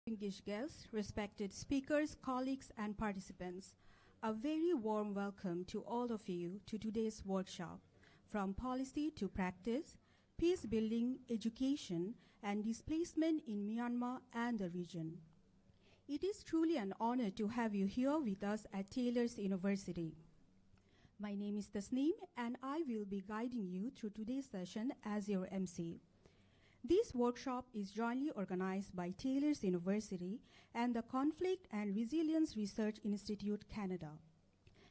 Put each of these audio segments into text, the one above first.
Distinguished guests, respected speakers, colleagues, and participants, a very warm welcome to all of you to today's workshop, From Policy to Practice, Peacebuilding, Education, and Displacement in Myanmar and the region. It is truly an honor to have you here with us at Taylor's University. My name is Tasneem, and I will be guiding you through today's session as your MC. This workshop is jointly organized by Taylor's University and the Conflict and Resilience Research Institute, Canada,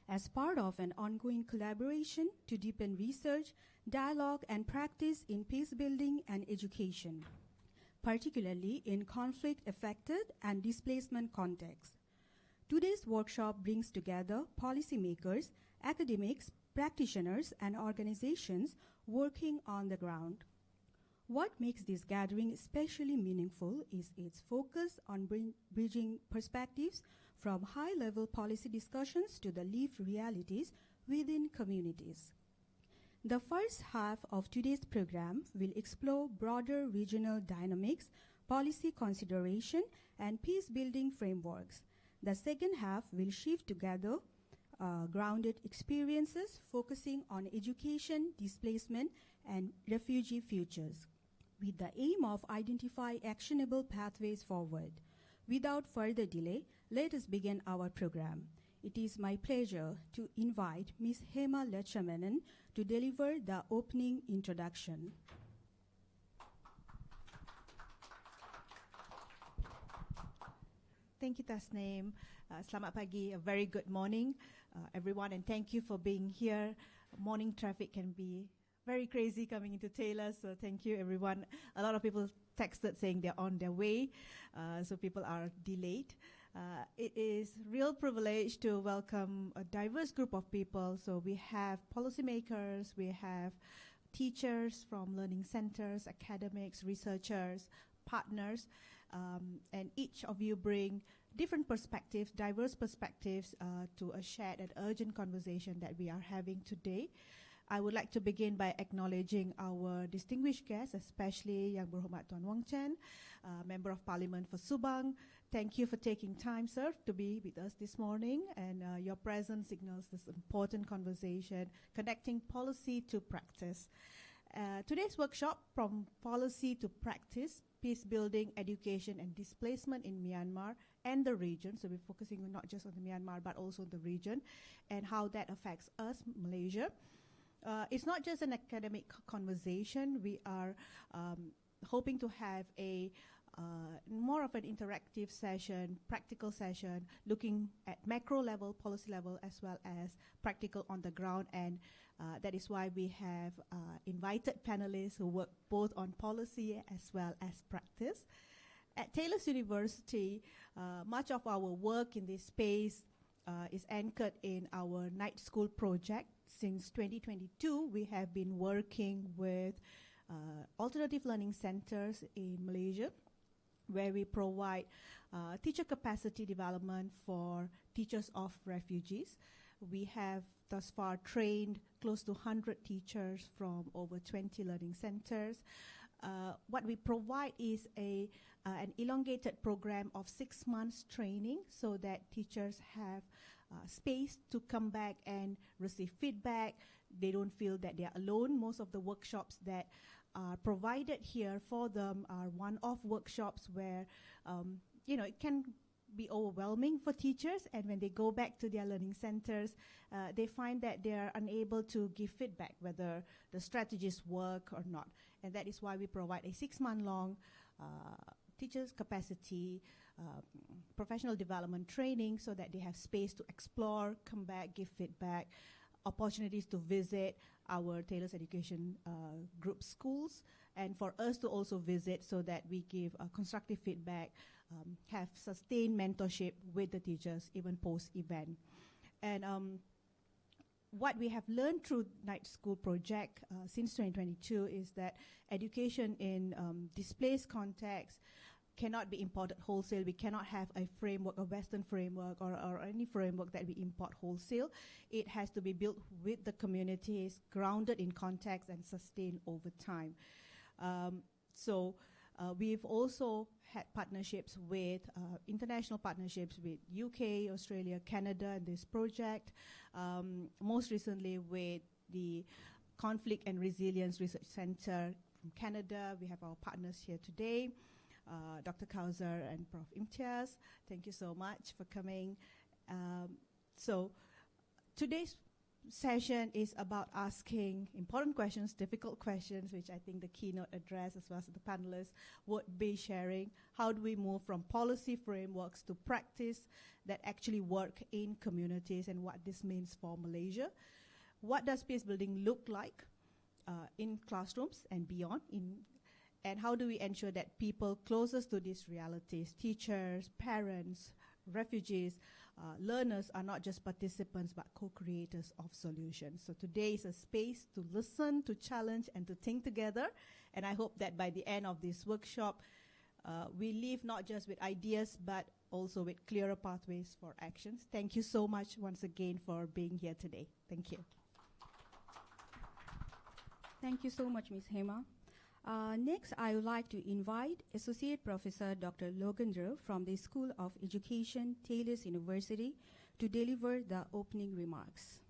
as part of an ongoing collaboration to deepen research, dialogue, and practice in peacebuilding and education, particularly in conflict-affected and displacement contexts. Today's workshop brings together policymakers, academics, practitioners, and organizations working on the ground. What makes this gathering especially meaningful is its focus on bridging perspectives from high-level policy discussions to the lived realities within communities. The first half of today's program will explore broader regional dynamics, policy consideration, and peace-building frameworks. The second half will shift together grounded experiences focusing on education, displacement, and refugee futures, with the aim of identifying actionable pathways forward. Without further delay, let us begin our program. It is my pleasure to invite Ms. Hema Lechamanan to deliver the opening introduction. Thank you, Tasneem. Selamat pagi, a very good morning, everyone, and thank you for being here. Morning traffic can be very crazy coming into Taylor, so thank you, everyone. A lot of people texted saying they're on their way, so people are delayed. It is real privilege to welcome a diverse group of people. So we have policymakers, we have teachers from learning centers, academics, researchers, partners, and each of you bring different perspectives, diverse perspectives to a shared and urgent conversation that we are having today. I would like to begin by acknowledging our distinguished guests, especially Yang Berhormat Tuan Wong Chen, Member of Parliament for Subang. Thank you for taking time, sir, to be with us this morning, and your presence signals this important conversation, connecting policy to practice. Today's workshop, From Policy to Practice, Peacebuilding, Education, and Displacement in Myanmar and the region. So we're focusing on not just on the Myanmar, but also the region, and how that affects us, Malaysia. It's not just an academic conversation. We are hoping to have a more of an interactive session, practical session, looking at macro level, policy level, as well as practical on the ground. And that is why we have invited panelists who work both on policy as well as practice. At Taylor's University, much of our work in this space is anchored in our night school project. Since 2022, we have been working with alternative learning centers in Malaysia, where we provide teacher capacity development for teachers of refugees. We have thus far trained close to 100 teachers from over 20 learning centers. What we provide is an elongated program of 6 months training so that teachers have space to come back and receive feedback. They don't feel that they're alone. Most of the workshops that are provided here for them are one-off workshops where, it can be overwhelming for teachers, and when they go back to their learning centers, they find that they are unable to give feedback whether the strategies work or not. And that is why we provide a 6-month-long teachers capacity, professional development training so that they have space to explore, come back, give feedback, opportunities to visit our Taylor's Education group schools, and for us to also visit so that we give constructive feedback, have sustained mentorship with the teachers even post-event. And what we have learned through Night School Project since 2022 is that education in displaced contexts cannot be imported wholesale. We cannot have a framework, a Western framework, or any framework that we import wholesale. It has to be built with the communities, grounded in context, and sustained over time. So We've also had partnerships with international partnerships with UK, Australia, Canada in this project. Most recently with the Conflict and Resilience Research Center from Canada. We have our partners here today, Dr. Kauser and Prof. Imtiaz. Thank you so much for coming. So today's session is about asking important questions, difficult questions, which I think the keynote address as well as the panelists would be sharing. How do we move from policy frameworks to practice that actually work in communities, and what this means for Malaysia? What does peace building look like in classrooms and beyond? And how do we ensure that people closest to these realities, teachers, parents, refugees, learners, are not just participants but co-creators of solutions? So today is a space to listen, to challenge, and to think together. And I hope that by the end of this workshop, we leave not just with ideas but also with clearer pathways for actions. Thank you so much once again for being here today. Thank you. Thank you so much, Ms. Hema. Next, I would like to invite Associate Professor Dr. Logender from the School of Education, Taylor's University, to deliver the opening remarks.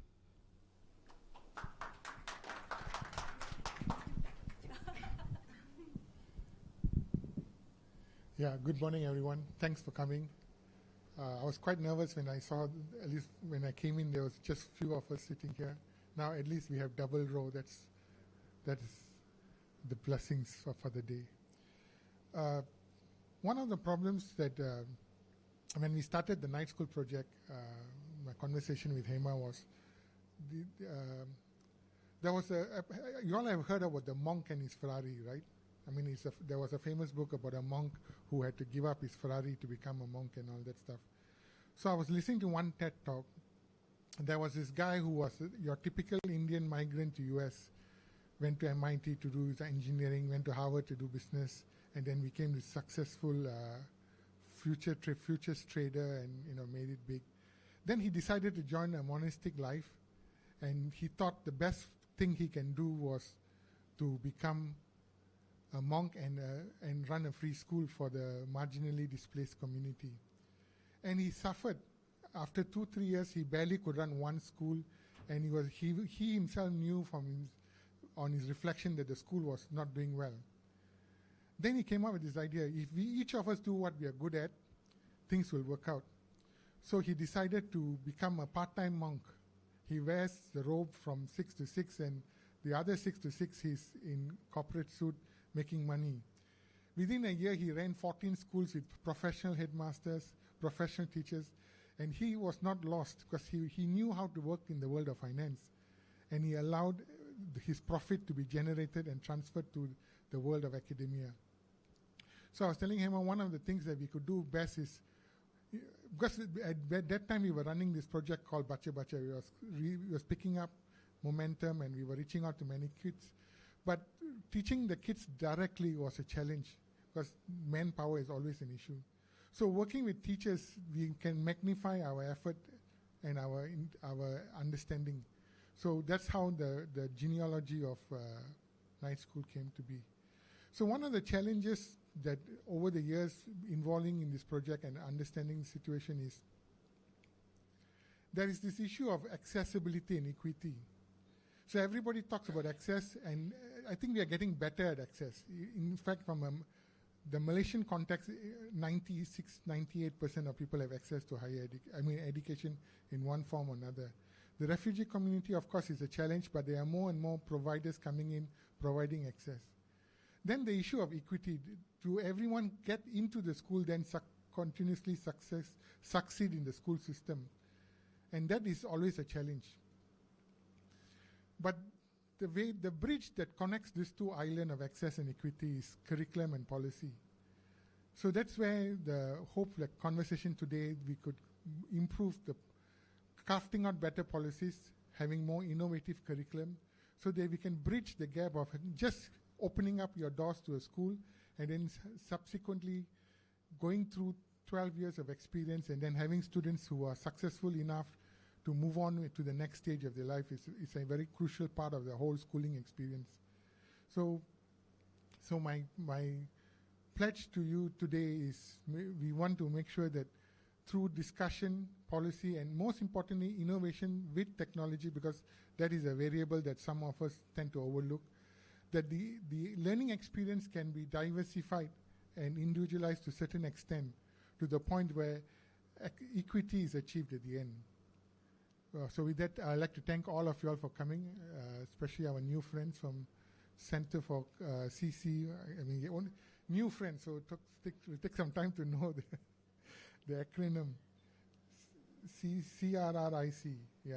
Yeah, good morning, everyone. Thanks for coming. I was quite nervous when I saw, at least when I came in, there was just few of us sitting here. Now at least we have double row. That is the blessings for the day. One of the problems that when we started the night school project, my conversation with Hema was, there was you all have heard about the monk and his Ferrari, right? I mean, there was a famous book about a monk who had to give up his Ferrari to become a monk and all that stuff. So I was listening to one TED talk. There was this guy who was your typical Indian migrant to US, went to MIT to do his engineering, went to Harvard to do business, and then became this successful futures trader and made it big. Then he decided to join a monastic life, and he thought the best thing he can do was to become a monk and run a free school for the marginally displaced community. And he suffered. After 2-3 years, he barely could run one school, and he himself knew on his reflection that the school was not doing well. Then he came up with this idea: if each of us do what we are good at, things will work out. So he decided to become a part-time monk. He wears the robe from 6 to 6, and the other 6 to 6 he's in corporate suit making money. Within a year, he ran 14 schools with professional headmasters, professional teachers, and he was not lost because he knew how to work in the world of finance, and he allowed his profit to be generated and transferred to the world of academia. So I was telling him one of the things that we could do best is, because at that time we were running this project called Bacha Bacha. We was picking up momentum and we were reaching out to many kids. But teaching the kids directly was a challenge because manpower is always an issue. So working with teachers, we can magnify our effort and our understanding. So that's how the genealogy of night school came to be. So one of the challenges that over the years involving in this project and understanding the situation is there is this issue of accessibility and equity. So everybody talks about access, and I think we are getting better at access. In fact, from the Malaysian context, 96-98% of people have access to higher education in one form or another. The refugee community, of course, is a challenge, but there are more and more providers coming in providing access. Then the issue of equity. Do everyone get into the school, then continuously succeed in the school system? And that is always a challenge. But the bridge that connects these two islands of access and equity is curriculum and policy. So that's where the hope, the conversation today, we could improve the crafting out better policies, having more innovative curriculum, so that we can bridge the gap of just opening up your doors to a school and then subsequently going through 12 years of experience and then having students who are successful enough to move on to the next stage of their life is a very crucial part of the whole schooling experience. So my pledge to you today is we want to make sure that through discussion, policy, and most importantly, innovation with technology, because that is a variable that some of us tend to overlook, that the learning experience can be diversified and individualized to a certain extent, to the point where equity is achieved at the end. So with that, I'd like to thank all of you all for coming, especially our new friends from Center for CC. I mean, new friends, so we'll take some time to know the acronym. CRRIC, yeah.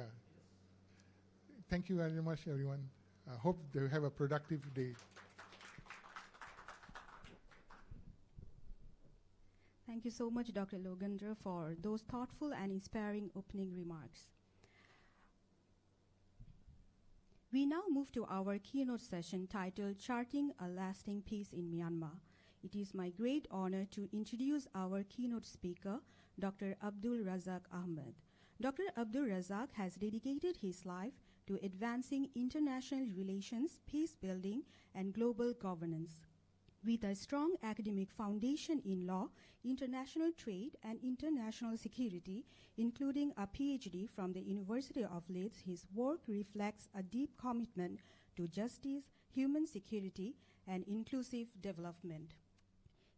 Thank you very much, everyone. I hope they have a productive day. Thank you so much, Dr. Logendra, for those thoughtful and inspiring opening remarks. We now move to our keynote session titled Charting a Lasting Peace in Myanmar. It is my great honor to introduce our keynote speaker, Dr. Abdul Razak Ahmed. Dr. Abdul Razak has dedicated his life to advancing international relations, peace building, and global governance. With a strong academic foundation in law, international trade, and international security, including a PhD from the University of Leeds, his work reflects a deep commitment to justice, human security, and inclusive development.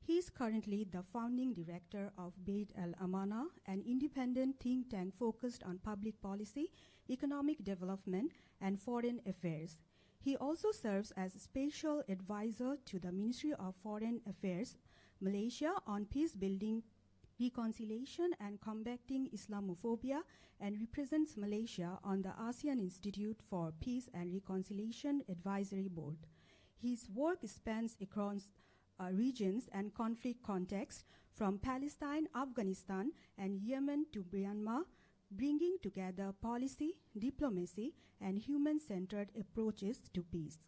He is currently the founding director of Beit al-Amana, an independent think tank focused on public policy, economic development, and foreign affairs. He also serves as special advisor to the Ministry of Foreign Affairs, Malaysia, on peace building, reconciliation, and combating Islamophobia, and represents Malaysia on the ASEAN Institute for Peace and Reconciliation Advisory Board. His work spans across regions and conflict contexts, from Palestine, Afghanistan, and Yemen to Myanmar, bringing together policy, diplomacy, and human-centered approaches to peace.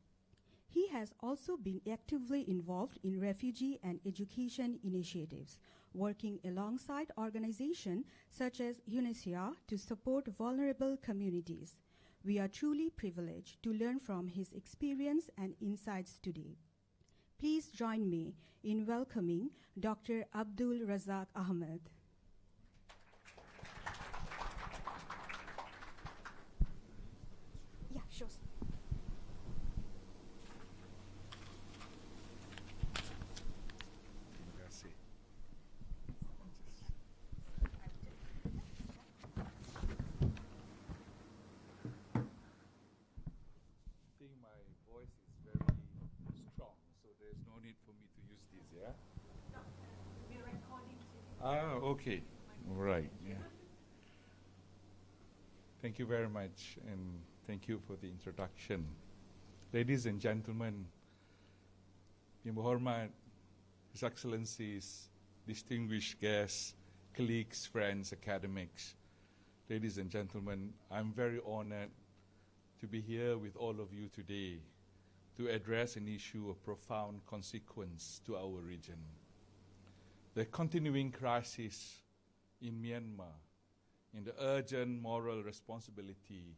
He has also been actively involved in refugee and education initiatives, working alongside organizations such as UNHCR to support vulnerable communities. We are truly privileged to learn from his experience and insights today. Please join me in welcoming Dr. Abdul Razak Ahmed. Yeah, sure. Okay. All right. Yeah. Thank you very much, and thank you for the introduction. Ladies and gentlemen, Yang Berhormat, His Excellencies, distinguished guests, colleagues, friends, academics, ladies and gentlemen, I'm very honored to be here with all of you today to address an issue of profound consequence to our region. The continuing crisis in Myanmar, and the urgent moral responsibility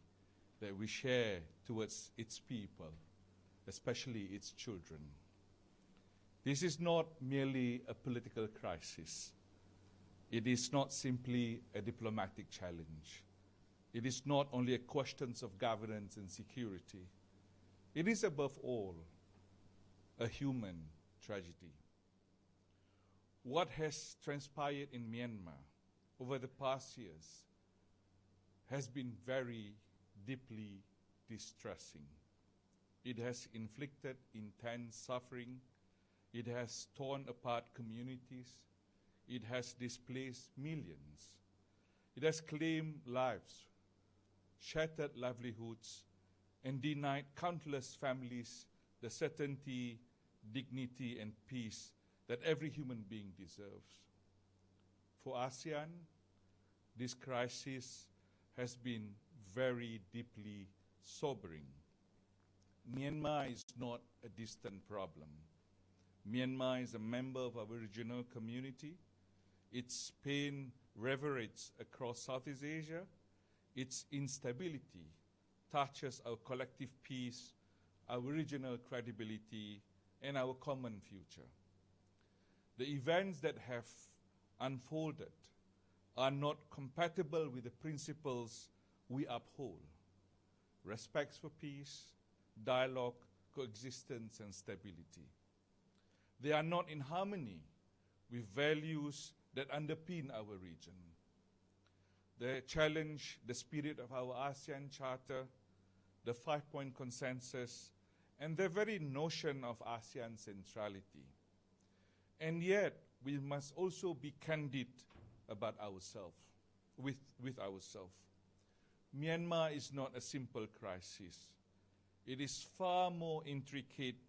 that we share towards its people, especially its children. This is not merely a political crisis. It is not simply a diplomatic challenge. It is not only a question of governance and security. It is above all a human tragedy. What has transpired in Myanmar over the past years has been very deeply distressing. It has inflicted intense suffering. It has torn apart communities. It has displaced millions. It has claimed lives, shattered livelihoods, and denied countless families the certainty, dignity, and peace that every human being deserves. For ASEAN, this crisis has been very deeply sobering. Myanmar is not a distant problem. Myanmar is a member of our regional community. Its pain reverberates across Southeast Asia. Its instability touches our collective peace, our regional credibility, and our common future. The events that have unfolded are not compatible with the principles we uphold: respect for peace, dialogue, coexistence, and stability. They are not in harmony with values that underpin our region. They challenge the spirit of our ASEAN Charter, the 5-point consensus, and the very notion of ASEAN centrality. And yet, we must also be candid about ourselves, with ourselves. Myanmar is not a simple crisis. It is far more intricate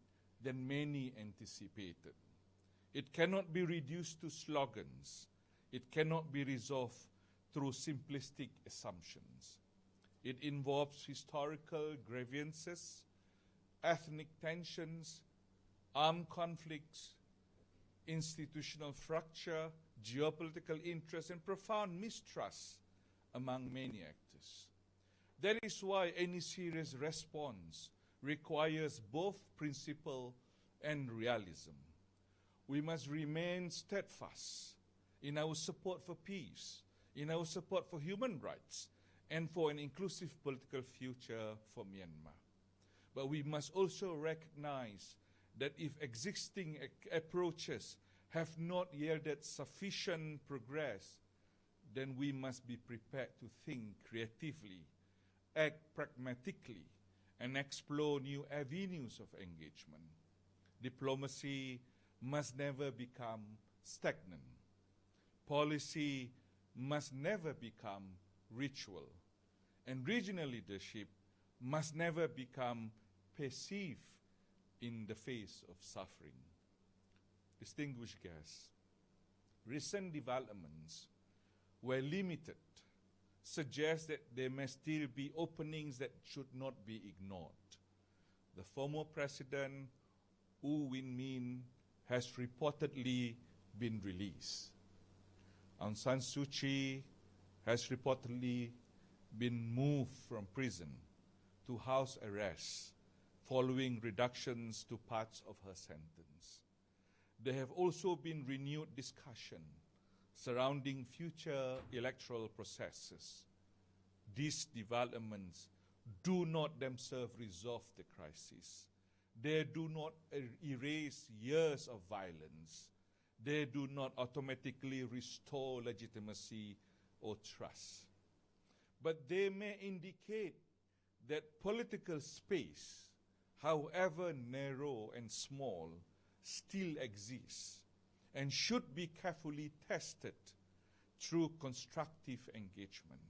than many anticipated. It cannot be reduced to slogans. It cannot be resolved through simplistic assumptions. It involves historical grievances, ethnic tensions, armed conflicts, institutional fracture, geopolitical interests, and profound mistrust among many actors. That is why any serious response requires both principle and realism. We must remain steadfast in our support for peace, in our support for human rights, and for an inclusive political future for Myanmar. But we must also recognize that if existing approaches have not yielded sufficient progress, then we must be prepared to think creatively, act pragmatically, and explore new avenues of engagement. Diplomacy must never become stagnant. Policy must never become ritual. And regional leadership must never become passive in the face of suffering. Distinguished guests, recent developments, where limited, suggest that there may still be openings that should not be ignored. The former president, U Win Min, has reportedly been released. Aung San Suu Kyi has reportedly been moved from prison to house arrest following reductions to parts of her sentence. There have also been renewed discussion surrounding future electoral processes. These developments do not themselves resolve the crisis. They do not erase years of violence. They do not automatically restore legitimacy or trust. But they may indicate that political space, however narrow and small, still exists and should be carefully tested through constructive engagement.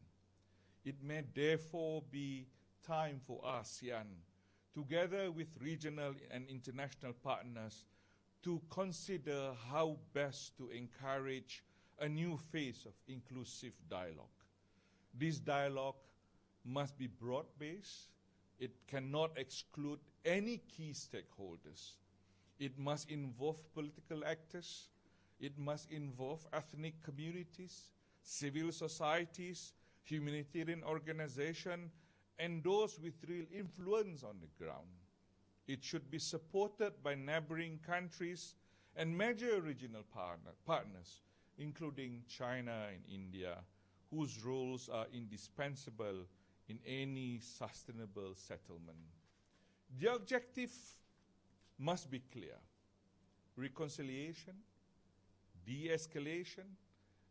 It may therefore be time for ASEAN, together with regional and international partners, to consider how best to encourage a new phase of inclusive dialogue. This dialogue must be broad-based. It cannot exclude any key stakeholders. It must involve political actors. It must involve ethnic communities, civil societies, humanitarian organizations, and those with real influence on the ground. It should be supported by neighboring countries and major regional partners, including China and India, whose roles are indispensable in any sustainable settlement. The objective must be clear: reconciliation, de-escalation,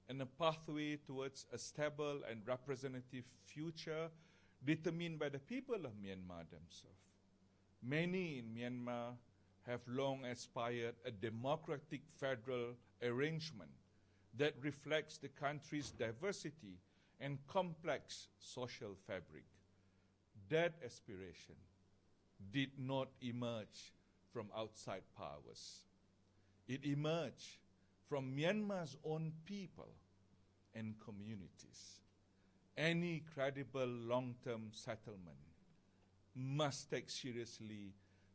and a pathway towards a stable and representative future determined by the people of Myanmar themselves. Many in Myanmar have long aspired a democratic federal arrangement that reflects the country's diversity and complex social fabric. That aspiration did not emerge from outside powers. It emerged from Myanmar's own people and communities. Any credible long-term settlement must take seriously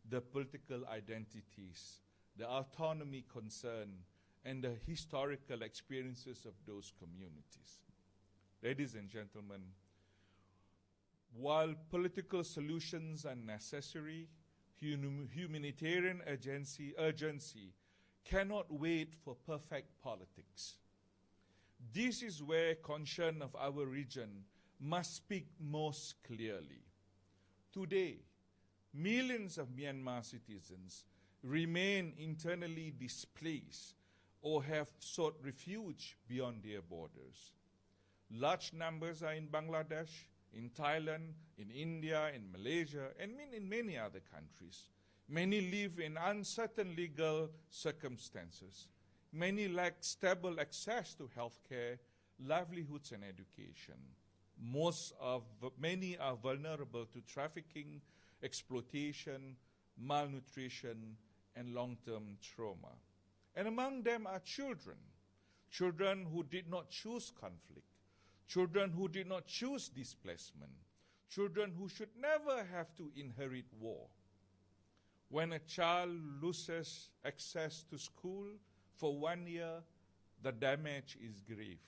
the political identities, the autonomy concern, and the historical experiences of those communities. Ladies and gentlemen, while political solutions are necessary, humanitarian urgency cannot wait for perfect politics. This is where concern of our region must speak most clearly. Today, millions of Myanmar citizens remain internally displaced or have sought refuge beyond their borders. Large numbers are in Bangladesh, in Thailand, in India, in Malaysia, and in many other countries. Many live in uncertain legal circumstances. Many lack stable access to healthcare, livelihoods, and education. Many are vulnerable to trafficking, exploitation, malnutrition, and long-term trauma. And among them are children who did not choose conflict, children who did not choose displacement, children who should never have to inherit war. When a child loses access to school for 1 year, the damage is grave.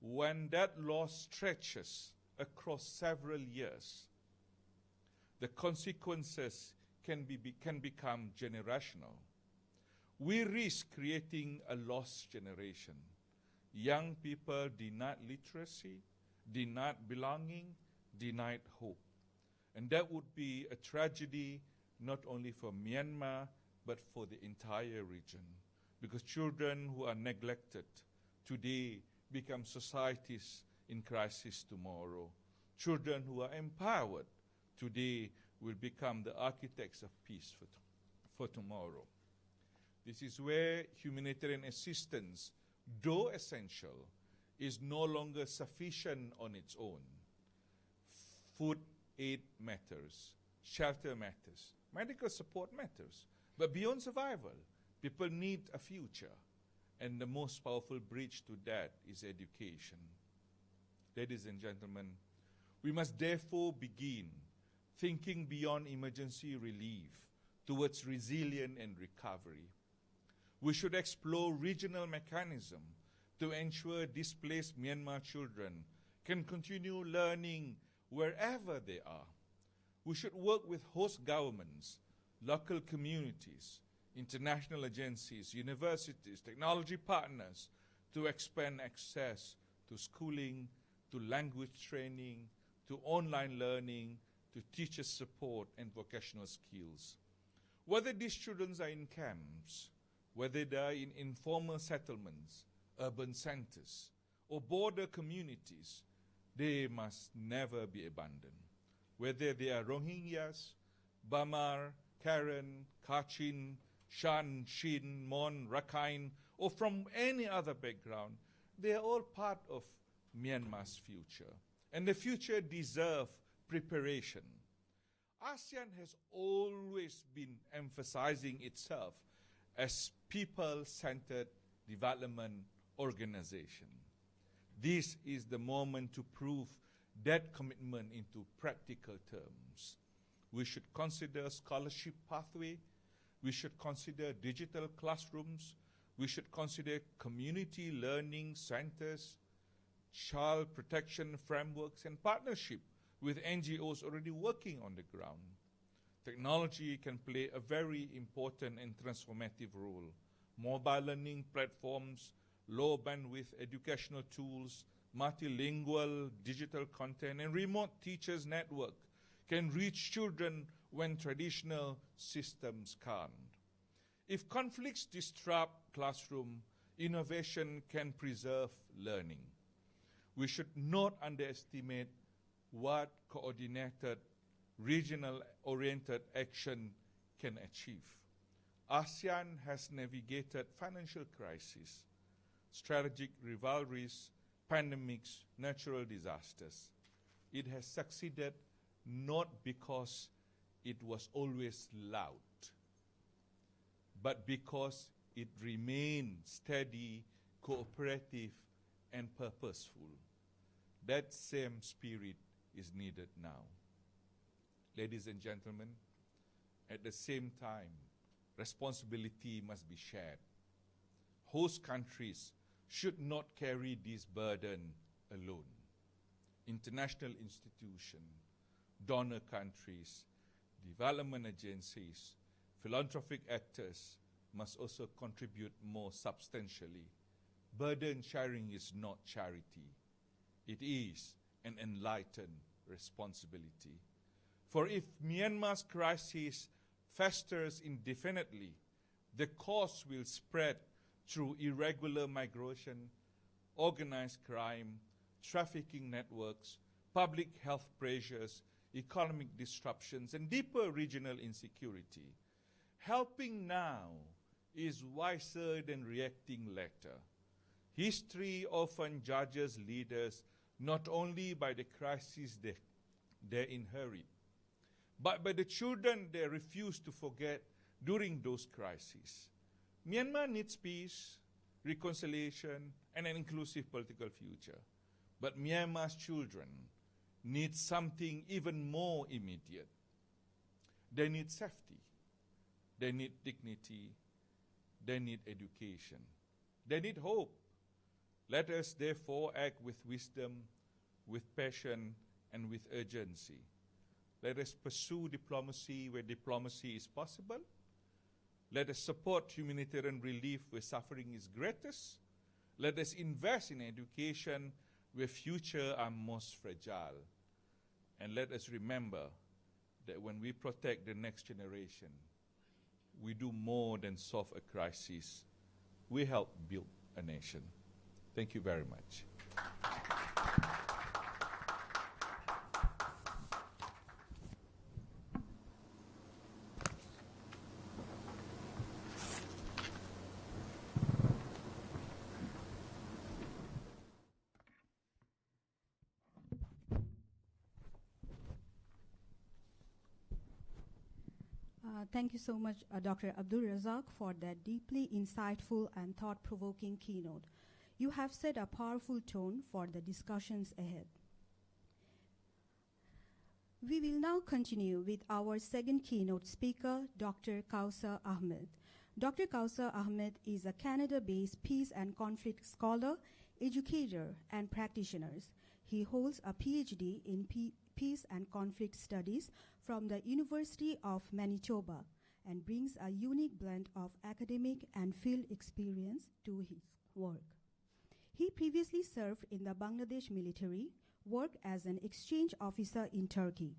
When that loss stretches across several years, the consequences can become generational. We risk creating a lost generation. Young people denied literacy, denied belonging, denied hope. And that would be a tragedy not only for Myanmar, but for the entire region. Because children who are neglected today become societies in crisis tomorrow. Children who are empowered today will become the architects of peace for tomorrow. This is where humanitarian assistance, though essential, is no longer sufficient on its own. Food aid matters, shelter matters, medical support matters. But beyond survival, people need a future. And the most powerful bridge to that is education. Ladies and gentlemen, we must therefore begin thinking beyond emergency relief towards resilience and recovery. We should explore regional mechanisms to ensure displaced Myanmar children can continue learning wherever they are. We should work with host governments, local communities, international agencies, universities, technology partners to expand access to schooling, to language training, to online learning, to teacher support and vocational skills. Whether these children are in camps, whether they are in informal settlements, urban centers, or border communities, they must never be abandoned. Whether they are Rohingyas, Bamar, Karen, Kachin, Shan, Shin, Mon, Rakhine, or from any other background, they are all part of Myanmar's future. And the future deserves preparation. ASEAN has always been emphasizing itself as people-centered development organization. This is the moment to prove that commitment into practical terms. We should consider scholarship pathway. We should consider digital classrooms. We should consider community learning centers, child protection frameworks, and partnership with NGOs already working on the ground. Technology can play a very important and transformative role. Mobile learning platforms, low bandwidth educational tools, multilingual digital content, and remote teachers network can reach children when traditional systems can't. If conflicts disrupt classroom, innovation can preserve learning. We should not underestimate what coordinated, regional-oriented action can achieve. ASEAN has navigated financial crises, strategic rivalries, pandemics, natural disasters. It has succeeded not because it was always loud, but because it remained steady, cooperative, and purposeful. That same spirit is needed now. Ladies and gentlemen, at the same time, responsibility must be shared. Host countries should not carry this burden alone. International institutions, donor countries, development agencies, philanthropic actors must also contribute more substantially. Burden sharing is not charity. It is an enlightened responsibility. For if Myanmar's crisis festers indefinitely, the cause will spread through irregular migration, organized crime, trafficking networks, public health pressures, economic disruptions, and deeper regional insecurity. Helping now is wiser than reacting later. History often judges leaders not only by the crises they inherit, but by the children they refuse to forget during those crises. Myanmar needs peace, reconciliation, and an inclusive political future. But Myanmar's children need something even more immediate. They need safety. They need dignity. They need education. They need hope. Let us therefore act with wisdom, with passion, and with urgency. Let us pursue diplomacy where diplomacy is possible. Let us support humanitarian relief where suffering is greatest. Let us invest in education where futures are most fragile. And let us remember that when we protect the next generation, we do more than solve a crisis. We help build a nation. Thank you very much. Thank you so much, Dr. Abdul Razak, for that deeply insightful and thought-provoking keynote. You have set a powerful tone for the discussions ahead. We will now continue with our second keynote speaker, Dr. Kausar Ahmed. Dr. Kausar Ahmed is a Canada-based peace and conflict scholar, educator, and practitioner. He holds a PhD in Peace and Conflict Studies from the University of Manitoba and brings a unique blend of academic and field experience to his work. He previously served in the Bangladesh military, worked as an exchange officer in Turkey,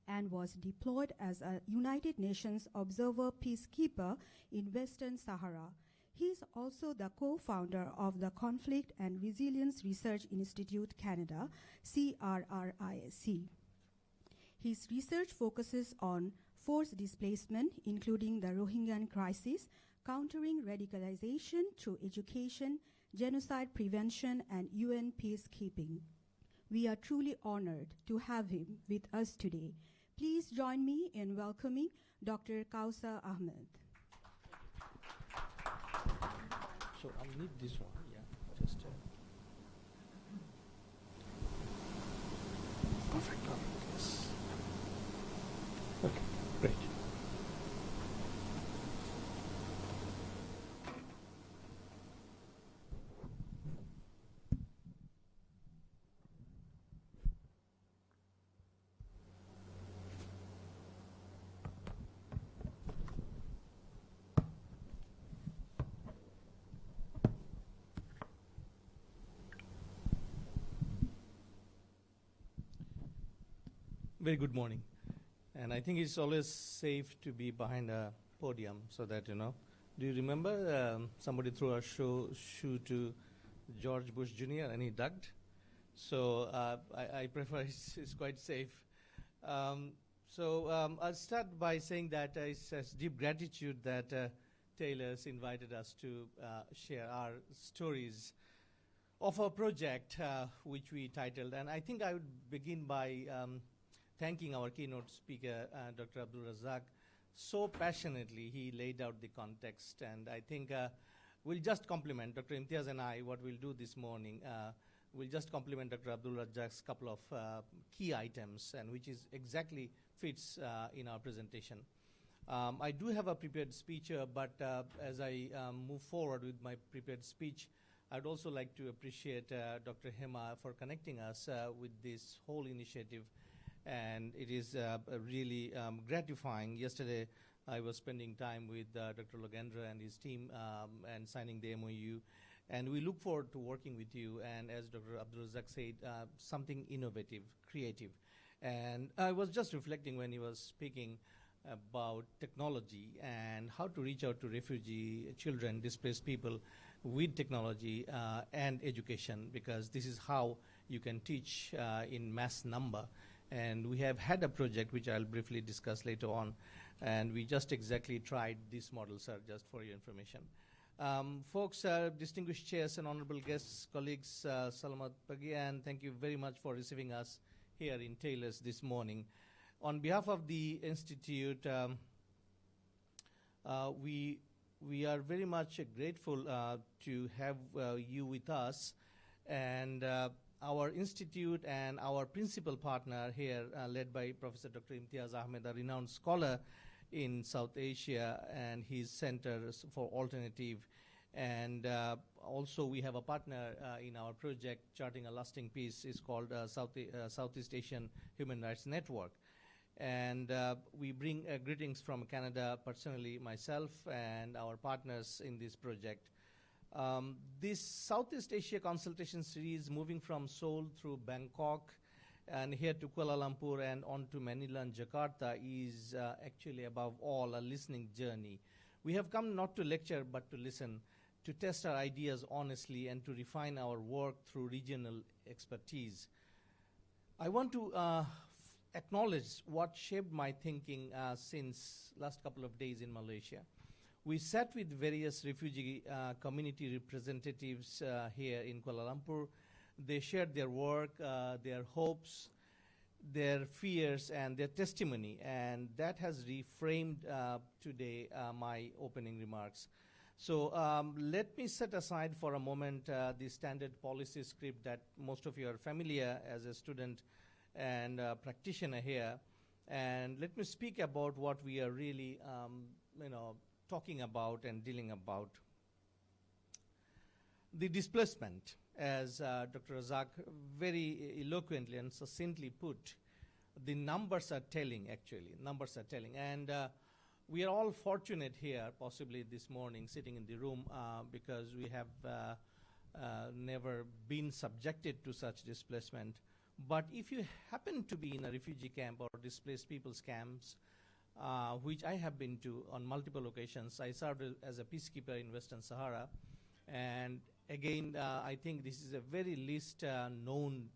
and was deployed as a United Nations Observer Peacekeeper in Western Sahara. He is also the co-founder of the Conflict and Resilience Research Institute Canada, CRRIC. His research focuses on forced displacement, including the Rohingya crisis, countering radicalization through education, genocide prevention, and UN peacekeeping. We are truly honored to have him with us today. Please join me in welcoming Dr. Kausar Ahmed. So I need this one, yeah, just perfect, yes. Okay, great. Very good morning. And I think it's always safe to be behind a podium so that, do you remember somebody threw a shoe to George Bush Jr. and he ducked? So I prefer it's quite safe. I'll start by saying that it's deep gratitude that Taylor's invited us to share our stories of a project which we titled. And I think I would begin by thanking our keynote speaker, Dr. Abdul Razak. So passionately, he laid out the context, and I think we'll just complement, Dr. Imtiaz and I, what we'll do this morning, we'll just complement Dr. Abdul Razak's couple of key items, and which is exactly fits in our presentation. I do have a prepared speech, but as I move forward with my prepared speech, I'd also like to appreciate Dr. Hema for connecting us with this whole initiative. And it is really gratifying. Yesterday, I was spending time with Dr. Logendra and his team and signing the MOU. And we look forward to working with you. And as Dr. Abdul Razak said, something innovative, creative. And I was just reflecting when he was speaking about technology and how to reach out to refugee children, displaced people with technology and education, because this is how you can teach in mass number. And we have had a project which I'll briefly discuss later on, and we just exactly tried this model, sir, just for your information. Folks, distinguished chairs and honorable guests, colleagues, Salamat Pagi, and thank you very much for receiving us here in Taylor's this morning. On behalf of the Institute, we are very much grateful to have you with us, and our institute and our principal partner here, led by Professor Dr. Imtiaz Ahmed, a renowned scholar in South Asia, and his Center for Alternative. And also we have a partner in our project, Charting a Lasting Peace, is called Southeast Asian Human Rights Network. And we bring greetings from Canada, personally myself and our partners in this project. This Southeast Asia consultation series, moving from Seoul through Bangkok and here to Kuala Lumpur and on to Manila and Jakarta, is actually above all a listening journey. We have come not to lecture but to listen, to test our ideas honestly, and to refine our work through regional expertise. I want to acknowledge what shaped my thinking since last couple of days in Malaysia. We sat with various refugee community representatives here in Kuala Lumpur. They shared their work, their hopes, their fears, and their testimony, and that has reframed today my opening remarks. So let me set aside for a moment the standard policy script that most of you are familiar as a student and practitioner here, and let me speak about what we are really talking about and dealing about. The displacement, as Dr. Razak very eloquently and succinctly put, the numbers are telling, actually. Numbers are telling. And we are all fortunate here, possibly this morning, sitting in the room, because we have never been subjected to such displacement. But if you happen to be in a refugee camp or displaced people's camps, which I have been to on multiple occasions, I served as a peacekeeper in Western Sahara. And again, I think this is a very least known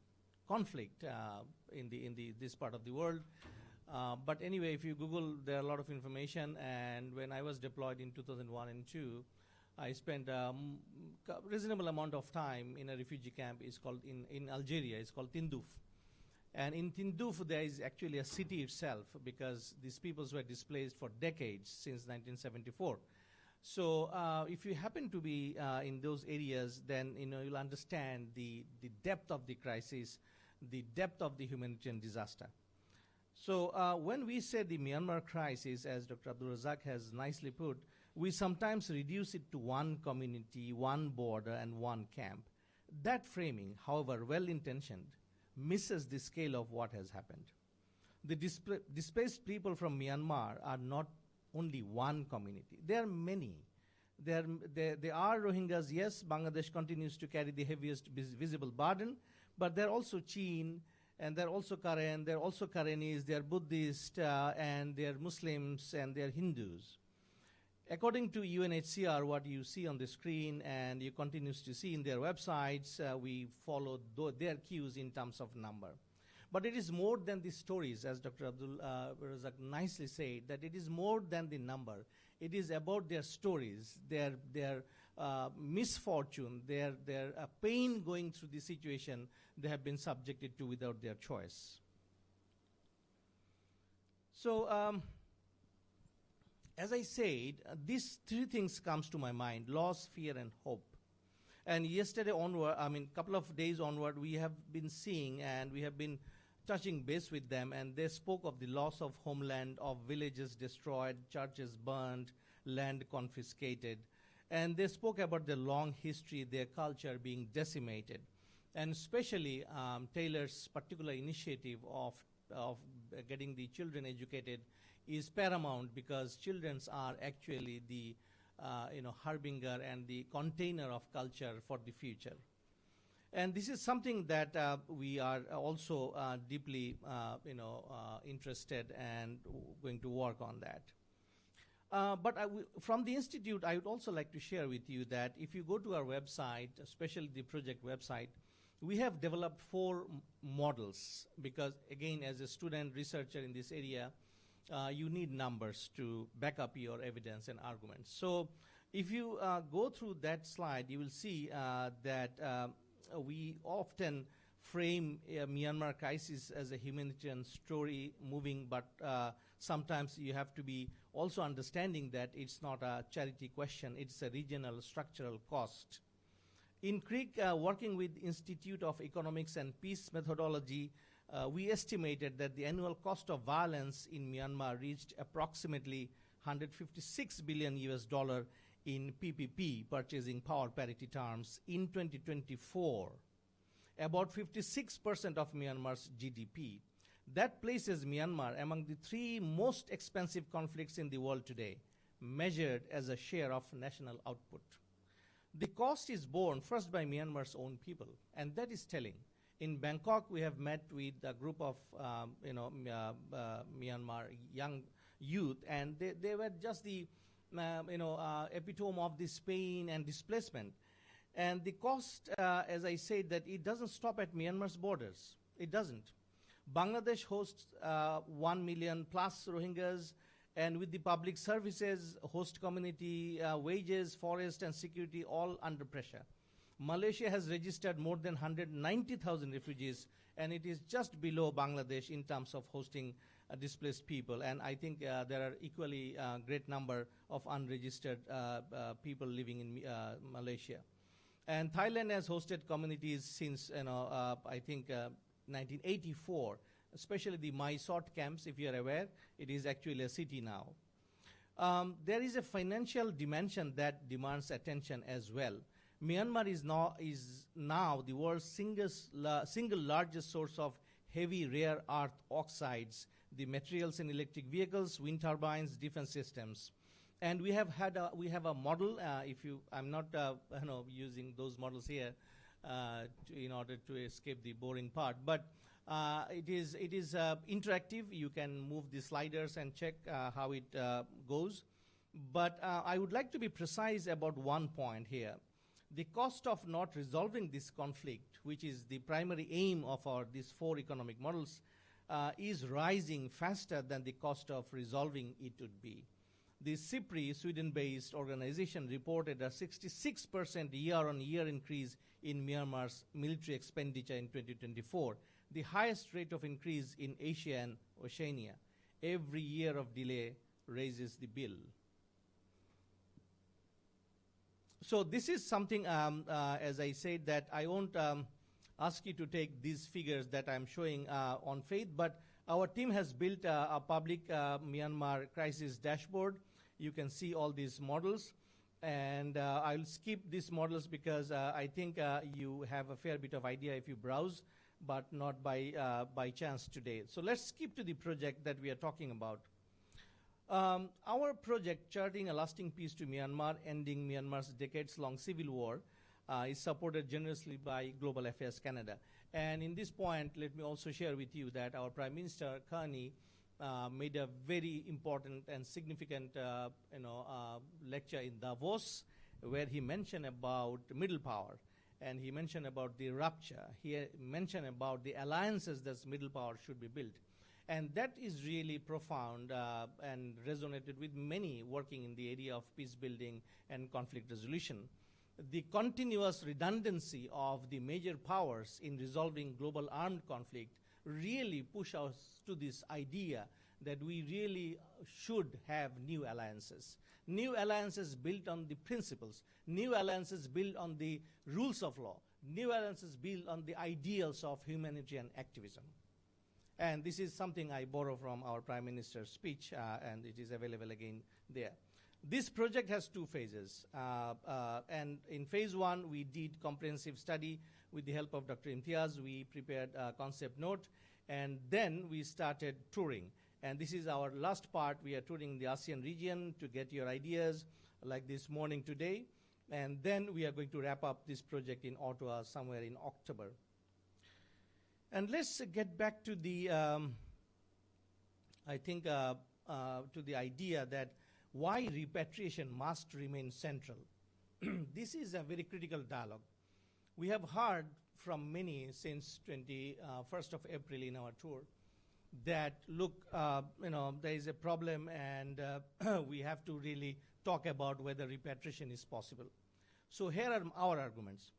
conflict in this part of the world. But anyway, if you Google, there are a lot of information. And when I was deployed in 2001 and 2002, I spent a reasonable amount of time in a refugee camp. It's called in Algeria. It's called Tindouf. And in Tindouf, there is actually a city itself, because these peoples were displaced for decades, since 1974. So if you happen to be in those areas, then you'll understand the depth of the crisis, the depth of the humanitarian disaster. So when we say the Myanmar crisis, as Dr. Abdul Razak has nicely put, we sometimes reduce it to one community, one border, and one camp. That framing, however well-intentioned, misses the scale of what has happened. The displaced people from Myanmar are not only one community. There are many. There are Rohingyas, yes. Bangladesh continues to carry the heaviest visible burden, but there are also Chin, and there are also Karen, there are also Karenis, there are Buddhists, and there are Muslims, and there are Hindus. According to UNHCR, what you see on the screen and you continue to see in their websites, we follow their cues in terms of number. But it is more than the stories, as Dr. Abdul Razak nicely said, that it is more than the number. It is about their stories, their misfortune, their pain going through the situation they have been subjected to without their choice. So, as I said, these three things comes to my mind: loss, fear, and hope. And yesterday onward, couple of days onward, we have been seeing and we have been touching base with them, and they spoke of the loss of homeland, of villages destroyed, churches burned, land confiscated. And they spoke about the long history, their culture being decimated. And especially Taylor's particular initiative of getting the children educated is paramount, because children are actually the harbinger and the container of culture for the future. And this is something that we are also deeply interested and going to work on that. But from the Institute, I would also like to share with you that if you go to our website, especially the project website, we have developed 4 models, because again, as a student researcher in this area, you need numbers to back up your evidence and arguments. So if you go through that slide, you will see that we often frame Myanmar crisis as a humanitarian story moving, but sometimes you have to be also understanding that it's not a charity question, it's a regional structural cost. In CRRIC, working with Institute of Economics and Peace methodology, we estimated that the annual cost of violence in Myanmar reached approximately $156 billion in PPP, purchasing power parity terms, in 2024, about 56% of Myanmar's GDP. That places Myanmar among the 3 most expensive conflicts in the world today, measured as a share of national output. The cost is borne first by Myanmar's own people, and that is telling. In Bangkok, we have met with a group of Myanmar young youth, and they were just the epitome of this pain and displacement. And the cost, as I said, that it doesn't stop at Myanmar's borders. It doesn't. Bangladesh hosts 1 million plus Rohingyas, and with the public services, host community, wages, forest, and security all under pressure. Malaysia has registered more than 190,000 refugees, and it is just below Bangladesh in terms of hosting displaced people. And I think there are equally great number of unregistered people living in Malaysia. And Thailand has hosted communities since, I think, 1984, especially the Mysot camps, if you are aware. It is actually a city now. There is a financial dimension that demands attention as well. Myanmar is now the world's single largest source of heavy rare earth oxides, the materials in electric vehicles, wind turbines, defense systems. And we have a model. I'm not using those models here in order to escape the boring part, but it is interactive. You can move the sliders and check how it goes. But I would like to be precise about one point here. The cost of not resolving this conflict, which is the primary aim of these 4 economic models, is rising faster than the cost of resolving it would be. The CRRIC, Sweden-based organization, reported a 66% year-on-year increase in Myanmar's military expenditure in 2024, the highest rate of increase in Asia and Oceania. Every year of delay raises the bill. So this is something, as I said, that I won't ask you to take these figures that I'm showing on faith, but our team has built a public Myanmar crisis dashboard. You can see all these models, and I'll skip these models because I think you have a fair bit of idea if you browse, but not by chance today. So let's skip to the project that we are talking about. Our project, Charting a Lasting Peace to Myanmar, Ending Myanmar's Decades-Long Civil War, is supported generously by Global Affairs Canada. And in this point, let me also share with you that our Prime Minister, CRRIC, made a very important and significant lecture in Davos, where he mentioned about middle power, and he mentioned about the rupture. He mentioned about the alliances that middle power should be built. And that is really profound and resonated with many working in the area of peace building and conflict resolution. The continuous redundancy of the major powers in resolving global armed conflict really push us to this idea that we really should have new alliances built on the principles, new alliances built on the rules of law, new alliances built on the ideals of humanitarian activism. And this is something I borrow from our Prime Minister's speech, and it is available again there. This project has 2 phases. And in phase 1, we did comprehensive study with the help of Dr. Imtiaz. We prepared a concept note, and then we started touring. And this is our last part. We are touring the ASEAN region to get your ideas, like this morning today. And then we are going to wrap up this project in Ottawa somewhere in October. And let's get back to the, to the idea that why repatriation must remain central. This is a very critical dialogue. We have heard from many since 21st of April in our tour that, look, there is a problem and we have to really talk about whether repatriation is possible. So here are our arguments.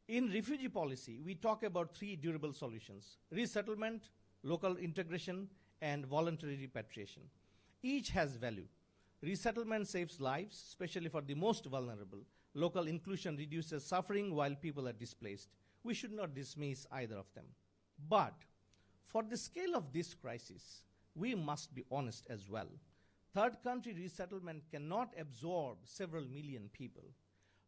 In refugee policy, we talk about 3 durable solutions: resettlement, local integration, and voluntary repatriation. Each has value. Resettlement saves lives, especially for the most vulnerable. Local inclusion reduces suffering while people are displaced. We should not dismiss either of them. But for the scale of this crisis, we must be honest as well. Third country resettlement cannot absorb several million people.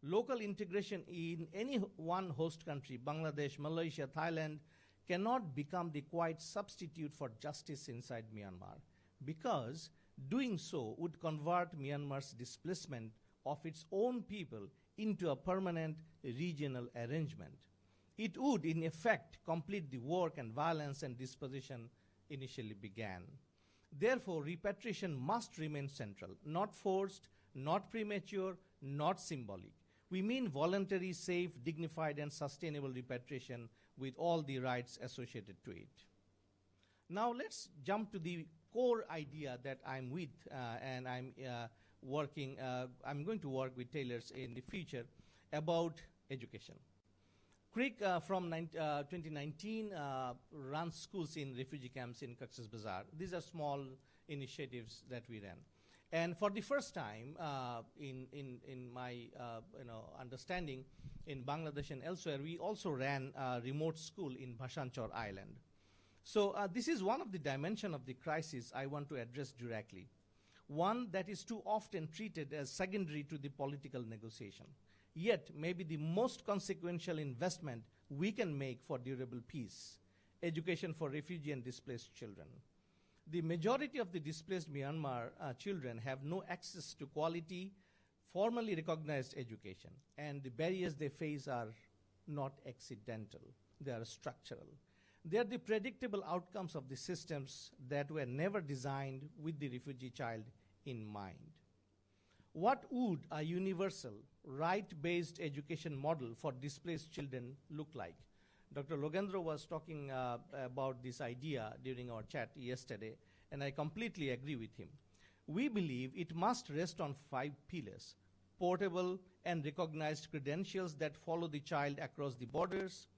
Local integration in any one host country, Bangladesh, Malaysia, Thailand, cannot become the quiet substitute for justice inside Myanmar, because doing so would convert Myanmar's displacement of its own people into a permanent regional arrangement. It would, in effect, complete the work and violence and dispossession initially began. Therefore, repatriation must remain central, not forced, not premature, not symbolic. We mean voluntary, safe, dignified, and sustainable repatriation with all the rights associated to it. Now let's jump to the core idea that I'm with, and I'm going to work with tailors in the future about education. CRRIC from 2019 runs schools in refugee camps in Cox's Bazar. These are small initiatives that we ran. And for the first time, in my understanding, in Bangladesh and elsewhere, we also ran a remote school in Bhasanchar Island. So this is one of the dimensions of the crisis I want to address directly. One that is too often treated as secondary to the political negotiation, yet maybe the most consequential investment we can make for durable peace: education for refugee and displaced children. The majority of the displaced Myanmar children have no access to quality, formally recognized education, and the barriers they face are not accidental, they are structural. They are the predictable outcomes of the systems that were never designed with the refugee child in mind. What would a universal, right-based education model for displaced children look like? Dr. Logendra was talking about this idea during our chat yesterday, and I completely agree with him. We believe it must rest on 5 pillars: portable and recognized credentials that follow the child across the borders,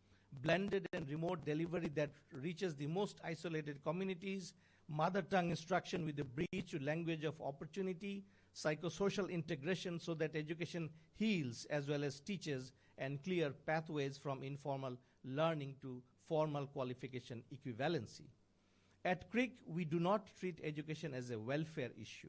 blended and remote delivery that reaches the most isolated communities, mother tongue instruction with a bridge to language of opportunity, psychosocial integration so that education heals as well as teaches, and clear pathways from informal learning to formal qualification equivalency. At CRRIC, we do not treat education as a welfare issue.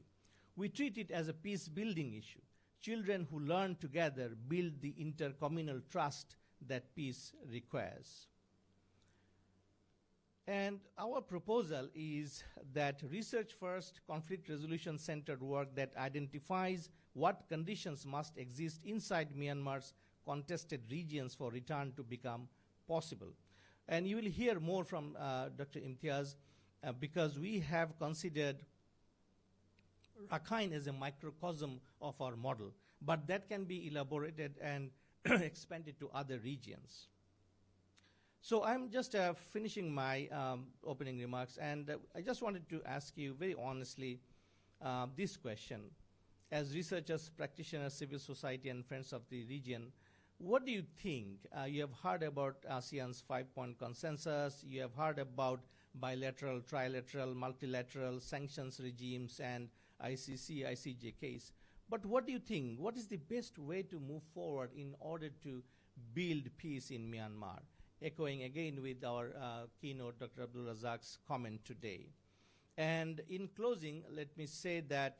We treat it as a peace-building issue. Children who learn together build the intercommunal trust that peace requires. And our proposal is that research-first, conflict resolution-centered work that identifies what conditions must exist inside Myanmar's contested regions for return to become possible. And you will hear more from Dr. Imtiaz because we have considered Rakhine as a microcosm of our model, but that can be elaborated and expanded to other regions. So I'm just finishing my opening remarks, and I just wanted to ask you very honestly this question. As researchers, practitioners, civil society, and friends of the region, what do you think? You have heard about ASEAN's 5-point consensus. You have heard about bilateral, trilateral, multilateral sanctions regimes and ICC, ICJ case. But what do you think? What is the best way to move forward in order to build peace in Myanmar? Echoing again with our keynote, Dr. Abdul Razak's comment today. And in closing, let me say that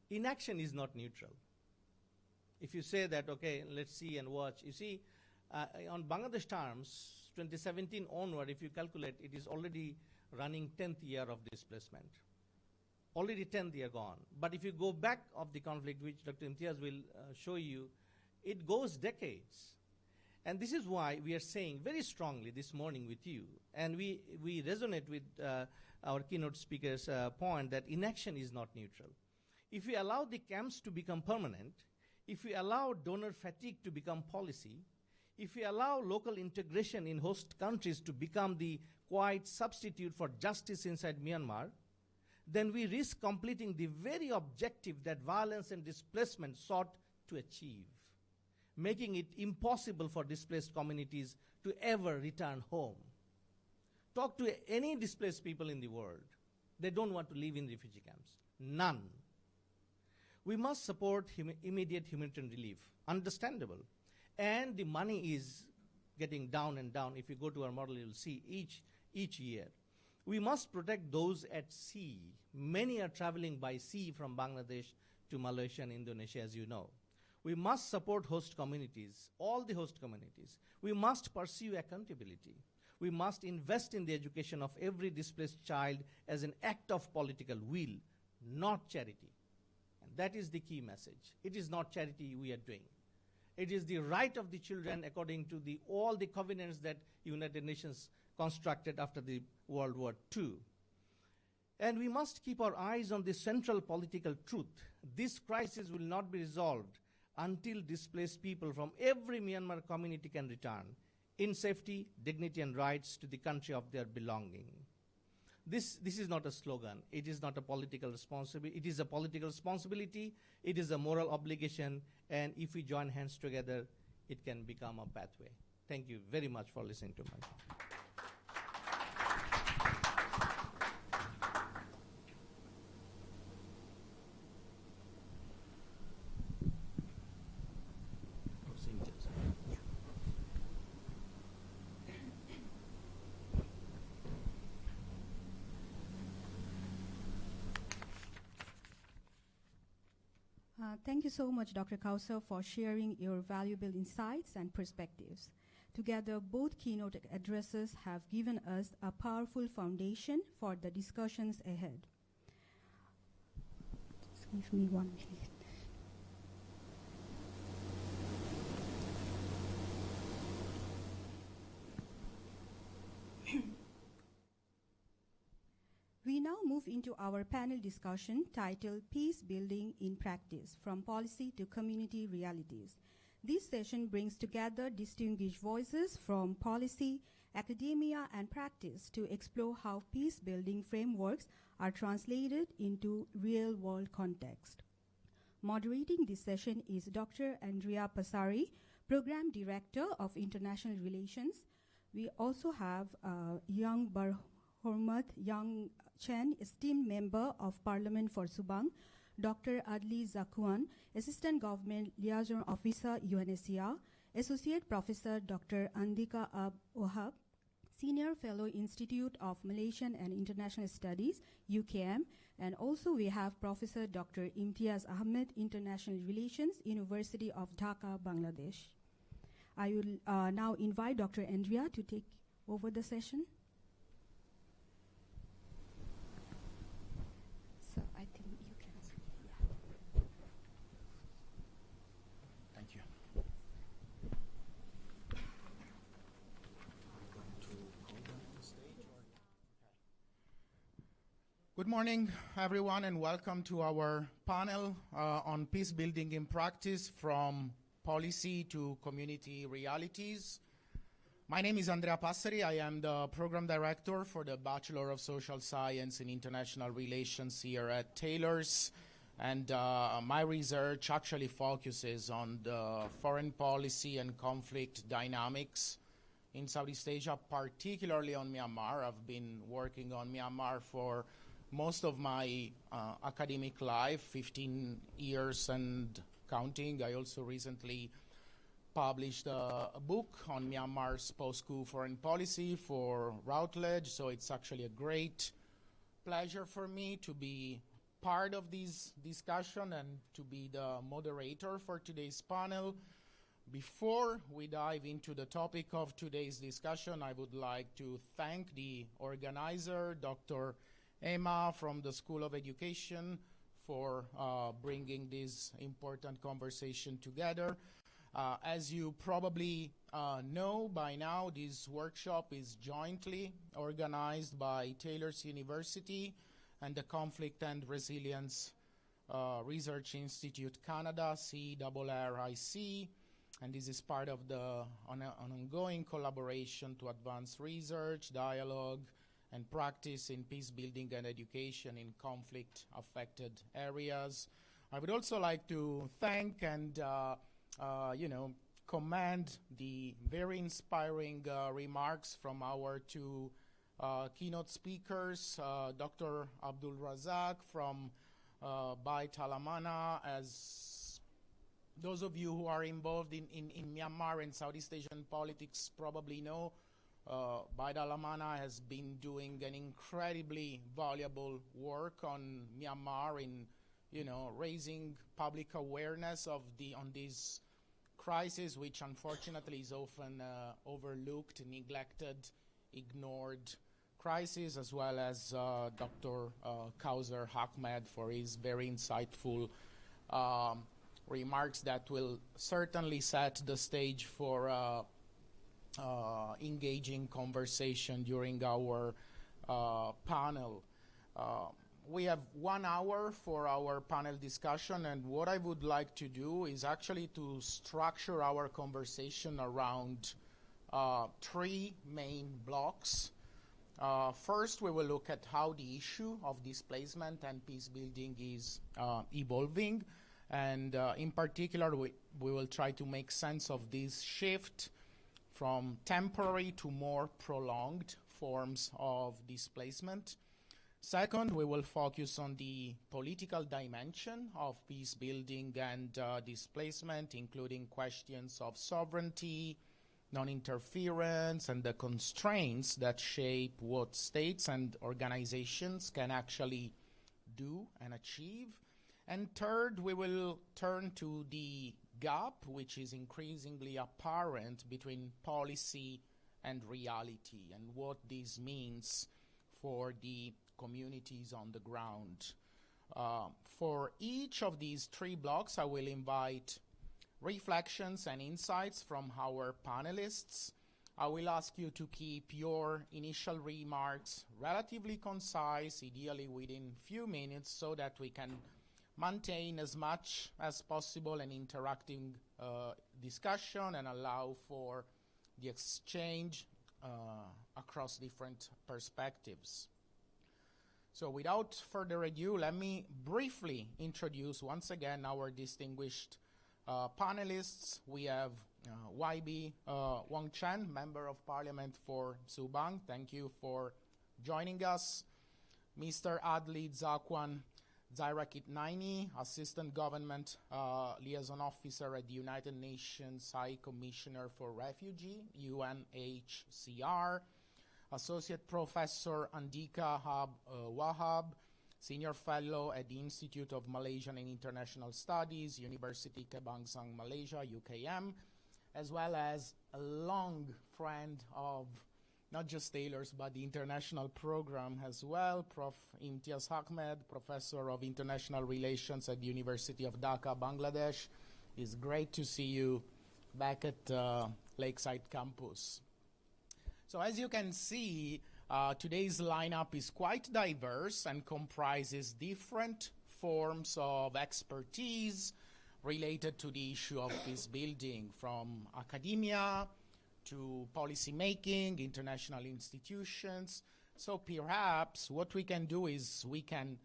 inaction is not neutral. If you say that, okay, let's see and watch, you see, on Bangladesh terms, 2017 onward, if you calculate, it is already running 10th year of displacement. Already 10th year gone. But if you go back of the conflict, which Dr. Imtiaz will show you, it goes decades. And this is why we are saying very strongly this morning with you, and we resonate with our keynote speaker's point that inaction is not neutral. If we allow the camps to become permanent, if we allow donor fatigue to become policy, if we allow local integration in host countries to become the quiet substitute for justice inside Myanmar, then we risk completing the very objective that violence and displacement sought to achieve, making it impossible for displaced communities to ever return home. Talk to any displaced people in the world. They don't want to live in refugee camps. None. We must support immediate humanitarian relief. Understandable. And the money is getting down and down. If you go to our model, you'll see each year. We must protect those at sea. Many are traveling by sea from Bangladesh to Malaysia and Indonesia, as you know. We must support host communities, all the host communities. We must pursue accountability. We must invest in the education of every displaced child as an act of political will, not charity. And that is the key message. It is not charity we are doing. It is the right of the children according to all the covenants that United Nations constructed after the World War II. And we must keep our eyes on the central political truth. This crisis will not be resolved until displaced people from every Myanmar community can return in safety, dignity, and rights to the country of their belonging. This is not a slogan. It is not a political responsibility. It is a political responsibility. It is a moral obligation. And if we join hands together, it can become a pathway. Thank you very much for listening to me. Thank you so much, Dr. Kausar, for sharing your valuable insights and perspectives. Together, both keynote addresses have given us a powerful foundation for the discussions ahead. Just give me 1 minute. We now move into our panel discussion titled Peacebuilding in Practice, From Policy to Community Realities. This session brings together distinguished voices from policy, academia, and practice to explore how peace-building frameworks are translated into real-world context. Moderating this session is Dr. Andrea Passari, Program Director of International Relations. We also have Young Hormat Young Chen, esteemed member of Parliament for Subang, Dr. Adli Zakuan, Assistant Government Liaison Officer, UNSCR, Associate Professor Dr. Andika Wahab, Senior Fellow, Institute of Malaysian and International Studies, UKM, and also we have Professor Dr. Imtiaz Ahmed, International Relations, University of Dhaka, Bangladesh. I will now invite Dr. Andrea to take over the session. So I think you can. Yeah. Thank you. Good morning, everyone, and welcome to our panel on peace building in practice, from policy to community realities. My name is Andrea Passari. I am the program director for the Bachelor of Social Science in International Relations here at Taylor's. And my research actually focuses on the foreign policy and conflict dynamics in Southeast Asia, particularly on Myanmar. I've been working on Myanmar for most of my academic life, 15 years and counting. I also recently published a book on Myanmar's post-coup foreign policy for Routledge, so it's actually a great pleasure for me to be part of this discussion and to be the moderator for today's panel. Before we dive into the topic of today's discussion, I would like to thank the organizer, Dr. Emma from the School of Education, for bringing this important conversation together. As you probably know by now, this workshop is jointly organized by Taylor's University and the Conflict and Resilience Research Institute Canada, CRRIC, and this is part of an ongoing collaboration to advance research, dialogue, and practice in peace building and education in conflict-affected areas. I would also like to thank and commend the very inspiring remarks from our two keynote speakers, Dr. Abdul Razak from Bait al-Amana. As those of you who are involved in Myanmar and Southeast Asian politics probably know, Bait al-Amana has been doing an incredibly valuable work on Myanmar in, raising public awareness on this crisis, which unfortunately is often overlooked, neglected, ignored crisis, as well as Dr. Kauser Ahmed for his very insightful remarks that will certainly set the stage for engaging conversation during our panel. We have 1 hour for our panel discussion, and what I would like to do is actually to structure our conversation around 3 main blocks. First, we will look at how the issue of displacement and peace building is evolving, and in particular, we will try to make sense of this shift from temporary to more prolonged forms of displacement. Second, we will focus on the political dimension of peace building and displacement, including questions of sovereignty, non-interference, and the constraints that shape what states and organizations can actually do and achieve. And third, we will turn to the gap, which is increasingly apparent between policy and reality, and what this means for the communities on the ground. For each of these 3 blocks, I will invite reflections and insights from our panelists. I will ask you to keep your initial remarks relatively concise, ideally within few minutes, so that we can maintain as much as possible an interactive discussion and allow for the exchange across different perspectives. So without further ado, let me briefly introduce once again our distinguished panelists. We have YB Wang Chen, Member of Parliament for Subang. Thank you for joining us. Mr. Adli Zakwan Zairakitnaini, Assistant Government Liaison Officer at the United Nations High Commissioner for Refugee, UNHCR. Associate Professor Andika Wahab, Senior Fellow at the Institute of Malaysian and International Studies, University Kebangsaan Malaysia, UKM, as well as a long friend of not just Taylor's, but the international program as well, Prof. Imtiaz Ahmed, Professor of International Relations at the University of Dhaka, Bangladesh. It's great to see you back at Lakeside Campus. So as you can see, today's lineup is quite diverse and comprises different forms of expertise related to the issue of peace building, from academia to policy making, international institutions. So perhaps what we can do is we can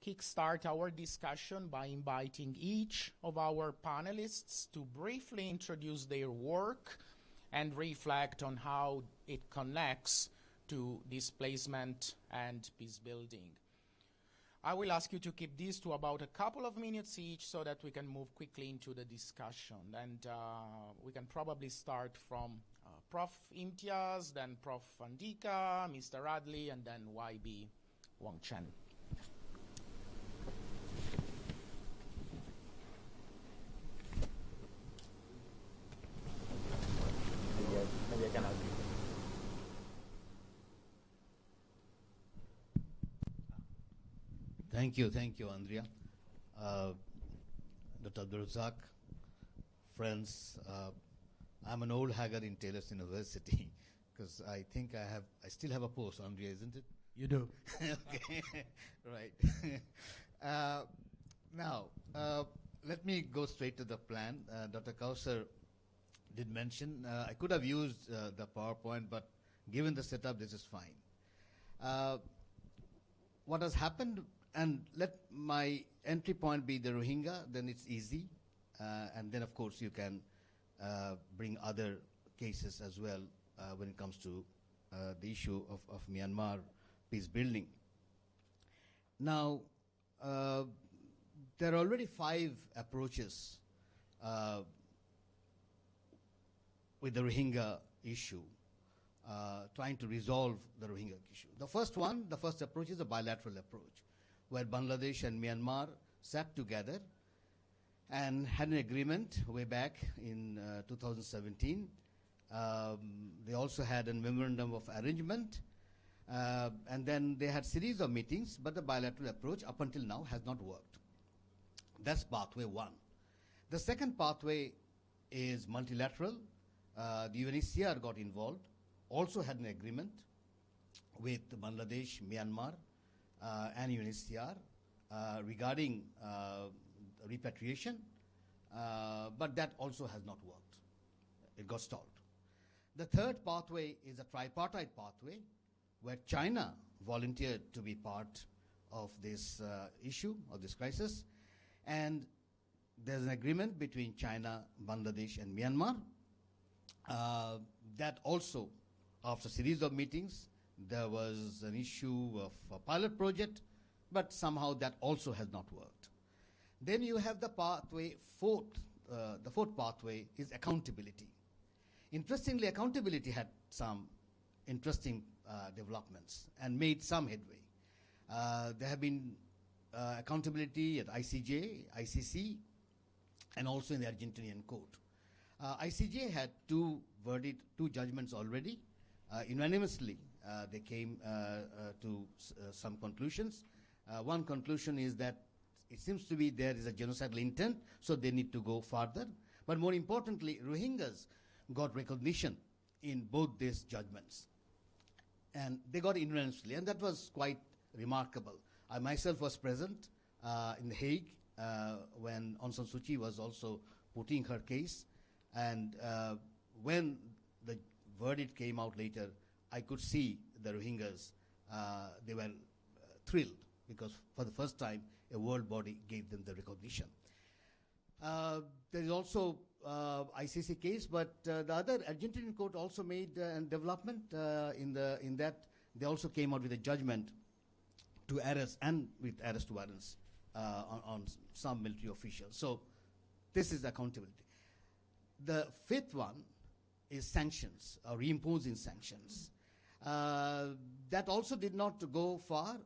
kickstart our discussion by inviting each of our panelists to briefly introduce their work and reflect on how it connects to displacement and peace building. I will ask you to keep these to about a couple of minutes each so that we can move quickly into the discussion. And we can probably start from Prof. Imtiaz, then Prof. Andika, Mr. Adli, and then YB Wang Chen. Thank you, Andrea. Dr. Abdul-Razak, friends, I'm an old haggard in Taylor's University because I think I still have a post, Andrea, isn't it? You do. Okay, right. Now, let me go straight to the plan. Dr. Kausar did mention, I could have used the PowerPoint, but given the setup, this is fine. What has happened, and let my entry point be the Rohingya, then it's easy. And then, of course, you can bring other cases as well when it comes to the issue of Myanmar peace building. Now, there are already 5 approaches with the Rohingya issue, trying to resolve the Rohingya issue. The first approach is a bilateral approach, where Bangladesh and Myanmar sat together and had an agreement way back in 2017. They also had a memorandum of arrangement, and then they had series of meetings, but the bilateral approach up until now has not worked. That's pathway 1. The second pathway is multilateral. The UNHCR got involved, also had an agreement with Bangladesh, Myanmar, and UNHCR regarding repatriation, but that also has not worked. It got stalled. The third pathway is a tripartite pathway where China volunteered to be part of this issue, of this crisis, and there's an agreement between China, Bangladesh, and Myanmar. That also, after a series of meetings, there was an issue of a pilot project, but somehow that also has not worked. Then you have the pathway the fourth pathway is accountability. Interestingly, accountability had some interesting developments and made some headway. There have been accountability at ICJ, ICC, and also in the Argentinian court. ICJ had two judgments already. Unanimously, they came to some conclusions. One conclusion is that it seems to be there is a genocidal intent, so they need to go further. But more importantly, Rohingyas got recognition in both these judgments. And they got it unanimously, and that was quite remarkable. I myself was present in The Hague when Aung San Suu Kyi was also putting her case. And when the verdict came out later, I could see the Rohingyas, they were thrilled because for the first time, a world body gave them the recognition. There is also ICC case, but the other Argentinian court also made a development in that they also came out with a judgment to arrest and with arrest warrants on some military officials. So this is accountability. The fifth one is sanctions, or reimposing sanctions. That also did not go far.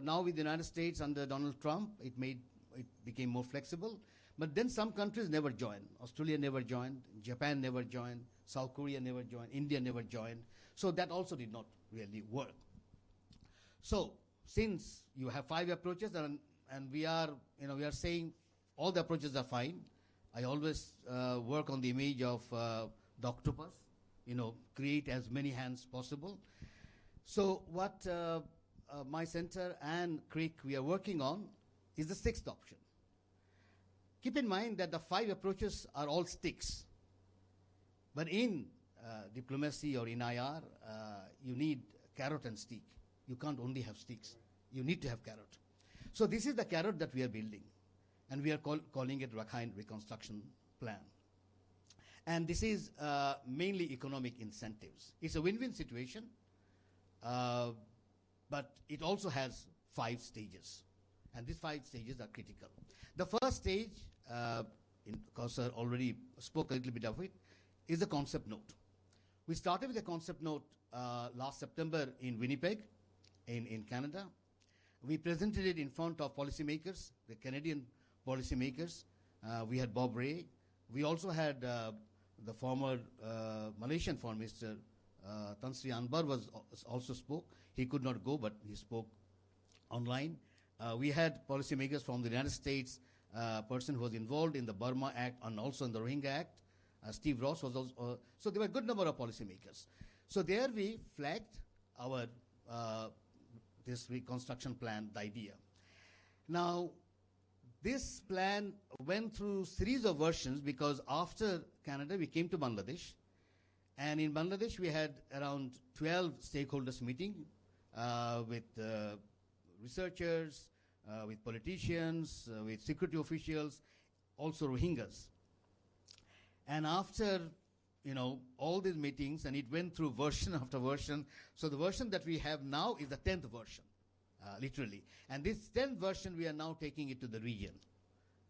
Now with the United States under Donald Trump, it became more flexible. But then some countries never joined. Australia never joined, Japan never joined, South Korea never joined, India never joined. So that also did not really work. So since you have 5 approaches, and we are saying all the approaches are fine, I always work on the image of the octopus, create as many hands possible. So what my center and CRRIC we are working on is the 6th option. Keep in mind that the 5 approaches are all sticks. But in diplomacy or in IR, you need carrot and stick. You can't only have sticks. You need to have carrot. So this is the carrot that we are building. And we are calling it Rakhine Reconstruction Plan. And this is mainly economic incentives. It's a win-win situation, but it also has 5 stages. And these 5 stages are critical. The first stage, Kausar already spoke a little bit of it, is the concept note. We started with the concept note last September in Winnipeg, in Canada. We presented it in front of policymakers, the Canadian policymakers. We had Bob Rae. We also had the former Malaysian Foreign Minister, Tan Sri Anwar also spoke. He could not go, but he spoke online. we had policymakers from the United States, person who was involved in the Burma Act and also in the Rohingya Act. Steve Ross was also, so there were a good number of policymakers. So there we flagged our, this reconstruction plan, the idea. Now, this plan went through series of versions because after Canada, we came to Bangladesh. And in Bangladesh, we had around 12 stakeholders meeting with researchers, with politicians, with security officials, also Rohingyas. And after, all these meetings, and it went through version after version. So the version that we have now is the 10th version, literally. And this 10th version, we are now taking it to the region.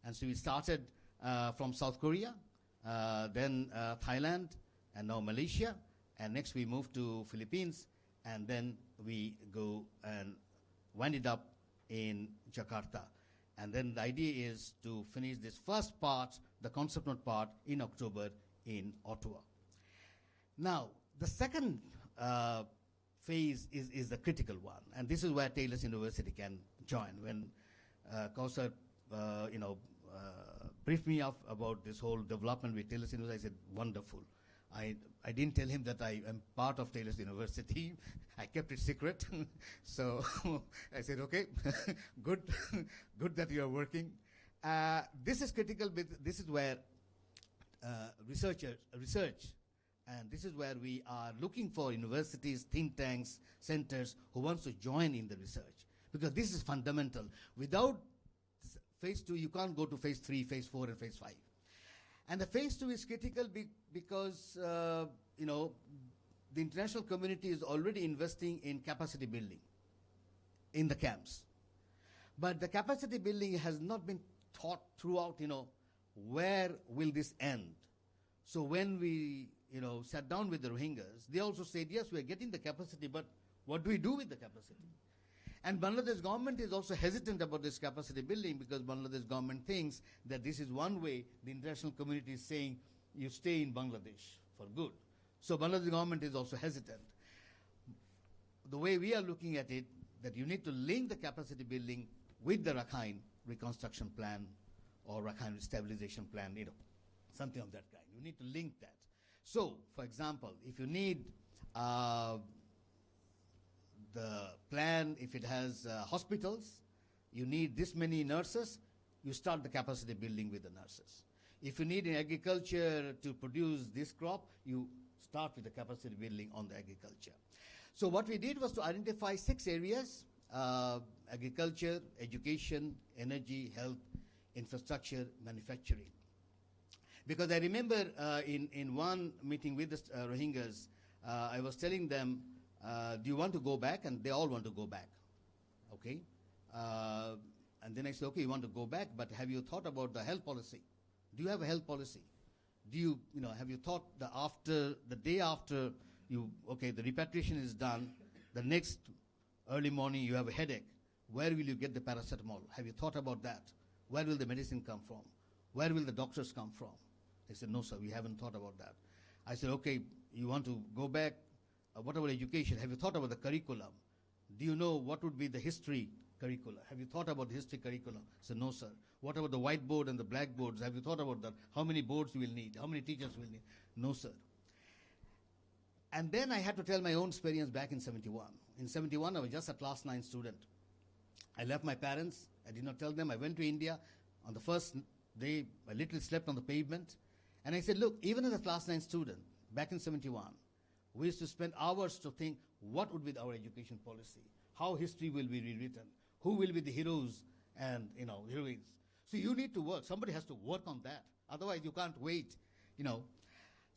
And so we started from South Korea, then Thailand, and now Malaysia. And next we move to Philippines, and then we go and wind it up in Jakarta. And then the idea is to finish this first part, the concept note part, in October in Ottawa. Now, the second phase is the critical one, and this is where Taylor's University can join. When Kausar, briefed me up about this whole development with Taylor's University, I said, wonderful. I didn't tell him that I am part of Taylor's University. I kept it secret. So I said, okay, good that you are working. This is critical. This is where research, and this is where we are looking for universities, think tanks, centers who wants to join in the research, because this is fundamental. Without phase 2, you can't go to phase 3, phase 4, and phase 5. And the phase 2 is critical because, the international community is already investing in capacity building in the camps. But the capacity building has not been thought throughout, where will this end? So when we, sat down with the Rohingyas, they also said, yes, we are getting the capacity, but what do we do with the capacity? And Bangladesh government is also hesitant about this capacity building because Bangladesh government thinks that this is one way the international community is saying you stay in Bangladesh for good. So Bangladesh government is also hesitant. The way we are looking at it, that you need to link the capacity building with the Rakhine reconstruction plan or Rakhine stabilization plan, something of that kind. You need to link that. So, for example, if you need the plan, if it has hospitals, you need this many nurses, you start the capacity building with the nurses. If you need in agriculture to produce this crop, you start with the capacity building on the agriculture. So what we did was to identify 6 areas, agriculture, education, energy, health, infrastructure, manufacturing. Because I remember in one meeting with the Rohingyas, I was telling them, do you want to go back? And they all want to go back. Okay? And then I said, okay, you want to go back, but have you thought about the health policy? Do you have a health policy? Do you, have you thought the day after the repatriation is done, the next early morning you have a headache, where will you get the paracetamol? Have you thought about that? Where will the medicine come from? Where will the doctors come from? They said, no, sir, we haven't thought about that. I said, okay, you want to go back? What about education? Have you thought about the curriculum? Do you know what would be the history curriculum? Have you thought about the history curriculum? I said, no, sir. What about the whiteboard and the blackboards? Have you thought about that? How many boards you will need? How many teachers will need? No, sir. And then I had to tell my own experience back in 71. In 71, I was just a class 9 student. I left my parents. I did not tell them. I went to India. On the first day, I literally slept on the pavement. And I said, look, even as a class 9 student, back in 71, we used to spend hours to think what would be our education policy, how history will be rewritten, who will be the heroes and, heroines. So you need to work. Somebody has to work on that. Otherwise, you can't wait,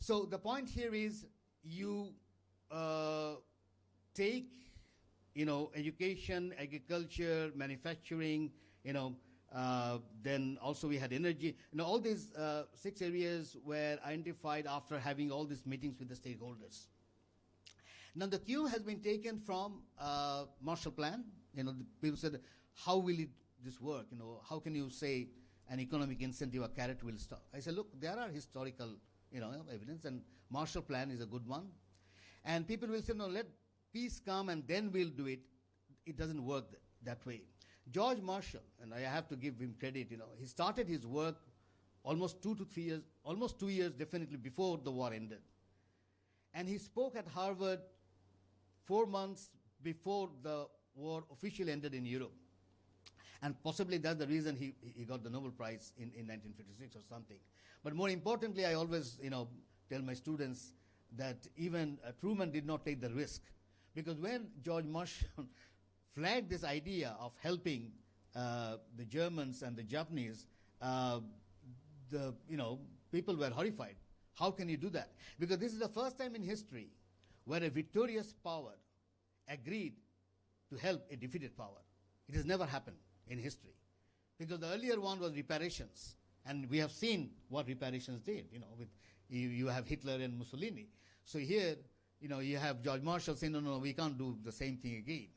So the point here is you take, education, agriculture, manufacturing, then also we had energy. All these 6 areas were identified after having all these meetings with the stakeholders. Now the cue has been taken from Marshall Plan. The people said, how will this work? How can you say an economic incentive, a carrot will stop? I said, look, there are historical, evidence, and Marshall Plan is a good one. And people will say, no, let peace come and then we'll do it. It doesn't work that way. George Marshall, and I have to give him credit, he started his work almost 2 to 3 years, almost 2 years definitely before the war ended. And he spoke at Harvard 4 months before the war officially ended in Europe. And possibly that's the reason he got the Nobel Prize in 1956 or something. But more importantly, I always, tell my students that even Truman did not take the risk. Because when George Marshall flagged this idea of helping the Germans and the Japanese, people were horrified. How can you do that? Because this is the first time in history where a victorious power agreed to help a defeated power. It has never happened in history. Because the earlier one was reparations. And we have seen what reparations did, with you have Hitler and Mussolini. So here, you have George Marshall saying, no, we can't do the same thing again.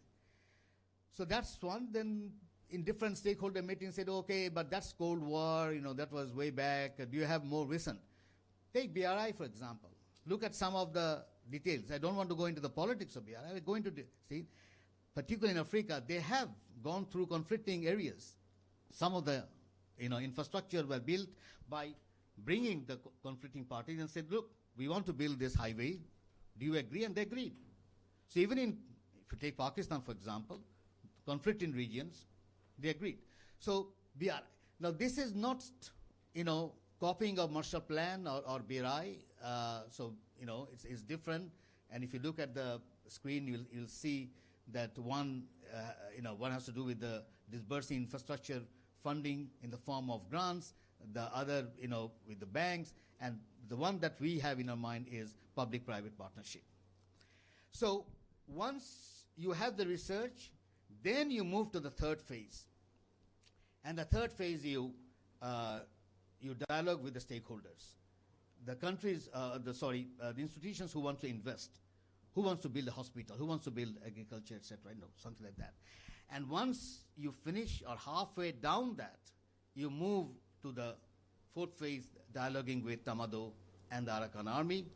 So that's one. Then in different stakeholder meetings said, okay, but that's Cold War, that was way back. Do you have more recent? Take BRI, for example. Look at some of the details. I don't want to go into the politics of BRI. I'm going to see, particularly in Africa, they have gone through conflicting areas. Some of the infrastructure were built by bringing the conflicting parties and said, look, we want to build this highway. Do you agree? And they agreed. So even if you take Pakistan, for example, conflicting regions, they agreed. So now this is not, copying of Marshall Plan or BRI. It's different. And if you look at the screen, you'll see that one has to do with the disbursing infrastructure funding in the form of grants, the other, with the banks, and the one that we have in our mind is public-private partnership. So once you have the research, then you move to the third phase. And the third phase, you dialogue with the stakeholders. The countries, the institutions who want to invest, who wants to build a hospital, who wants to build agriculture, etc., something like that. And once you finish or halfway down that, you move to the fourth phase, dialoguing with Tamado and the Arakan army,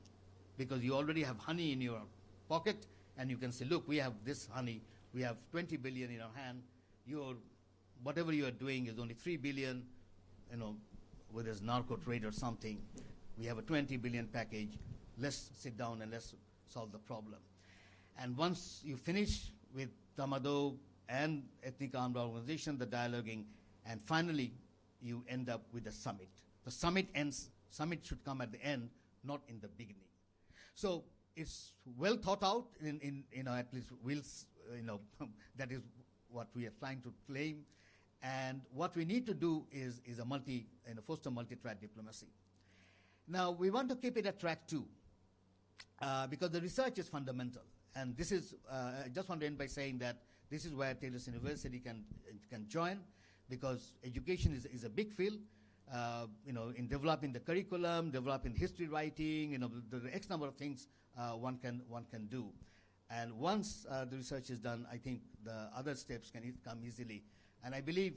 because you already have honey in your pocket, and you can say, look, we have this honey, we have 20 billion in our hand, whatever you are doing is only 3 billion, whether it's narco trade or something, we have a 20 billion package, let's sit down and let's solve the problem. And once you finish with Tamado and ethnic armed organization, the dialoguing, and finally you end up with a summit. The summit summit should come at the end, not in the beginning. So it's well thought out at least that is what we are trying to claim. And what we need to do is foster multi-track diplomacy. Now, we want to keep it at track 2, because the research is fundamental. And this is, I just want to end by saying that this is where Taylor's University can join, because education is a big field, in developing the curriculum, developing history writing, the X number of things one can do. And once the research is done, I think the other steps can come easily. And I believe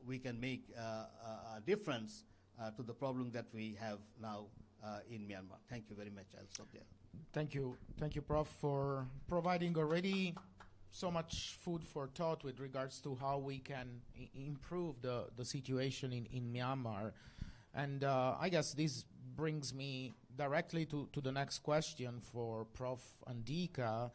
we can make a difference to the problem that we have now in Myanmar. Thank you very much. I'll stop there. Thank you, Prof, for providing already so much food for thought with regards to how we can improve the situation in Myanmar. And I guess this brings me directly to the next question for Prof. Andika.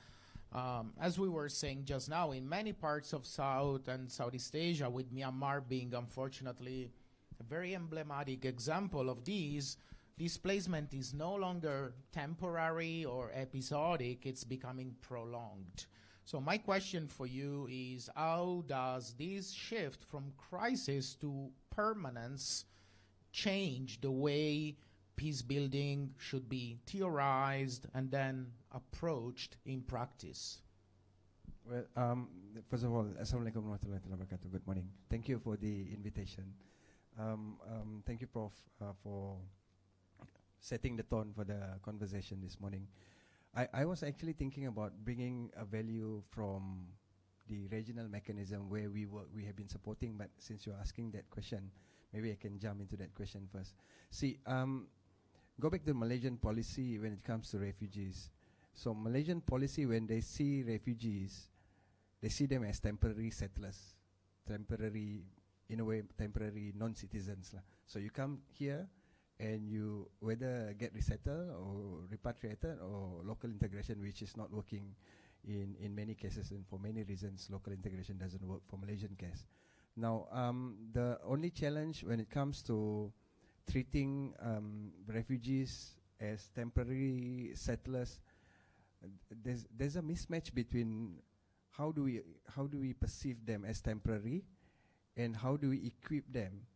As we were saying just now, in many parts of South and Southeast Asia, with Myanmar being unfortunately a very emblematic example of these, displacement is no longer temporary or episodic, it's becoming prolonged. So my question for you is, how does this shift from crisis to permanence change the way peace building should be theorized and then approached in practice? Well, first of all, Assalamualaikum warahmatullahi wabarakatuh. Good morning. Thank you for the invitation. Thank you, Prof, for setting the tone for the conversation this morning. I was actually thinking about bringing a value from the regional mechanism where we have been supporting, but since you're asking that question, maybe I can jump into that question first. See, go back to Malaysian policy when it comes to refugees. So Malaysian policy, when they see refugees, they see them as temporary settlers. temporary, in a way, temporary non-citizens lah. So you come here, and you whether get resettled or repatriated or local integration, which is not working in many cases, and for many reasons, local integration doesn't work for Malaysian case. Now, the only challenge when it comes to treating refugees as temporary settlers, there's a mismatch between how do we perceive them as temporary, and how do we equip them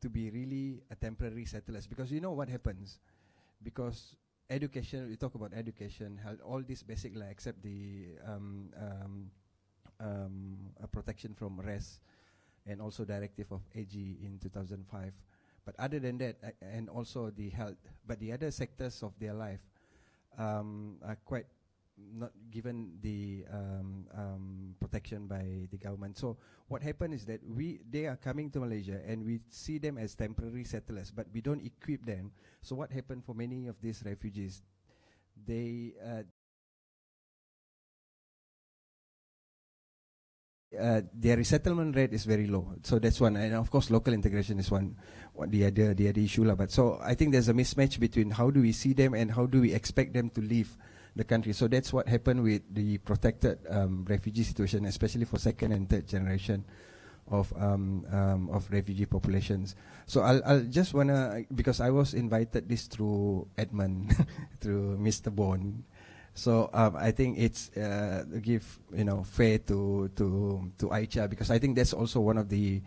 to be really a temporary settlers. Because you know what happens, because education, we talk about education, all these basic, like, except the protection from arrest, and also directive of AG in 2005. But other than that, and also the health, but the other sectors of their life are quite not given the protection by the government. So what happened is that they are coming to Malaysia, and we see them as temporary settlers, but we don't equip them. So what happened for many of these refugees, their resettlement rate is very low. So that's one, and of course local integration is one the other issue lah. But so I think there's a mismatch between how do we see them and how do we expect them to leave the country. So that's what happened with the protected refugee situation, especially for second and third generation of refugee populations. So I'll just wanna, because I was invited this through Edmund, through Mr. Bond. So I think it's give fair to AICHA, because I think that's also one of the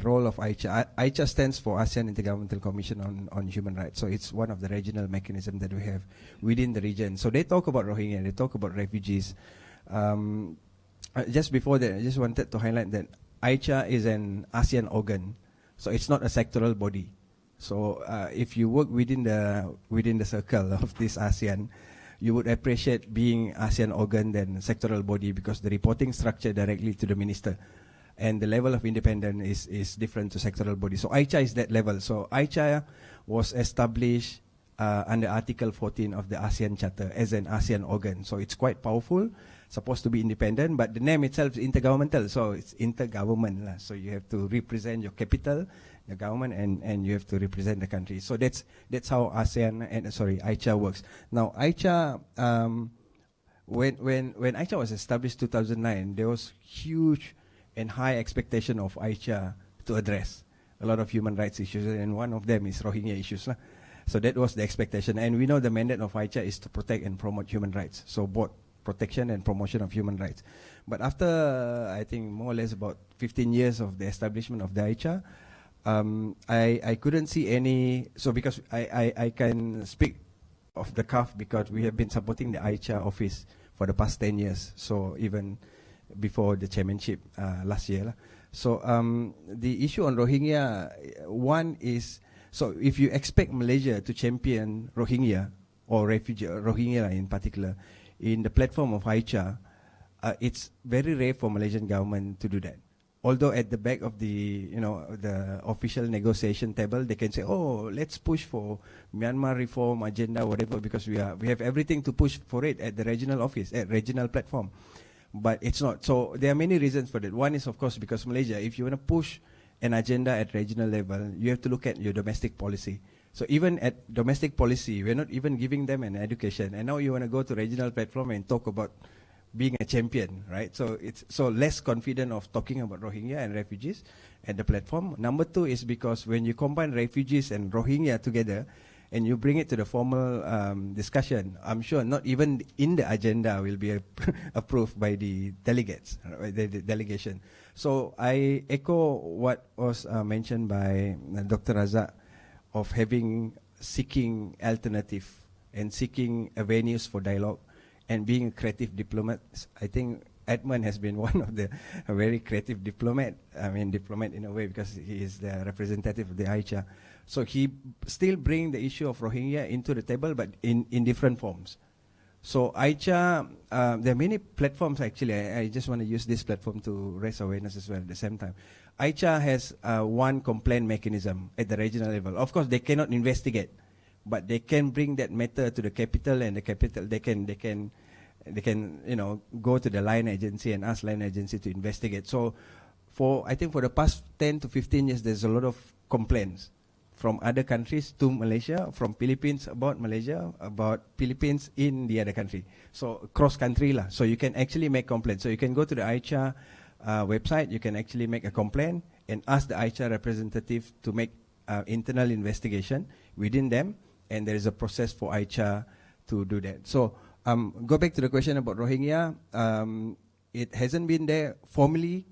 role of AICHA. AICHA stands for ASEAN Intergovernmental Commission on Human Rights. So it's one of the regional mechanisms that we have within the region. So they talk about Rohingya, they talk about refugees. Just before that, I just wanted to highlight that AICHA is an ASEAN organ, so it's not a sectoral body. So if you work within the circle of this ASEAN, you would appreciate being ASEAN organ than sectoral body, because the reporting structure directly to the minister, and the level of independence is different to sectoral body. So AICHA is that level. So AICHA was established under Article 14 of the ASEAN Charter as an ASEAN organ. So it's quite powerful, supposed to be independent, but the name itself is intergovernmental, so it's intergovernment lah. So you have to represent your capital, the government, and you have to represent the country. So that's how AICHA works. Now AICHA, when AICHA was established 2009, there was huge and high expectation of AICHA to address a lot of human rights issues, and one of them is Rohingya issues lah. So that was the expectation, and we know the mandate of AICHA is to protect and promote human rights. So both protection and promotion of human rights. But after I think more or less about 15 years of the establishment of the AICHA, I couldn't see any. So because I can speak off the cuff, because we have been supporting the AICHA office for the past 10 years. So even before the chairmanship last year. So the issue on Rohingya, one is, so if you expect Malaysia to champion Rohingya or refugee Rohingya in particular in the platform of AICHA, it's very rare for Malaysian government to do that. Although at the back of the the official negotiation table, they can say, oh, let's push for Myanmar reform agenda, whatever, because we have everything to push for it at the regional office, at regional platform. But it's not. So there are many reasons for that. One is, of course, because Malaysia, if you want to push an agenda at regional level, you have to look at your domestic policy. So even at domestic policy, we're not even giving them an education. And now you want to go to regional platform and talk about being a champion, right? So it's so less confident of talking about Rohingya and refugees at the platform. Number two is because when you combine refugees and Rohingya together, and you bring it to the formal discussion, I'm sure not even in the agenda will be approved by the delegates, the delegation. So I echo what was mentioned by Dr. Razak of seeking alternative and seeking avenues for dialogue and being a creative diplomat. I think Edmund has been one of a very creative diplomat. I mean, diplomat in a way, because he is the representative of the AICHA. So he still bring the issue of Rohingya into the table, but in different forms. So AICHA, there are many platforms actually. I just want to use this platform to raise awareness as well at the same time. AICHA has one complaint mechanism at the regional level. Of course, they cannot investigate, but they can bring that matter to the capital, and the capital they can they can, go to the line agency and ask line agency to investigate. So I think for the past 10 to 15 years, there's a lot of complaints from other countries to Malaysia, from Philippines about Malaysia, about Philippines in the other country. So cross country lah. So you can actually make complaints. So you can go to the AICHA website, you can actually make a complaint and ask the AICHA representative to make internal investigation within them, and there is a process for AICHA to do that. So go back to the question about Rohingya. It hasn't been there formally,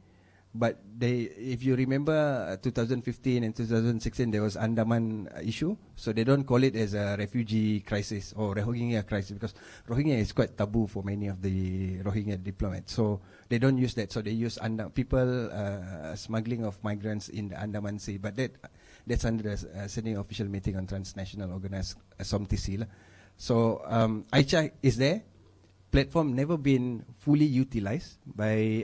but if you remember 2015 and 2016, there was Andaman issue. So they don't call it as a refugee crisis or Rohingya crisis, because Rohingya is quite taboo for many of the Rohingya diplomats. So they don't use that. So they use people smuggling of migrants in the Andaman Sea. But that's under the Sydney Official Meeting on Transnational Organized SOMTC. So AICHA is there. Platform never been fully utilized by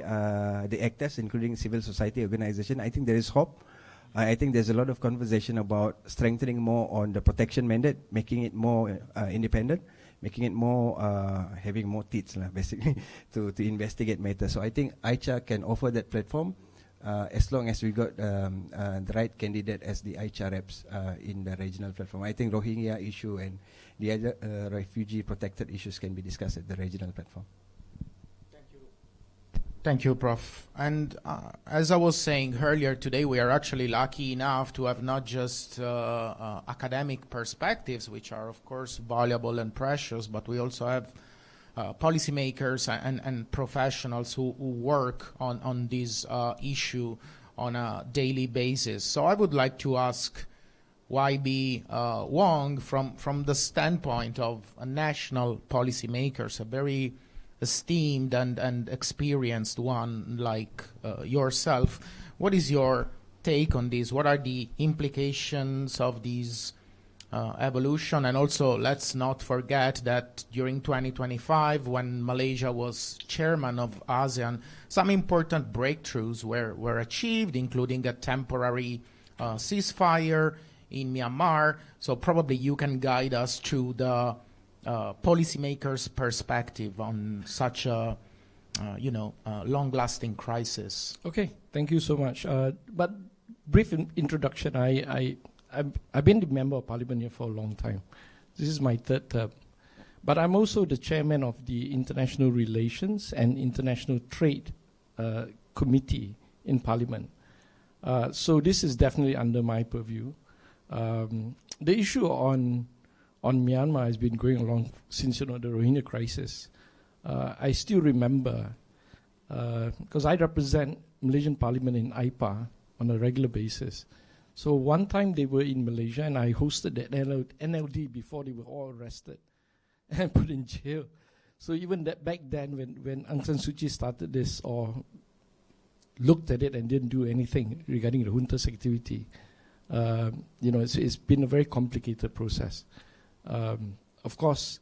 the actors, including civil society organization. I think there is hope. I think there's a lot of conversation about strengthening more on the protection mandate, making it more independent, making it more, having more teeth, basically, to investigate matters. So I think AICHA can offer that platform as long as we got the right candidate as the AICHA reps in the regional platform. I think Rohingya issue and the other refugee protected issues can be discussed at the regional platform. Thank you, Prof. And as I was saying earlier today, we are actually lucky enough to have not just academic perspectives, which are, of course, valuable and precious, but we also have policymakers and professionals who work on this issue on a daily basis. So I would like to ask YB Wong, from the standpoint of a national policymakers, a very esteemed and experienced one like yourself, what is your take on this? What are the implications of these evolution? And also, let's not forget that during 2025, when Malaysia was chairman of ASEAN, some important breakthroughs were achieved, including a temporary ceasefire in Myanmar. So probably you can guide us through the policymakers' perspective on such a long-lasting crisis. Okay, thank you so much. But brief introduction. I've been the member of parliament here for a long time. This is my third term. But I'm also the chairman of the International Relations and International Trade Committee in parliament. So this is definitely under my purview. The issue on Myanmar has been going along since the Rohingya crisis. I still remember, because I represent Malaysian Parliament in AIPA on a regular basis. So one time they were in Malaysia and I hosted that NLD before they were all arrested and put in jail. So even that back then when Aung San Suu Kyi started this or looked at it and didn't do anything regarding the junta's activity, it's been a very complicated process. Of course,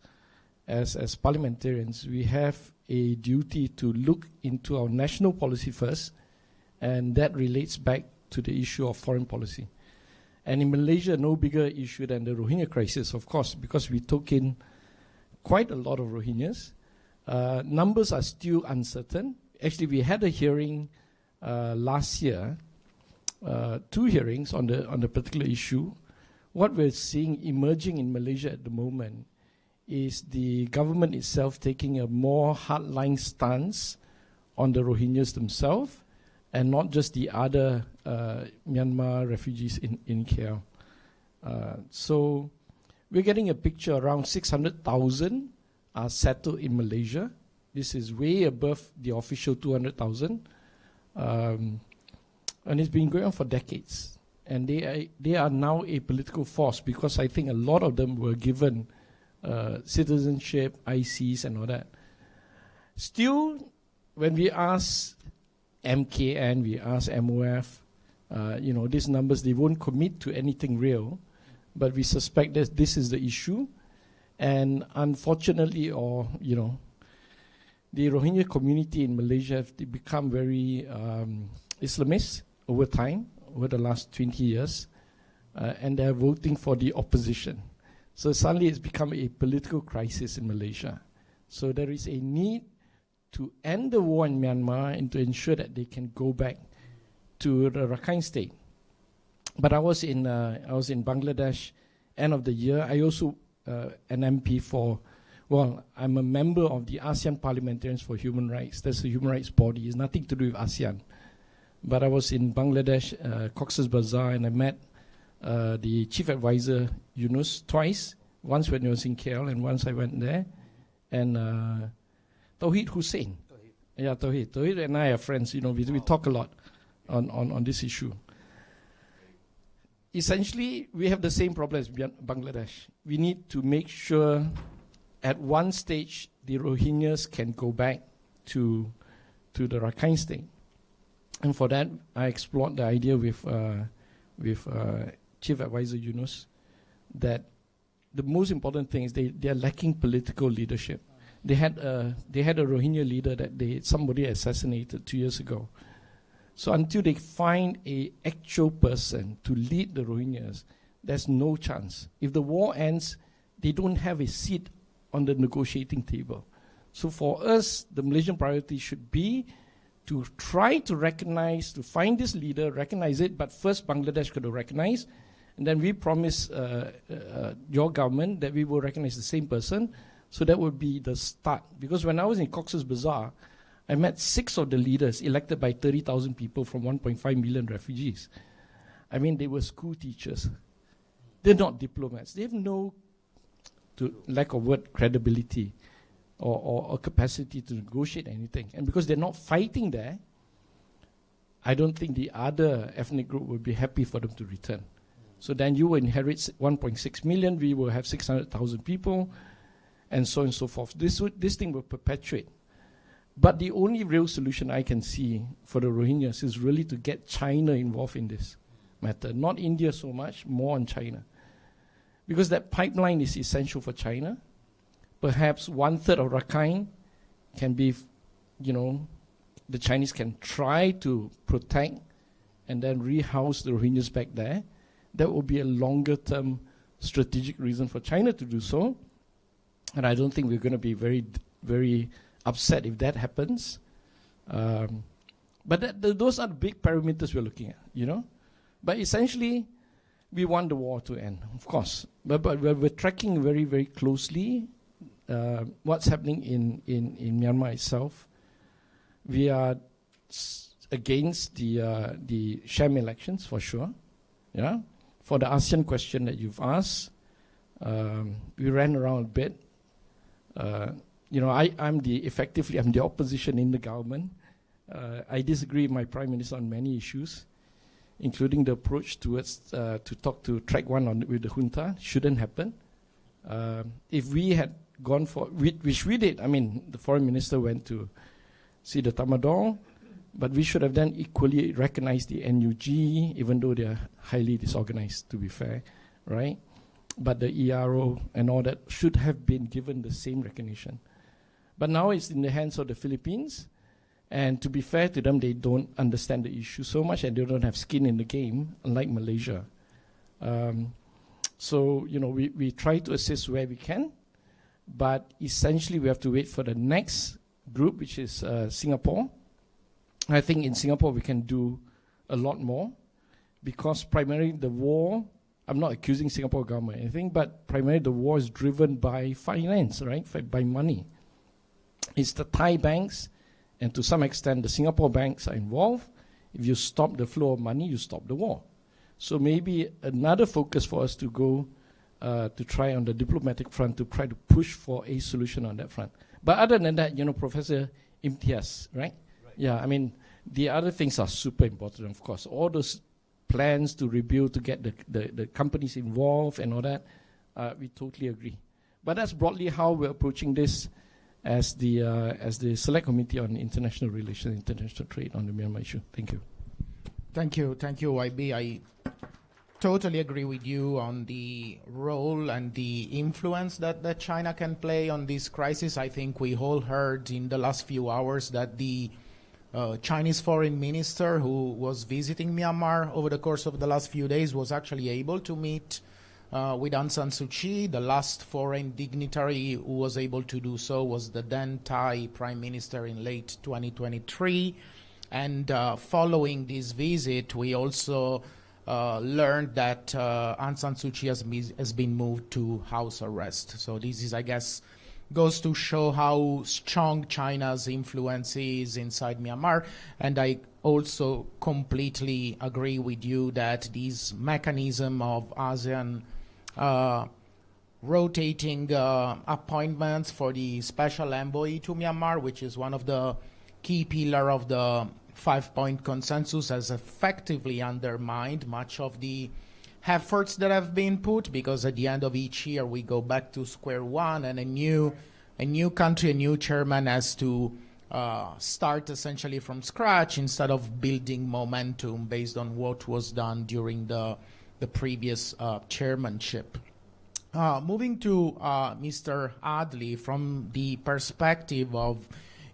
as parliamentarians, we have a duty to look into our national policy first, and that relates back to the issue of foreign policy. And in Malaysia, no bigger issue than the Rohingya crisis, of course, because we took in quite a lot of Rohingyas. Numbers are still uncertain. Actually, we had a hearing last year, 2 hearings on the particular issue. What we're seeing emerging in Malaysia at the moment is the government itself taking a more hardline stance on the Rohingyas themselves, and not just the other Myanmar refugees in KL. So we're getting a picture around 600,000 are settled in Malaysia. This is way above the official 200,000. And it's been going on for decades. And they are now a political force, because I think a lot of them were given citizenship, ICs and all that. Still, when we ask MKN, we ask MOF, these numbers, they won't commit to anything real, but we suspect that this is the issue. And unfortunately, the Rohingya community in Malaysia have become very Islamist over time, over the last 20 years, and they're voting for the opposition. So suddenly it's become a political crisis in Malaysia. So there is a need to end the war in Myanmar and to ensure that they can go back to the Rakhine State. But I was in Bangladesh end of the year. I also an MP for, well, I'm a member of the ASEAN Parliamentarians for Human Rights. That's a human rights body. It's nothing to do with ASEAN. But I was in Bangladesh, Cox's Bazar, and I met the chief advisor, Yunus, twice. Once when he was in KL, and once I went there. And Tauhid Hussein. Yeah, Tauhid and I are friends. You know, we talk a lot on this issue. Essentially, we have the same problem as Bangladesh. We need to make sure at one stage the Rohingyas can go back to the Rakhine State. And for that, I explored the idea with Chief Advisor Yunus that the most important thing is they are lacking political leadership. They had a Rohingya leader that somebody assassinated 2 years ago. So until they find a actual person to lead the Rohingyas, there's no chance. If the war ends, they don't have a seat on the negotiating table. So for us, the Malaysian priority should be to try to recognize, to find this leader, recognize it, but first Bangladesh could recognize, and then we promise your government that we will recognize the same person. So that would be the start. Because when I was in Cox's Bazar, I met 6 of the leaders elected by 30,000 people from 1.5 million refugees. I mean, they were school teachers. They're not diplomats. They have no, lack of word, credibility or capacity to negotiate anything. And because they're not fighting there, I don't think the other ethnic group would be happy for them to return. So then you will inherit 1.6 million, we will have 600,000 people, and so on and so forth. This thing will perpetuate. But the only real solution I can see for the Rohingyas is really to get China involved in this matter. Not India so much, more on China. Because that pipeline is essential for China. Perhaps 1/3 of Rakhine can be, the Chinese can try to protect and then rehouse the Rohingyas back there. That will be a longer term strategic reason for China to do so. And I don't think we're going to be very, very upset if that happens. But those are the big parameters we're looking at, But essentially, we want the war to end, of course. But we're tracking very, very closely what's happening in Myanmar itself. We are against the sham elections, for sure. Yeah. For the ASEAN question that you've asked, we ran around a bit. I'm the opposition in the government. I disagree with my Prime Minister on many issues, including the approach towards to talk to track one with the junta. Shouldn't happen. If we had gone for, which we did, the Foreign Minister went to see the Tamadong, but we should have then equally recognized the NUG, even though they are highly disorganized, to be fair, right? But the ERO and all that should have been given the same recognition. But now it's in the hands of the Philippines, and to be fair to them, they don't understand the issue so much and they don't have skin in the game, unlike Malaysia. We try to assist where we can, but essentially we have to wait for the next group, which is Singapore. I think in Singapore we can do a lot more because primarily the war, I'm not accusing Singapore government or anything, but primarily the war is driven by finance, right? By money. It's the Thai banks, and to some extent the Singapore banks are involved. If you stop the flow of money, you stop the war. So maybe another focus for us to go to try on the diplomatic front to try to push for a solution on that front. But other than that, Professor Imtiaz, right? Yeah, the other things are super important, of course. All those plans to rebuild, to get the companies involved and all that, we totally agree. But that's broadly how we're approaching this as the Select Committee on International Relations, International Trade on the Myanmar issue. Thank you. Thank you, YB. I totally agree with you on the role and the influence that China can play on this crisis. I think we all heard in the last few hours that the Chinese foreign minister who was visiting Myanmar over the course of the last few days was actually able to meet with Aung San Suu Kyi. The last foreign dignitary who was able to do so was the then Thai Prime Minister in late 2023. And following this visit, we also learned that Aung San Suu Kyi has been moved to house arrest. So this is, I guess, goes to show how strong China's influence is inside Myanmar. And I also completely agree with you that this mechanism of ASEAN rotating appointments for the special envoy to Myanmar, which is one of the key pillars of the 5-point consensus, has effectively undermined much of the efforts that have been put, because at the end of each year we go back to square one, and a new country, a new chairman has to start essentially from scratch instead of building momentum based on what was done during the previous chairmanship. Moving to Mr. Adli, from the perspective of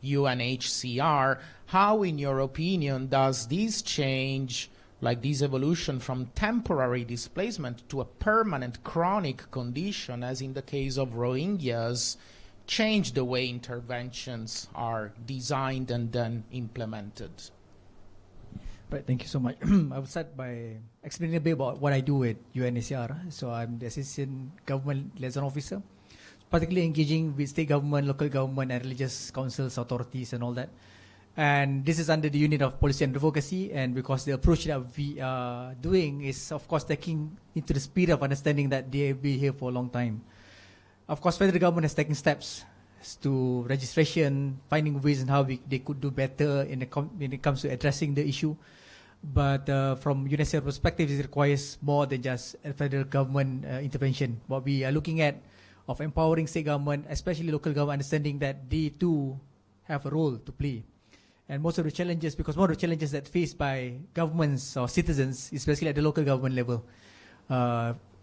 UNHCR, how, in your opinion, does this change, like this evolution from temporary displacement to a permanent chronic condition, as in the case of Rohingyas, change the way interventions are designed and then implemented? Right, thank you so much. I will start by explaining a bit about what I do at UNHCR. So I'm the Assistant Government Liaison Officer, particularly engaging with state government, local government, and religious councils, authorities, and all that. And this is under the unit of policy and advocacy, and because the approach that we are doing is, of course, taking into the spirit of understanding that they have been here for a long time. Of course, federal government has taken steps to registration, finding ways in how they could do better when it comes to addressing the issue. But from UNHCR perspective, it requires more than just a federal government intervention. What we are looking at of empowering state government, especially local government, understanding that they too have a role to play. And most of the challenges, because more of the challenges that faced by governments or citizens, especially at the local government level,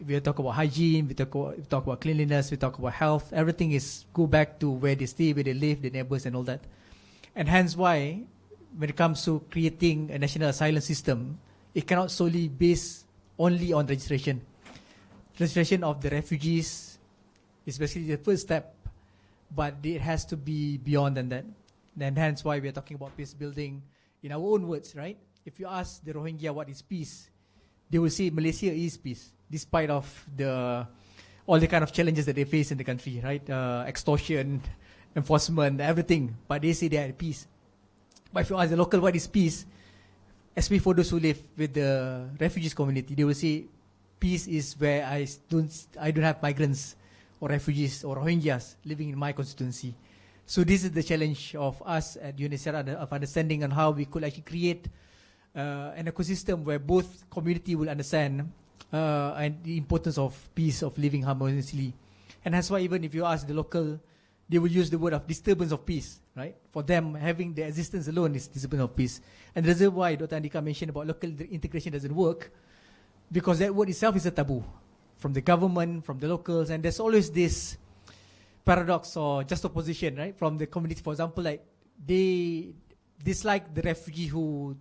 we talk about hygiene, we talk about cleanliness, we talk about health, everything is go back to where they stay, where they live, their neighbors and all that. And hence why, when it comes to creating a national asylum system, it cannot solely base only on registration. Registration of the refugees is basically the first step, but it has to be beyond than that. And hence why we are talking about peace building in our own words, right? If you ask the Rohingya what is peace, they will say Malaysia is peace, despite of all the kind of challenges that they face in the country, right? Extortion, enforcement, everything. But they say they are at peace. But if you ask the local what is peace, especially for those who live with the refugees community, they will say peace is where I don't have migrants or refugees or Rohingyas living in my constituency. So this is the challenge of us at UNHCR, of understanding on how we could actually create an ecosystem where both community will understand and the importance of peace, of living harmoniously. And that's why even if you ask the local, they will use the word of disturbance of peace, right? For them, having the existence alone is disturbance of peace. And the reason why Dr. Andika mentioned about local integration doesn't work, because that word itself is a taboo from the government, from the locals, and there's always this paradox or just opposition, right? From the community, for example, like they dislike the refugee who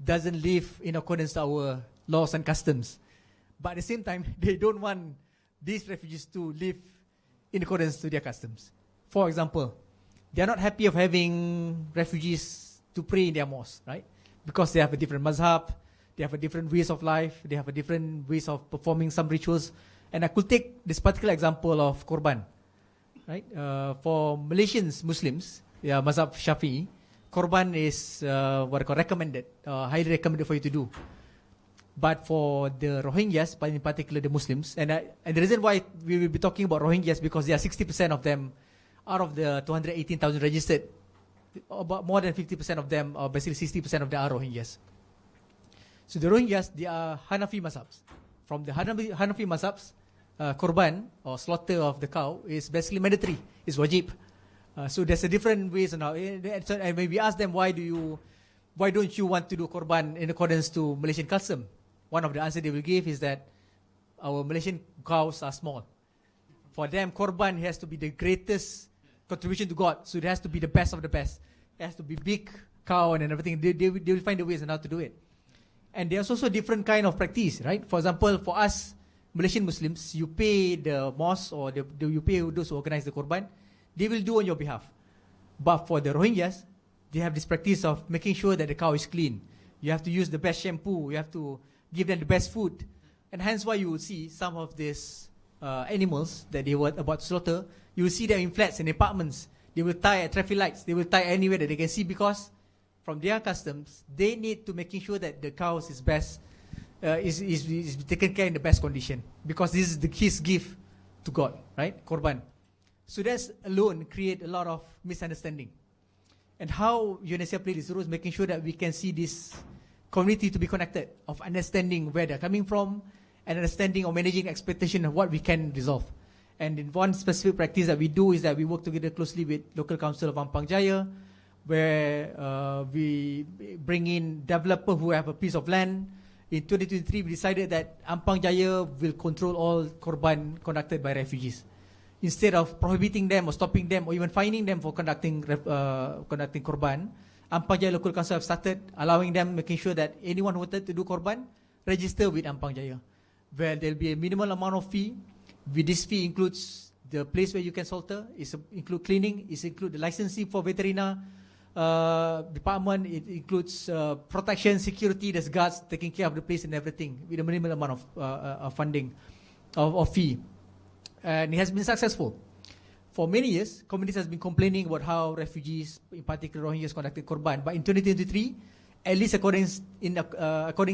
doesn't live in accordance to our laws and customs. But at the same time, they don't want these refugees to live in accordance to their customs. For example, they are not happy of having refugees to pray in their mosque, right? Because they have a different mazhab, they have a different ways of life, they have a different ways of performing some rituals. And I could take this particular example of Korban, right? For Malaysians, Muslims, mazhab Shafi'i, Korban is recommended, highly recommended for you to do. But for the Rohingyas, in particular the Muslims, and the reason why we will be talking about Rohingyas, because there are 60% of them out of the 218,000 registered, about more than 50% of them, or basically 60% of them are Rohingyas. So the Rohingyas, they are Hanafi mazhabs. From the Hanafi mazhabs, Korban, or slaughter of the cow, is basically mandatory, it's wajib. So there's a different ways on how, and when we ask them, why don't you want to do Korban in accordance to Malaysian custom? One of the answers they will give is that our Malaysian cows are small. For them, Korban has to be the greatest contribution to God. So it has to be the best of the best. It has to be big cow and everything. They will find the ways on how to do it. And there's also different kind of practice, right? For example, for us, Malaysian Muslims, you pay the mosque or you pay those who organize the korban, they will do on your behalf. But for the Rohingyas, they have this practice of making sure that the cow is clean. You have to use the best shampoo. You have to give them the best food. And hence why you will see some of these animals that they were about to slaughter, you will see them in flats and apartments. They will tie at traffic lights. They will tie anywhere that they can see, because from their customs, they need to making sure that the cows is best, is taken care in the best condition, because this is his gift to God, right? Korban. So that's alone create a lot of misunderstanding. And how UNHCR plays this role is making sure that we can see this community to be connected, of understanding where they're coming from, and understanding or managing expectation of what we can resolve. And in one specific practice that we do is that we work together closely with local council of Ampang Jaya, where we bring in developer who have a piece of land. In 2023, we decided that Ampang Jaya will control all korban conducted by refugees. Instead of prohibiting them or stopping them or even fining them for conducting korban, Ampang Jaya local council have started allowing them, making sure that anyone who wanted to do korban register with Ampang Jaya, where there will be a minimal amount of fee. With this fee includes the place where you can slaughter, include cleaning, it include the licensing for veterinary department, it includes protection, security, there's guards taking care of the place and everything with a minimal amount of funding, of fee. And it has been successful. For many years, communities has been complaining about how refugees, in particular Rohingyas, conducted korban. But in 2023, at least according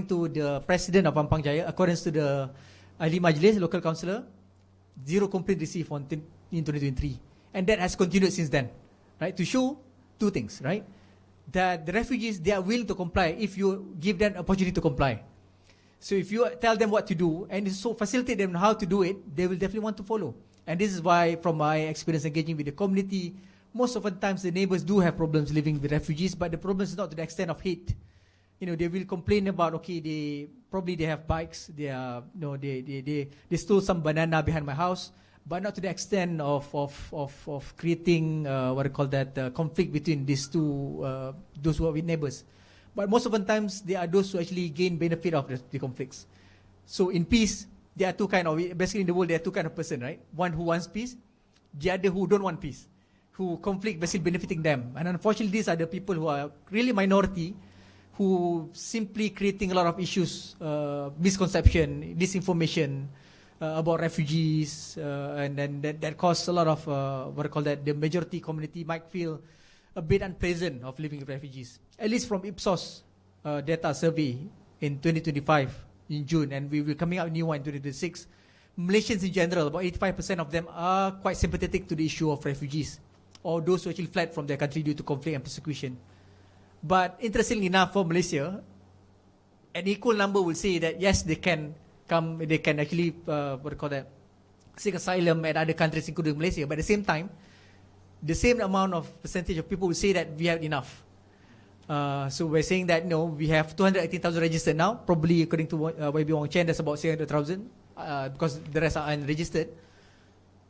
to the president of Ampang Jaya, according to the Ahli Majlis, local councillor, 0 complaint received in 2023. And that has continued since then, right? To show two things, right? That the refugees, they are willing to comply if you give them opportunity to comply. So if you tell them what to do and so facilitate them how to do it, they will definitely want to follow. And this is why, from my experience engaging with the community, most of the times the neighbors do have problems living with refugees, but the problem is not to the extent of hate. You know, they will complain about, okay, they have bikes, they stole some banana behind my house, but not to the extent of creating conflict between these two, those who are with neighbors. But most of the times, there are those who actually gain benefit of the conflicts. So in peace, there are two kind of, basically in the world, there are two kind of person, right? One who wants peace, the other who don't want peace, who conflict basically benefiting them. And unfortunately, these are the people who are really minority, who simply creating a lot of issues, misconception, disinformation about refugees, and then that causes a lot of, the majority community might feel a bit unpleasant of living with refugees. At least from Ipsos data survey in 2025 in June, and we will coming out new one in 2026. Malaysians in general, about 85% of them are quite sympathetic to the issue of refugees, or those who actually fled from their country due to conflict and persecution. But interestingly enough, for Malaysia, an equal number will say that yes, they can come, they can actually seek asylum at other countries, including Malaysia. But at the same time, the same amount of percentage of people will say that we have enough. So we're saying that we have 218,000 registered now. Probably according to YB Wong Chen, that's about 600,000 because the rest are unregistered.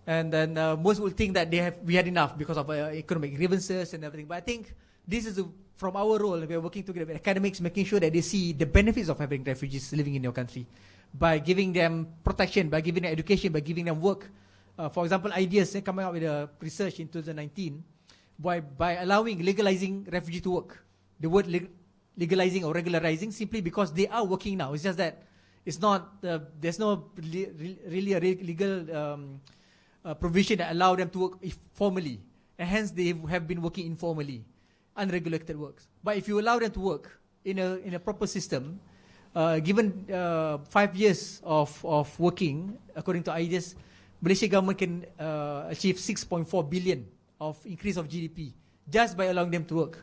And then most will think that we had enough because of economic grievances and everything. But I think this is from our role. We are working together with academics, making sure that they see the benefits of having refugees living in your country by giving them protection, by giving them education, by giving them work. For example, ideas coming out with a research in 2019 by allowing legalizing refugee to work. The word legalizing or regularizing simply because they are working now. It's just that it's not there's no really a legal provision that allow them to work formally, and hence they have been working informally, unregulated works. But if you allow them to work in a proper system, given 5 years of working, according to ideas, Malaysia government can achieve 6.4 billion of increase of GDP just by allowing them to work.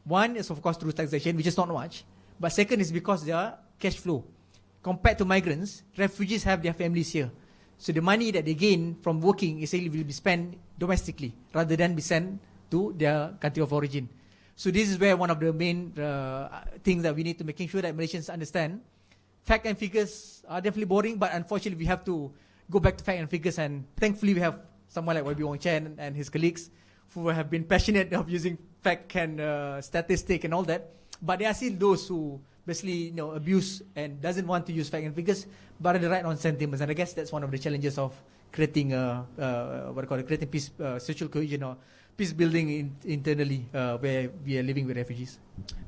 One is of course through taxation, which is not much, but second is because they are cash flow. Compared to migrants, refugees have their families here, so the money that they gain from working essentially will be spent domestically rather than be sent to their country of origin. So this is where one of the main things that we need to making sure that Malaysians understand. Fact and figures are definitely boring, but unfortunately we have to go back to fact and figures, and thankfully we have someone like YB Wong Chen and his colleagues who have been passionate of using fact and statistic and all that. But there are still those who basically abuse and doesn't want to use fact and figures, but rather write on sentiments. And I guess that's one of the challenges of creating creating peace, social cohesion or peace building internally where we are living with refugees.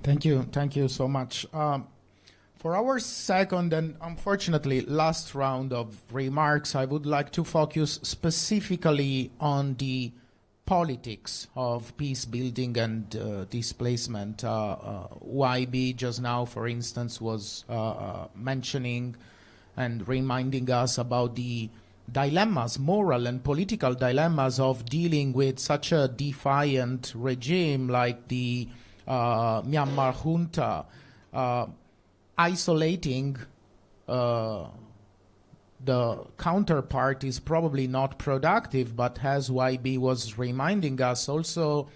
Thank you so much. For our second and unfortunately last round of remarks, I would like to focus specifically on the politics of peace building and displacement. YB just now, for instance, was mentioning and reminding us about the dilemmas, moral and political dilemmas of dealing with such a defiant regime like the Myanmar junta. Isolating the counterpart is probably not productive, but as YB was reminding us, also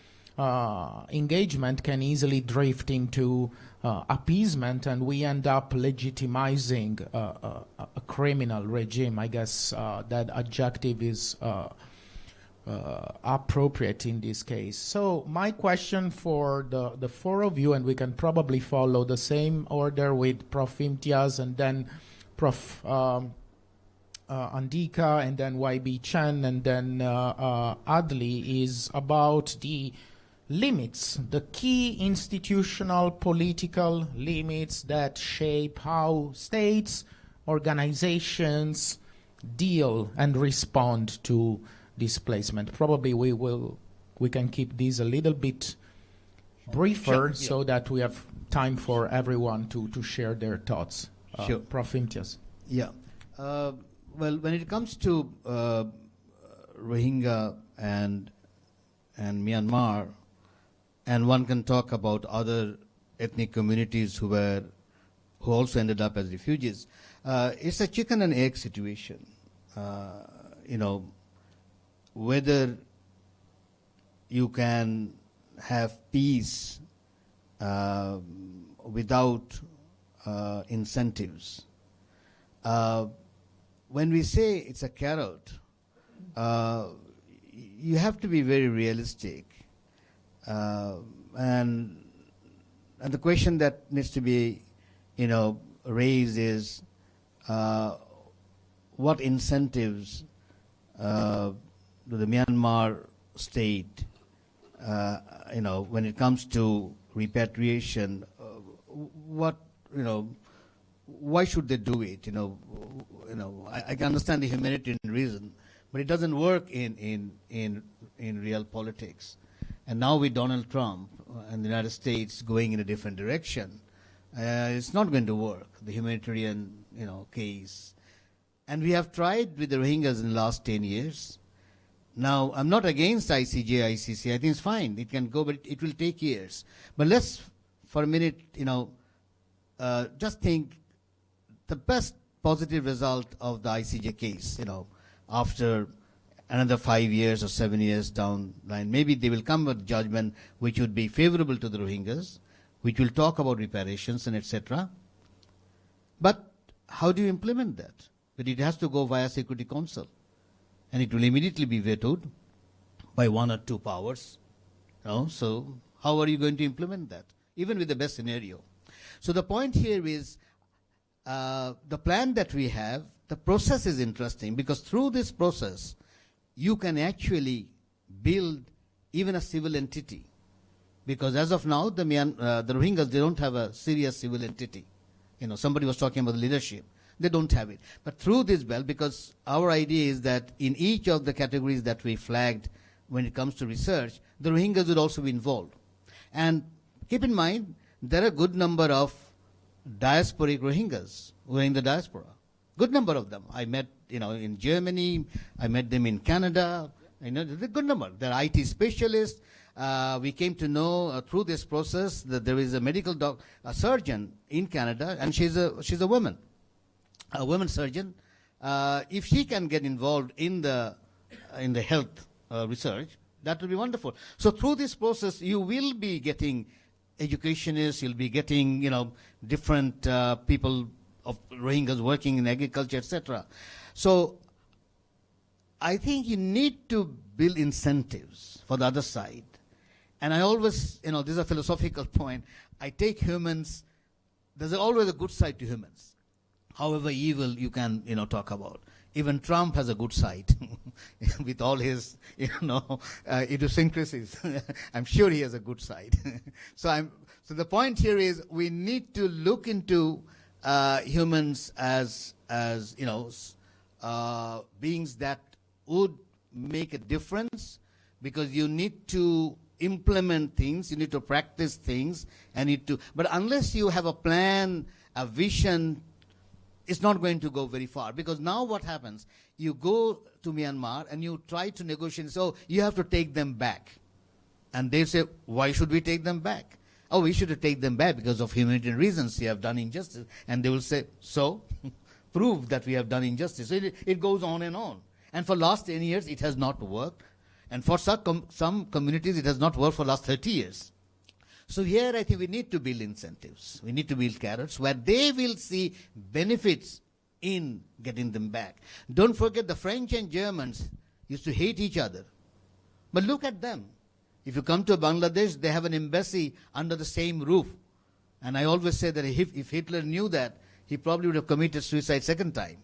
engagement can easily drift into appeasement, and we end up legitimizing a criminal regime. I guess that adjective is appropriate in this case. So my question for the four of you, and we can probably follow the same order with Prof. Imtiaz and then Prof. Andika and then YB Chen and then Adli, is about the limits, the key institutional political limits that shape how states, organizations deal and respond to displacement. Probably we can keep these a little bit briefer so that we have time for everyone to share their thoughts. Prof. Imtiaz. Yeah. Well, when it comes to Rohingya and Myanmar, and one can talk about other ethnic communities who also ended up as refugees, it's a chicken and egg situation. Whether you can have peace without incentives. When we say it's a carrot, you have to be very realistic. And the question that needs to be, raised is what incentives do the Myanmar state, when it comes to repatriation, why should they do it? I can understand the humanitarian reason, but it doesn't work in real politics. And now with Donald Trump and the United States going in a different direction, it's not going to work, the humanitarian, case. And we have tried with the Rohingyas in the last 10 years. Now, I'm not against ICJ, ICC. I think it's fine. It can go, but it will take years. But let's, for a minute, just think the best positive result of the ICJ case, after another 5 years or 7 years down the line, maybe they will come with judgment which would be favorable to the Rohingyas, which will talk about reparations and etc. But how do you implement that? But it has to go via Security Council. And it will immediately be vetoed by one or two powers. So how are you going to implement that, even with the best scenario? So the point here is the plan that we have, the process is interesting because through this process, you can actually build even a civil entity. Because as of now, the Rohingyas, they don't have a serious civil entity. Somebody was talking about leadership. They don't have it. But through this because our idea is that in each of the categories that we flagged when it comes to research, the Rohingyas would also be involved. And keep in mind, there are a good number of diasporic Rohingyas who are in the diaspora. Good number of them. I met, in Germany. I met them in Canada. There's a good number. They're IT specialists. We came to know through this process that there is a a surgeon in Canada, and she's a woman. A woman surgeon, if she can get involved in the health research, that will be wonderful. So through this process, you will be getting educationists, you'll be getting different people of Rohingyas working in agriculture, etc. So I think you need to build incentives for the other side. And I always, this is a philosophical point. I take humans there's always a good side to humans. However evil you can, talk about. Even Trump has a good side with all his, idiosyncrasies. I'm sure he has a good side. So the point here is we need to look into humans as beings that would make a difference, because you need to implement things, you need to practice things, but unless you have a plan, a vision, it's not going to go very far. Because now what happens, you go to Myanmar and you try to negotiate, so you have to take them back. And they say, why should we take them back? Oh, we should take them back because of humanitarian reasons, you have done injustice. And they will say, so? Prove that we have done injustice. So it goes on. And for last 10 years, it has not worked. And for some communities, it has not worked for last 30 years. So here I think we need to build incentives. We need to build carrots where they will see benefits in getting them back. Don't forget the French and Germans used to hate each other. But look at them. If you come to Bangladesh, they have an embassy under the same roof. And I always say that if Hitler knew that, he probably would have committed suicide second time,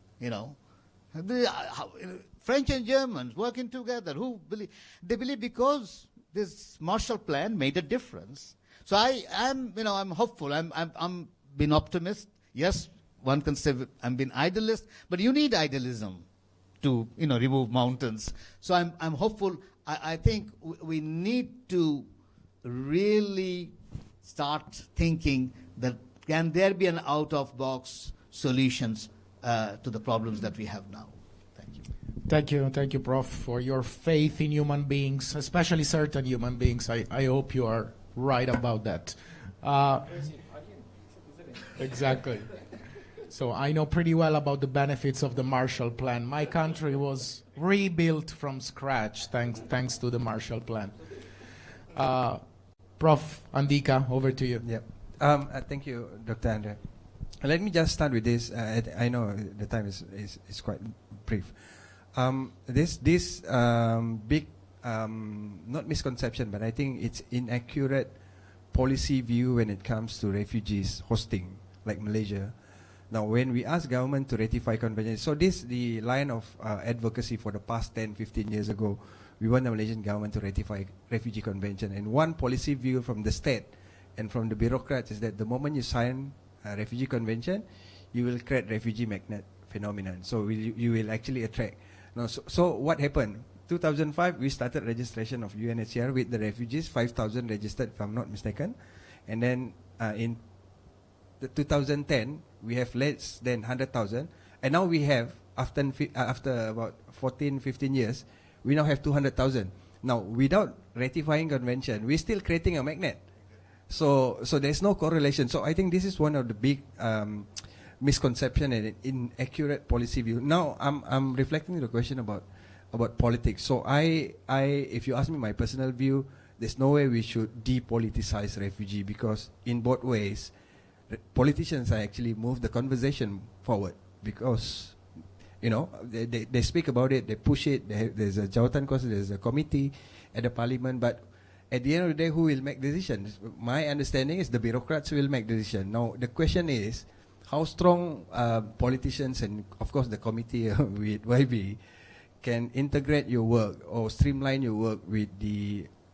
French and Germans working together. They believe because this Marshall Plan made a difference. So I'm hopeful. I'm been optimist. Yes, one can say I'm been idealist, but you need idealism to remove mountains. So I'm hopeful. I think we need to really start thinking that can there be an out-of-box solutions to the problems that we have now. Thank you, Prof, for your faith in human beings, especially certain human beings. I hope you are right about that. Exactly. So I know pretty well about the benefits of the Marshall Plan. My country was rebuilt from scratch thanks to the Marshall Plan. Prof. Andika, over to you. Yeah. Thank you, Dr. Andre. Let me just start with this. I know the time is quite brief. This big, not misconception, but I think it's inaccurate policy view when it comes to refugees hosting, like Malaysia. Now, when we ask government to ratify convention, so the line of advocacy for the past 10, 15 years ago, we want the Malaysian government to ratify refugee convention. And one policy view from the state and from the bureaucrats is that the moment you sign a refugee convention, you will create refugee magnet phenomenon. So you will actually attract. Now, so what happened? 2005, we started registration of UNHCR with the refugees, 5,000 registered, if I'm not mistaken. And then in 2010, we have less than 100,000. And now we have, after about 14, 15 years, we now have 200,000. Now, without ratifying convention, we're still creating a magnet. So there's no correlation. So I think this is one of the big misconception and inaccurate policy view. Now I'm reflecting the question about politics. So if you ask me my personal view, there's no way we should depoliticize refugee, because in both ways, politicians actually move the conversation forward, because they speak about it, they push it. There's a Jawatan Kuasa, there's a committee at the parliament, but at the end of the day, who will make decisions? My understanding is the bureaucrats will make decision. Now the question is, how strong politicians and, of course, the committee with YB can integrate your work or streamline your work with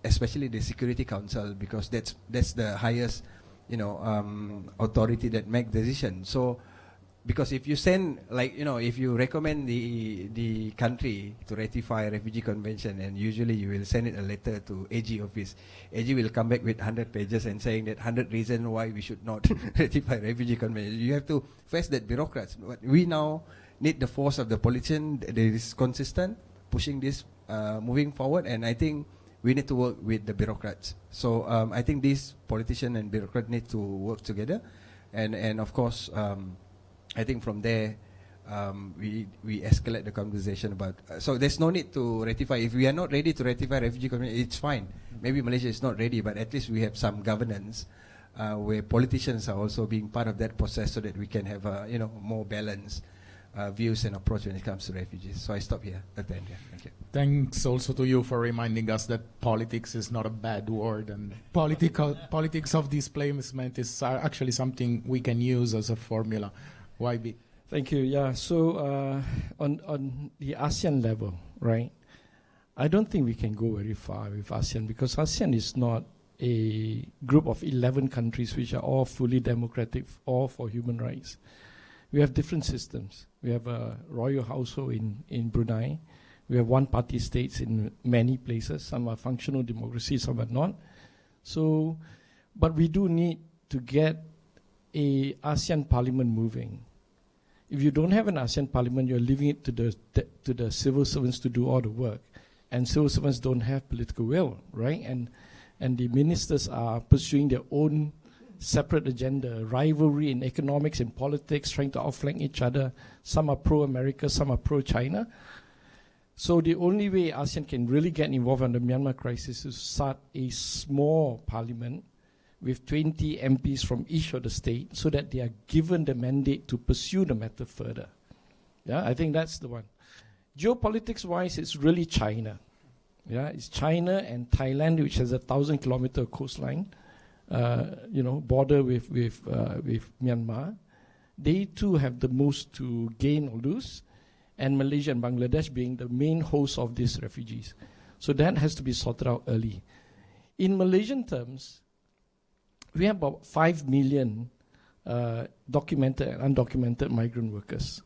especially the Security Council, because that's the highest, authority that make decisions. So, because if you send, if you recommend the country to ratify a refugee convention, and usually you will send it a letter to AG office, AG will come back with 100 pages and saying that 100 reasons why we should not ratify refugee convention. You have to face that bureaucrats. But we now need the force of the politician that is consistent, pushing this, moving forward, and I think we need to work with the bureaucrats. So I think these politicians and bureaucrats need to work together, and of course, I think from there, we escalate the conversation about. So there's no need to ratify. If we are not ready to ratify refugee convention, it's fine. Maybe Malaysia is not ready, but at least we have some governance where politicians are also being part of that process, so that we can have more balance. views and approach when it comes to refugees. So I stop here at the end. Yeah. Thank you. Thanks also to you for reminding us that politics is not a bad word, and politics of displacement is actually something we can use as a formula. YB. Thank you. Yeah. So on the ASEAN level, right? I don't think we can go very far with ASEAN because ASEAN is not a group of 11 countries which are all fully democratic, all for human rights. We have different systems. We have a royal household in Brunei. We have one-party states in many places. Some are functional democracy, some are not. So, but we do need to get a ASEAN parliament moving. If you don't have an ASEAN parliament, you're leaving it to the civil servants to do all the work. And civil servants don't have political will, right? And the ministers are pursuing their own separate agenda, rivalry in economics and politics, trying to outflank each other. Some are pro-America, some are pro-China. So the only way ASEAN can really get involved in the Myanmar crisis is to start a small parliament with 20 MPs from each of the states so that they are given the mandate to pursue the matter further. Yeah, I think that's the one. Geopolitics-wise, it's really China. Yeah, it's China and Thailand, which has a 1,000-kilometer coastline, border with Myanmar. They too have the most to gain or lose, and Malaysia and Bangladesh being the main hosts of these refugees. So that has to be sorted out early. In Malaysian terms, we have about 5 million documented and undocumented migrant workers.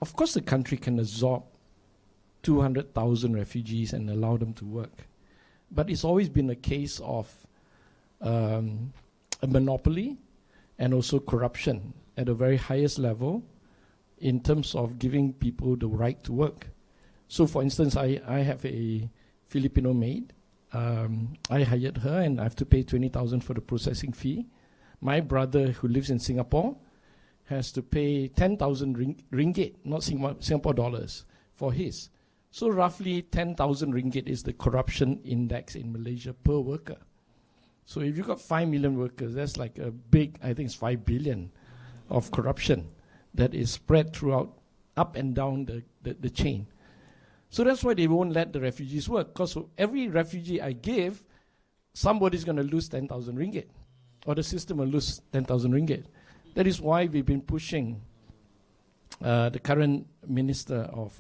Of course, the country can absorb 200,000 refugees and allow them to work. But it's always been a case of a monopoly and also corruption at the very highest level in terms of giving people the right to work. So for instance, I have a Filipino maid. I hired her and I have to pay 20,000 for the processing fee. My brother who lives in Singapore has to pay 10,000 ringgit, not Singapore dollars, for his. So roughly 10,000 ringgit is the corruption index in Malaysia per worker. So if you've got 5 million workers, that's like a big, I think it's 5 billion of corruption that is spread throughout, up and down the chain. So that's why they won't let the refugees work, because every refugee I give, somebody's going to lose 10,000 ringgit, or the system will lose 10,000 ringgit. That is why we've been pushing the current Minister of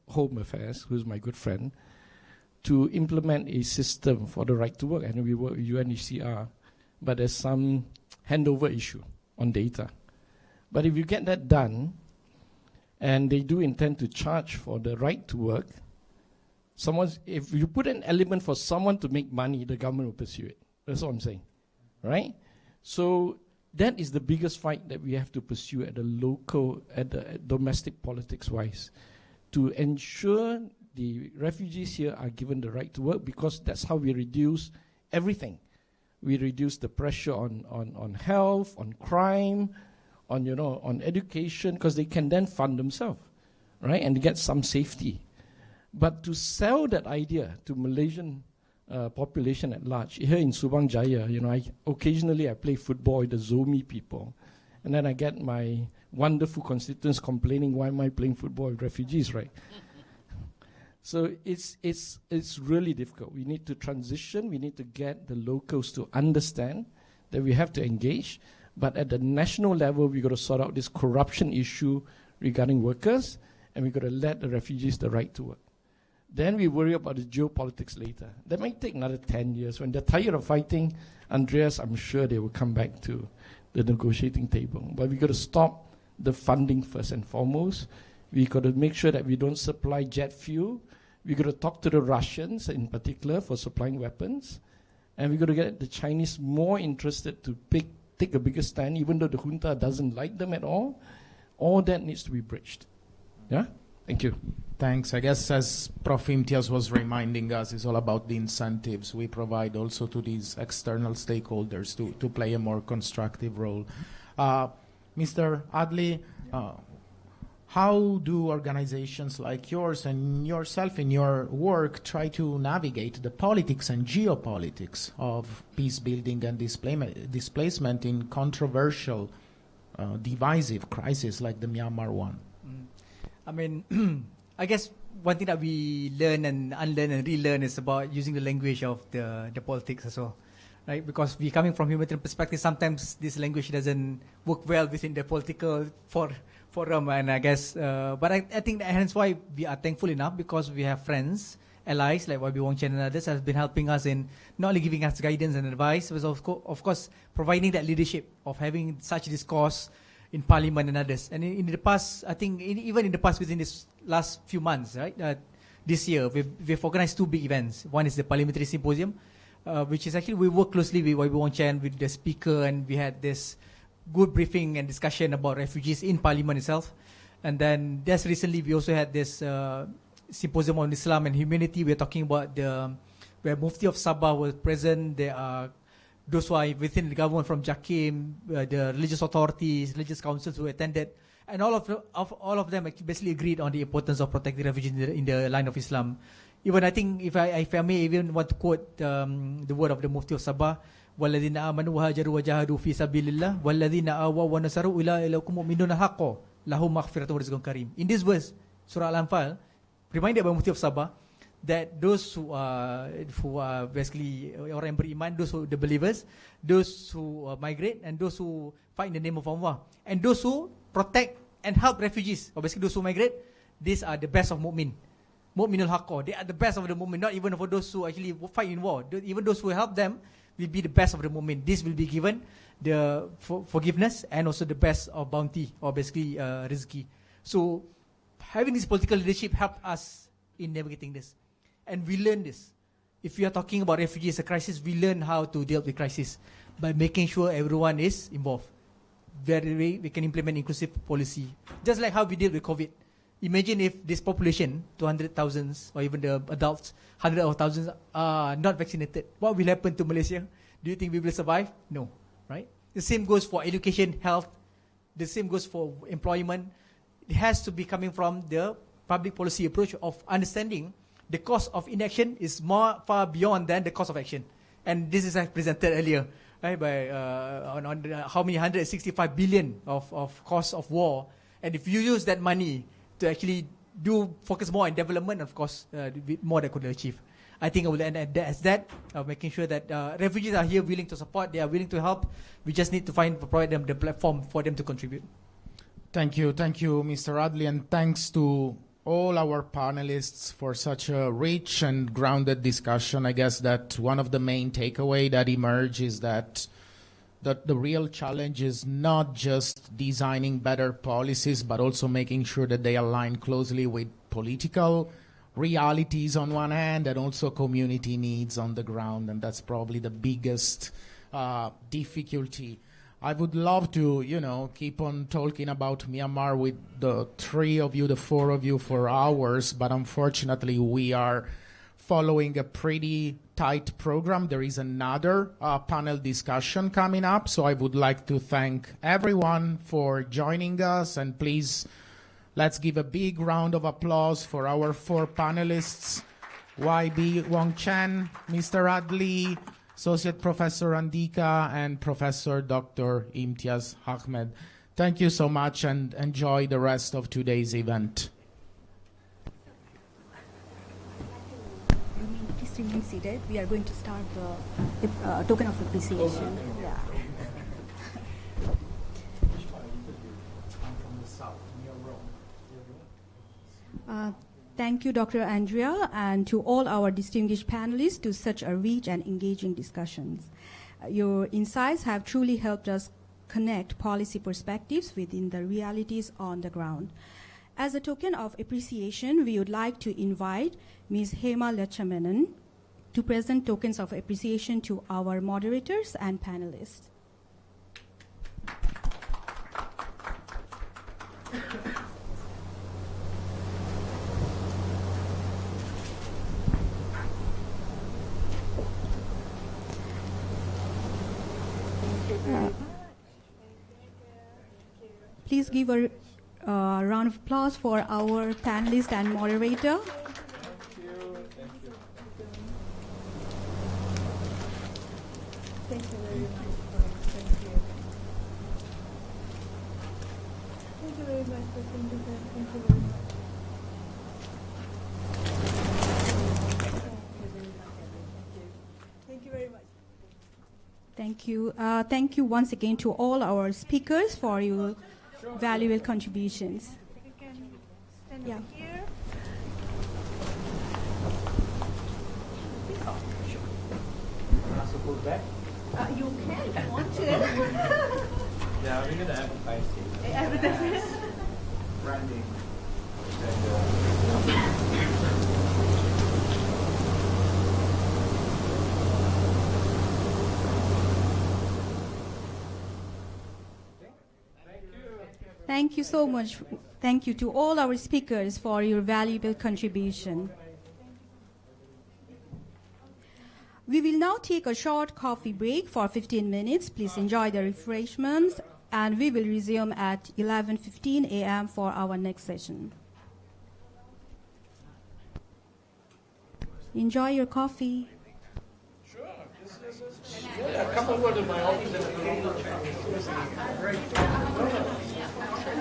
Home Affairs, who's my good friend, to implement a system for the right to work. And we work with UNHCR, but there's some handover issue on data. But if you get that done, and they do intend to charge for the right to work, if you put an element for someone to make money, the government will pursue it. That's what I'm saying, right? So that is the biggest fight that we have to pursue at the local, at the domestic politics-wise, to ensure the refugees here are given the right to work, because that's how we reduce everything. We reduce the pressure on health, on crime, on education, because they can then fund themselves, right, and get some safety. But to sell that idea to Malaysian population at large, here in Subang Jaya, occasionally I play football with the Zomi people, and then I get my wonderful constituents complaining, why am I playing football with refugees, right? So it's really difficult. We need to transition. We need to get the locals to understand that we have to engage. But at the national level, we've got to sort out this corruption issue regarding workers, and we've got to let the refugees the right to work. Then we worry about the geopolitics later. That might take another 10 years. When they're tired of fighting, Andreas, I'm sure they will come back to the negotiating table. But we've got to stop the funding first and foremost. We've got to make sure that we don't supply jet fuel. We've got to talk to the Russians in particular for supplying weapons. And we've got to get the Chinese more interested to take a bigger stand, even though the junta doesn't like them at all. All that needs to be bridged. Yeah? Thank you. Thanks. I guess as Prof. Imtiaz was reminding us, it's all about the incentives we provide also to these external stakeholders to play a more constructive role. Mr. Adli, how do organizations like yours and yourself in your work try to navigate the politics and geopolitics of peace building and displacement in controversial, divisive crises like the Myanmar one? I mean, I guess one thing that we learn and unlearn and relearn is about using the language of the politics as well, right? Because we coming from humanitarian perspective, sometimes this language doesn't work well within the political forum, and I guess, but I think hence why we are thankful enough, because we have friends, allies like YB Wong Chen and others have been helping us in not only giving us guidance and advice, but of course providing that leadership of having such discourse in Parliament and others. And in the past, I think even in the past, within this last few months, right, this year, we've organized 2 big events. One is the Parliamentary Symposium, which is actually, we work closely with YB Wong Chen, with the speaker, and we had this good briefing and discussion about refugees in Parliament itself. And then just recently, we also had this Symposium on Islam and Humanity. We're talking about where Mufti of Sabah was present. There are those who are within the government from JAKIM, the religious authorities, religious councils who attended, and all of them basically agreed on the importance of protecting refugees in the line of Islam. Even I think, if I may even want to quote the word of the Mufti of Sabah, وَالَّذِينَ آمَنُوا وَهَاجَرُوا وَجَاهَدُوا فِي سَبِيلِ اللَّهِ وَالَّذِينَ آوَوا وَنَصَرُوا أُولَٰئِكَ هُمُ الْمُؤْمِنُونَ حَقًّا لَهُم مَغْفِرَةٌ وَرِزْقٌ كَرِيمٌ. In this verse, Surah Al-Anfal, reminded by Mufti of Sabah, that those who are basically orang yang beriman, those who the believers, those who migrate, and those who fight in the name of Allah, and those who protect and help refugees, or basically those who migrate, these are the best of mu'min. Mu'minul haqqa, they are the best of the mu'min, not even for those who actually fight in war. Even those who help them will be the best of the mu'min. This will be given the forgiveness and also the best of bounty, or basically rizki. So having this political leadership helped us in navigating this. And we learn this. If we are talking about refugees, a crisis, we learn how to deal with crisis by making sure everyone is involved. We can implement inclusive policy. Just like how we deal with COVID. Imagine if this population, 200,000, or even the adults, 100,000 are not vaccinated. What will happen to Malaysia? Do you think we will survive? No, right? The same goes for education, health. The same goes for employment. It has to be coming from the public policy approach of understanding the cost of inaction is far beyond than the cost of action. And this is I presented earlier, right, by on how many 165 billion of cost of war. And if you use that money to actually focus more on development, of course, more that could achieve. I think I will end as that, making sure that refugees are here willing to support, they are willing to help. We just need to provide them the platform for them to contribute. Thank you, Mr. Radley, and thanks to all our panelists for such a rich and grounded discussion. I guess that one of the main takeaway that emerge is that the real challenge is not just designing better policies, but also making sure that they align closely with political realities on one hand and also community needs on the ground. And that's probably the biggest difficulty. I would love to, keep on talking about Myanmar with the 3 of you, the 4 of you for hours, but unfortunately we are following a pretty tight program. There is another panel discussion coming up, so I would like to thank everyone for joining us, and please, let's give a big round of applause for our 4 panelists, YB Wong Chen, Mr. Radley, Associate Professor Andika, and Professor Dr. Imtiaz Ahmed. Thank you so much, and enjoy the rest of today's event. Please remain seated. We are going to start the token of appreciation. Thank you, Dr. Andrea, and to all our distinguished panelists to such a rich and engaging discussions. Your insights have truly helped us connect policy perspectives within the realities on the ground. As a token of appreciation, we would like to invite Ms. Hema Lechamanan to present tokens of appreciation to our moderators and panelists. Please give a round of applause for our panelist and moderator. Thank you very much. Thank you very much. Thank you very much. Thank you. Thank you once again to all our speakers for your valuable contributions. Yeah. You can, if you want to. Yeah, we're going to advertise it. Branding. Thank you so much. Thank you to all our speakers for your valuable contribution. We will now take a short coffee break for 15 minutes. Please enjoy the refreshments, and we will resume at 11:15 a.m. for our next session. Enjoy your coffee. Yeah, come over to my office and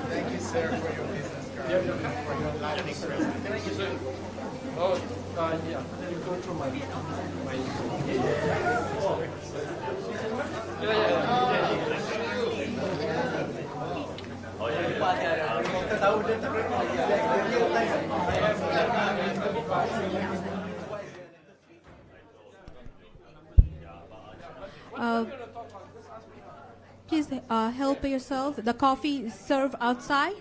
Thank you, sir, for your business card. For your lightning present. Thank you, sir. Oh, yeah. You go through my. Please help yourself. The coffee is served outside.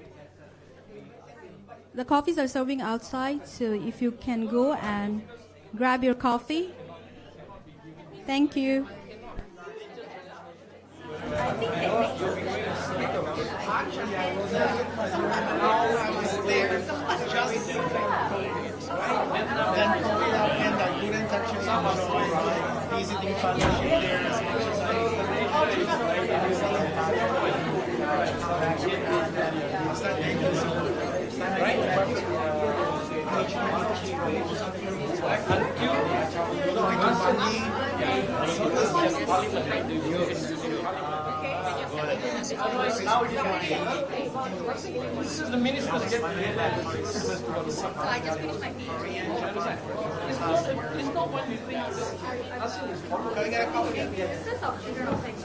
The coffees are serving outside, so if you can go and grab your coffee. Thank you. Visiting partnership there as much as This is the minister's get together. So I just finished my PhD. It's not when you think this. Can we get a coffee? This is of general things.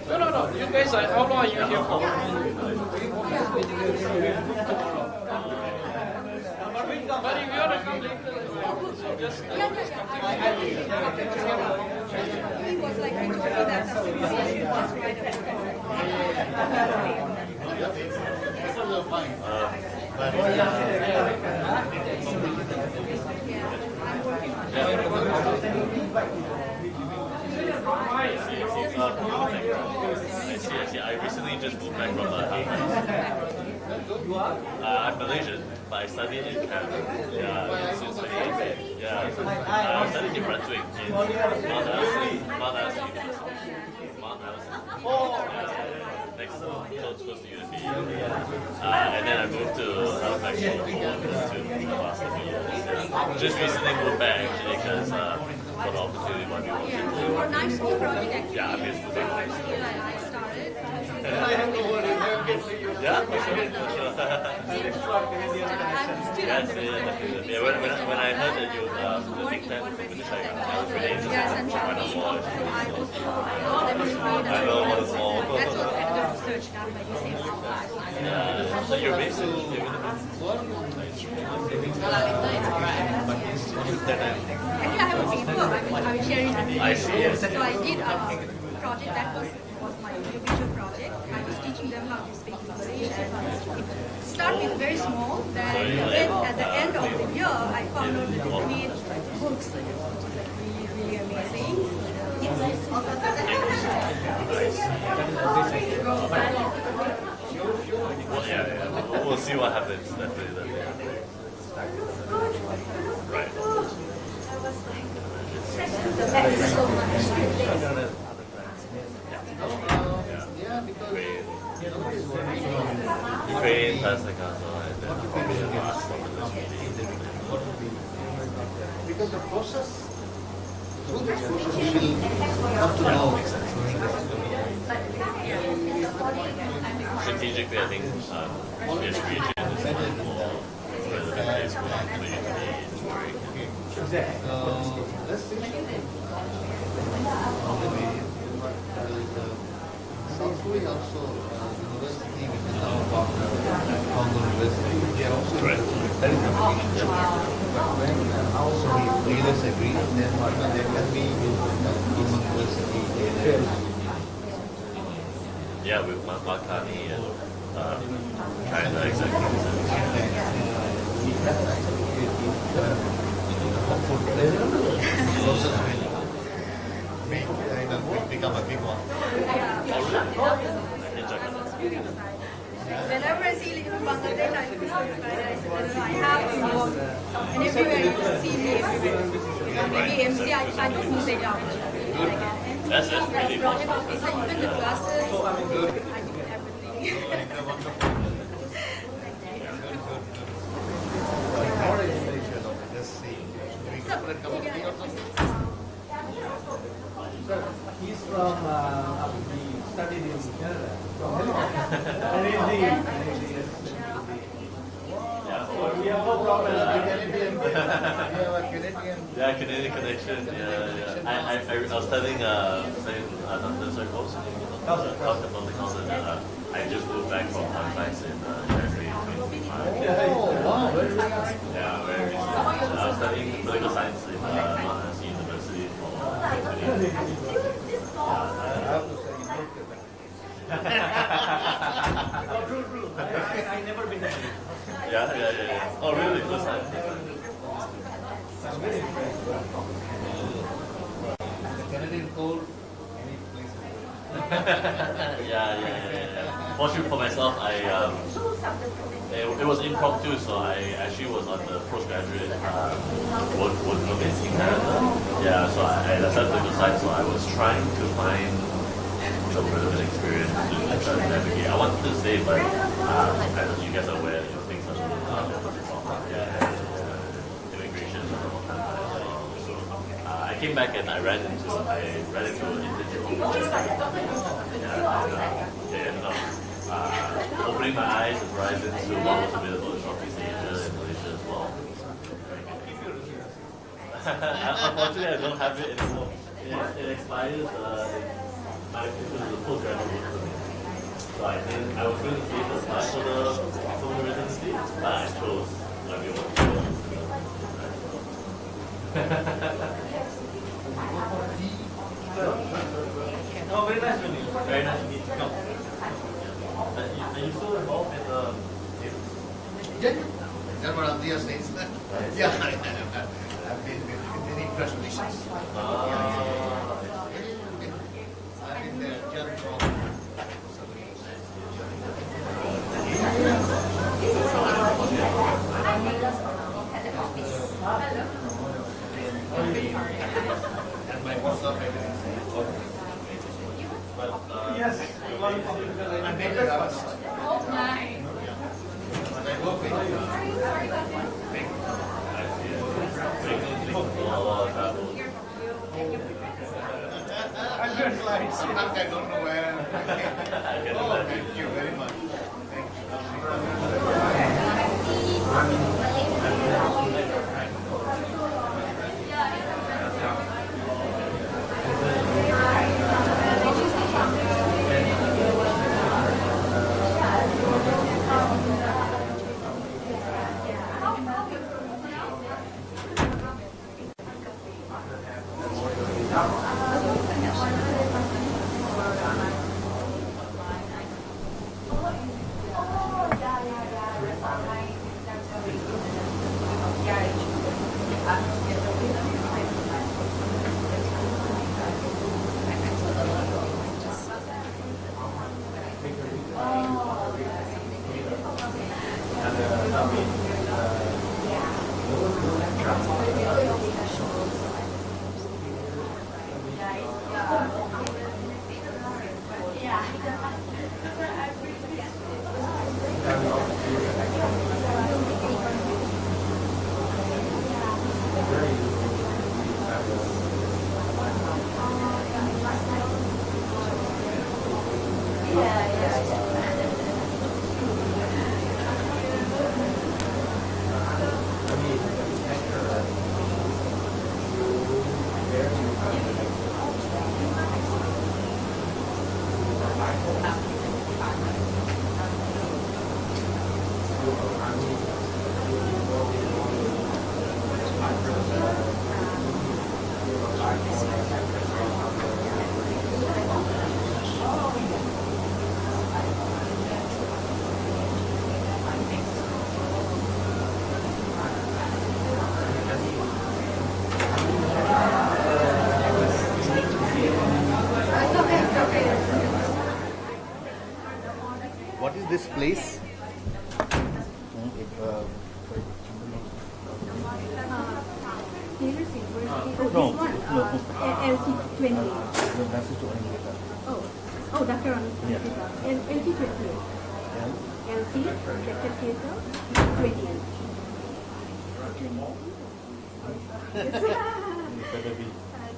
No. You guys are, how long are you here for? But if you want to come later, just He was like, I told you that as soon as you just right I recently just moved back from I'm Malaysian, but I studied in Canada. Yeah, since 2018. Yeah, I studied in Brunswick in Mount Allison University. Mount Allison. Next to close to UNB. And then I moved to Halifax to just recently moved back actually because for the opportunity what we wanted to do. For nice school project actually. Yeah, I'm I started. Yeah, for sure. When I heard that you the think tank finish, I was really interested. I know what it's all. That's what kind of research done by using Yeah. So you're based in Actually, I have a paper. I will share it with you. I see. So I did a project that was my individual project. I was teaching them how to speak English, and it started very small. Then at the end of the year, I found out that they made books, which is like really amazing. Well, yeah. We'll see what happens. Definitely. Right. Ukraine has the council and then the last Because the process, through the process, we will have to know. strategically, I think this region is more perfect place for you to be touring. So let's see. South Korea also university which is our partner, Congo University. They are also telecommunication. So if leaders agree, then there can be Congo University. Yeah, with Makani and China executives. Become a big one. Whenever I see Bangladesh, I feel so excited. I have to work. And everywhere you can see me everywhere. Maybe MC, I don't use it out. That's really project officer, even the classes, I do everything. He's from he studied in Canada. We have no problem. Yeah, Canadian connection. Yeah. I was studying another circles. I just moved back from science in January 2025. Oh, wow. Yeah, very recent. I was studying political science in Monash University for 20 years. I never been there. Yeah. Oh, really? First time. I'm very impressed. Canadian cold. Yeah. Fortunately for myself, it was impromptu, so I actually was on the postgraduate work permit in Canada. Yeah, so I decided to go side, so I was trying to find some relevant experience to try to navigate. I wanted to stay, but I know you guys are aware, things are immigration is a long time as well. So I came back and I ran into an internship opportunity. They ended up opening my eyes and horizons to what was available in Southeast Asia and Malaysia as well. Unfortunately, I don't have it anymore. It expires it was a postgraduate work permit. So I think I was going to apply for the residency, but I chose everyone. Oh, very nice to meet you. Very nice to meet you. No. Are you still involved in the That's what Andrea says. Yeah, I've been with many press releases. I've been there just from and my WhatsApp everything. but Yes. I made it up. But I work with sometimes I don't know where. Thank you very much. What is this place? No. LT 20. Oh, Dr. on Yeah. LT 20. LT, Dr. Theater, 20.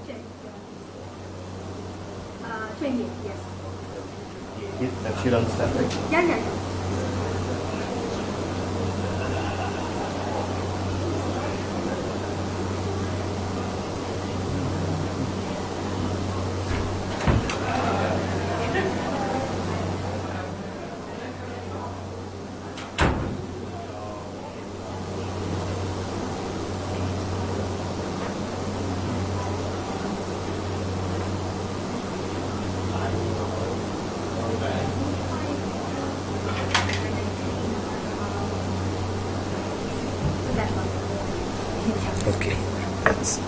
Check. 20, yes. That should understand, right? Yeah. Okay. Thanks.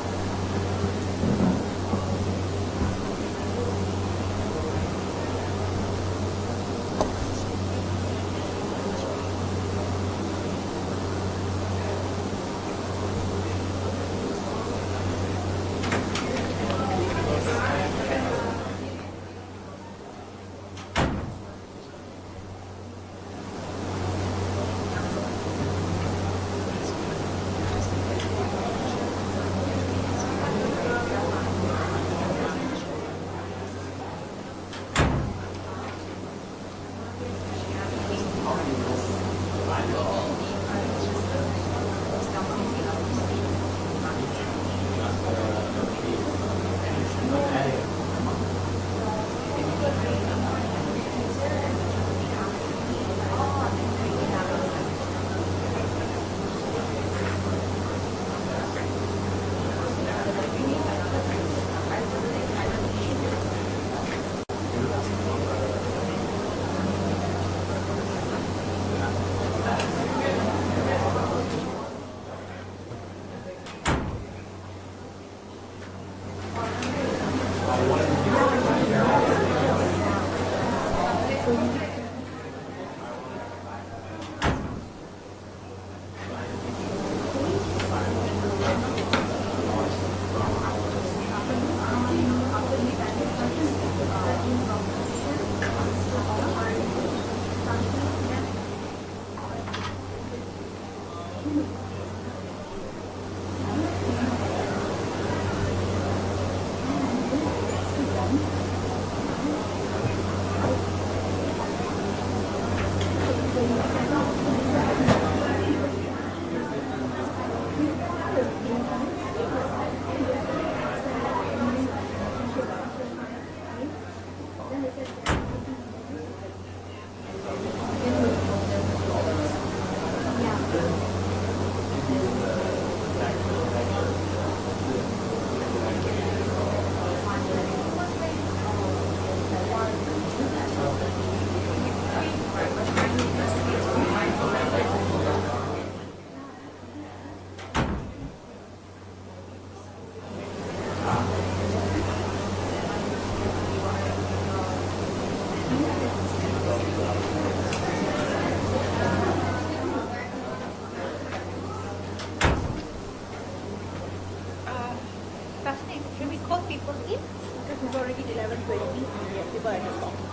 Should we call people in? Because it's already 11:20. Yeah, people are just talking.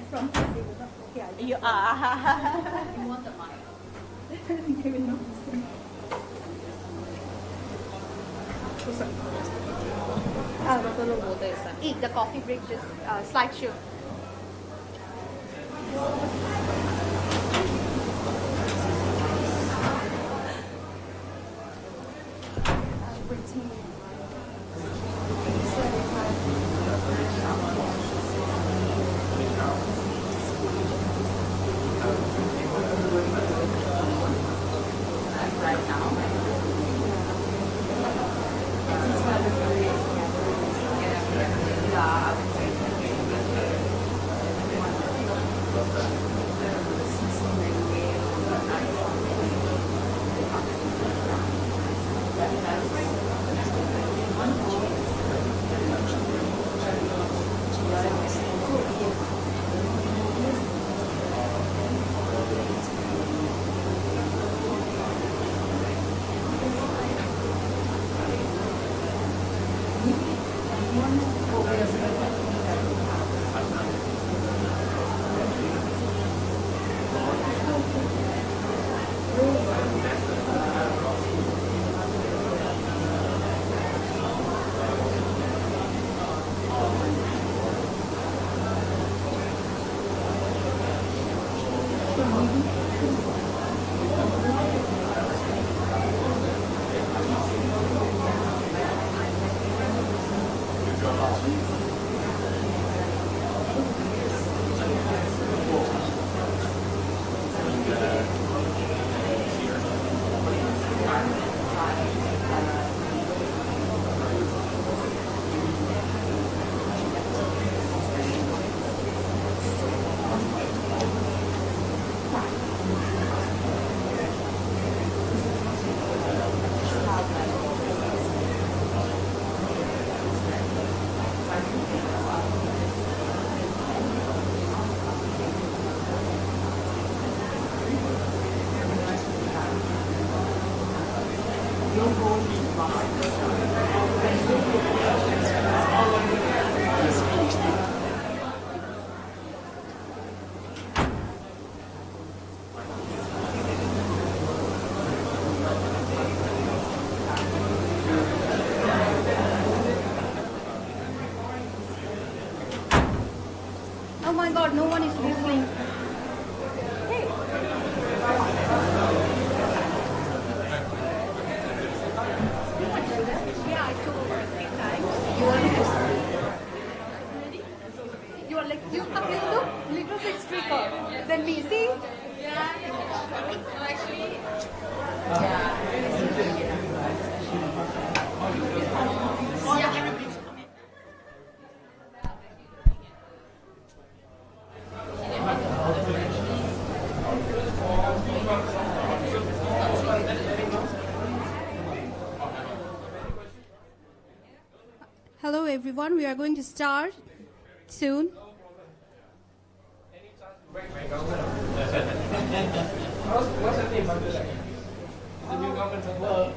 From you are. You want the mic? They will not listen. The coffee break, just slideshow. Oh my God, no one is listening. Hey. Yeah, I took over a few times. You are like, you look little bit stricter than me, see? Yeah. Actually, yeah. Hello, everyone. We are going to start soon. What's the name under that? The new government of love.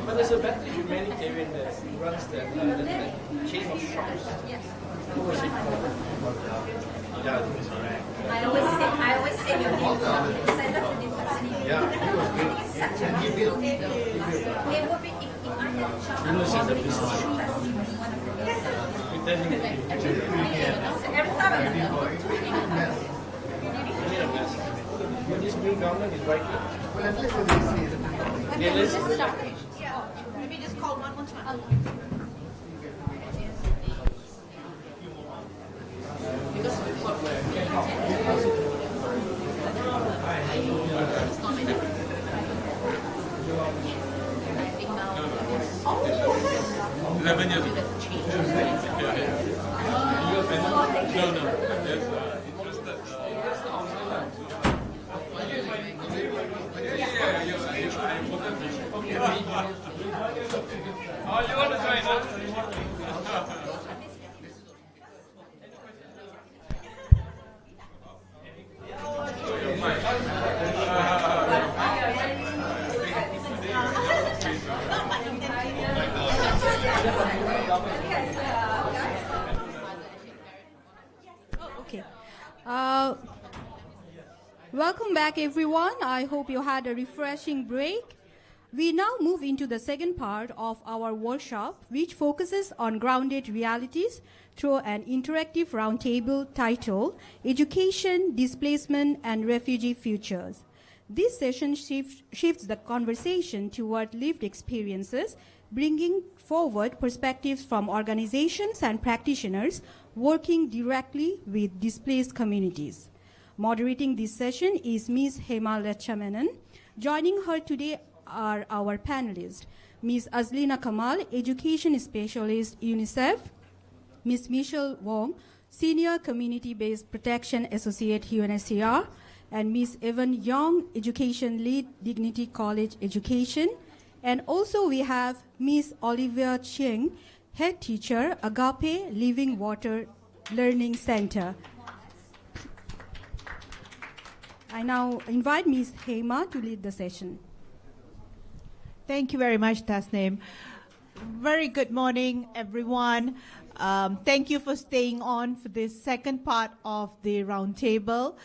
But there's a better humanitarian that runs the chain of shops. Yes. Who was it called? I always say your name because I love the diversity. Yeah, he was good. It's such a beautiful name. It would be if I had a child. You know, she's a business. Every time I But this new government is right here. okay, let's just start. Yeah. Maybe just call one more time. Okay. Welcome back, everyone. I hope you had a refreshing break. We now move into the second part of our workshop, which focuses on grounded realities through an interactive roundtable titled Education, Displacement, and Refugee Futures. This session shifts the conversation toward lived experiences, bringing forward perspectives from organizations and practitioners working directly with displaced communities. Moderating this session is Ms. Hema Lechamenan. Joining her today are our panelists, Ms. Azlina Kamal, Education Specialist, UNICEF, Ms. Michelle Wong, Senior Community-Based Protection Associate, UNHCR, and Ms. Evan Young, Education Lead, Dignity College Education. And also we have Ms. Olivia Cheng, Head Teacher, Agape Living Water Learning Center. I now invite Ms. Hema to lead the session. Thank you very much, Tasneem. Very good morning, everyone. Thank you for staying on for this second part of the roundtable.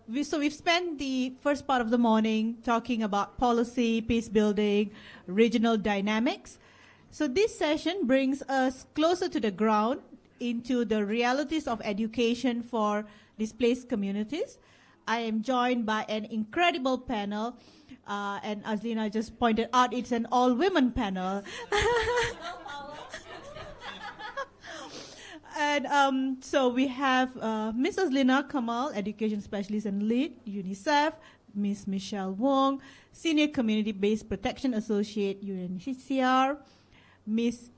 We've spent the first part of the morning talking about policy, peace building, regional dynamics. So this session brings us closer to the ground into the realities of education for displaced communities. I am joined by an incredible panel, and Azlina just pointed out it's an all-women panel. And so we have Ms. Azlina Kamal, Education Specialist and Lead, UNICEF, Ms. Michelle Wong, Senior Community-Based Protection Associate, UNHCR, Ms.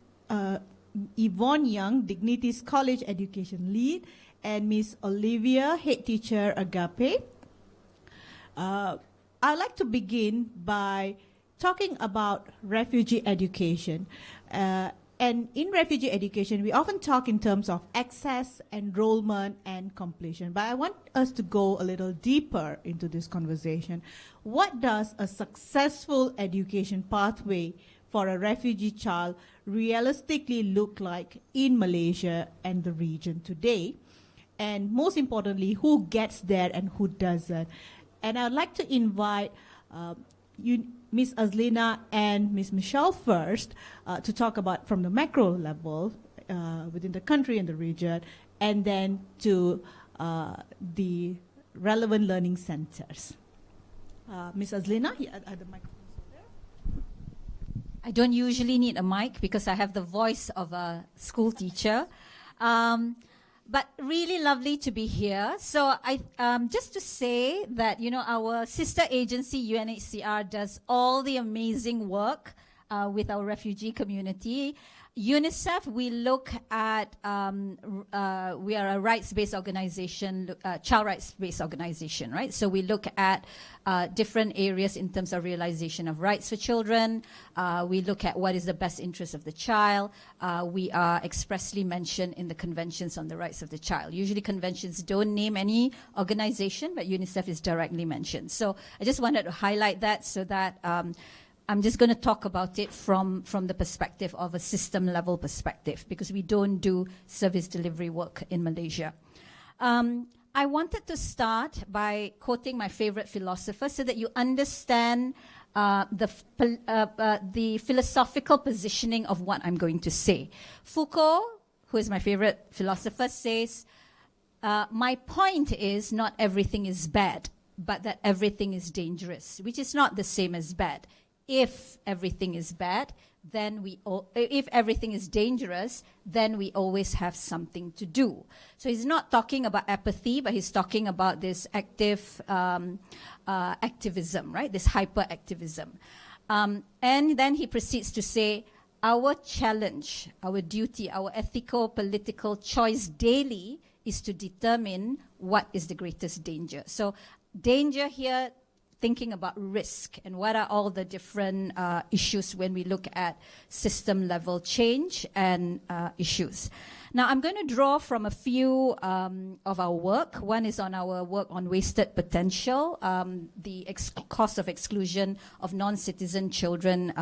Yvonne Young, Dignities College Education Lead, and Ms. Olivia, Head Teacher, Agape. I'd like to begin by talking about refugee education. And in refugee education, we often talk in terms of access, enrollment, and completion. But I want us to go a little deeper into this conversation. What does a successful education pathway for a refugee child realistically look like in Malaysia and the region today? And most importantly, who gets there and who doesn't? And I'd like to invite Ms. Azlina and Ms. Michelle first to talk about from the macro level within the country and the region, and then to the relevant learning centers. Ms. Azlina, here are the microphones there. I don't usually need a mic because I have the voice of a school teacher. But really lovely to be here. So I just to say that, you know, our sister agency, UNHCR, does all the amazing work with our refugee community. UNICEF, we look at, we are a rights-based organization, child rights-based organization, right? So we look at different areas in terms of realization of rights for children. We look at what is the best interest of the child. We are expressly mentioned in the conventions on the rights of the child. Usually conventions don't name any organization, but UNICEF is directly mentioned. So I just wanted to highlight that so that I'm just going to talk about it from the perspective of a system-level perspective, because we don't do service delivery work in Malaysia. I wanted to start by quoting my favorite philosopher so that you understand the philosophical positioning of what I'm going to say. Foucault, who is my favorite philosopher, says, my point is not everything is bad, but that everything is dangerous, which is not the same as bad. If everything is bad, then if everything is dangerous, then we always have something to do. So he's not talking about apathy, but he's talking about this active activism, right? This hyperactivism. And then he proceeds to say, our challenge, our duty, our ethical, political choice daily is to determine what is the greatest danger. So danger here, thinking about risk and what are all the different issues when we look at system-level change and issues. Now, I'm going to draw from a few of our work. One is on our work on wasted potential, the cost of exclusion of non-citizen children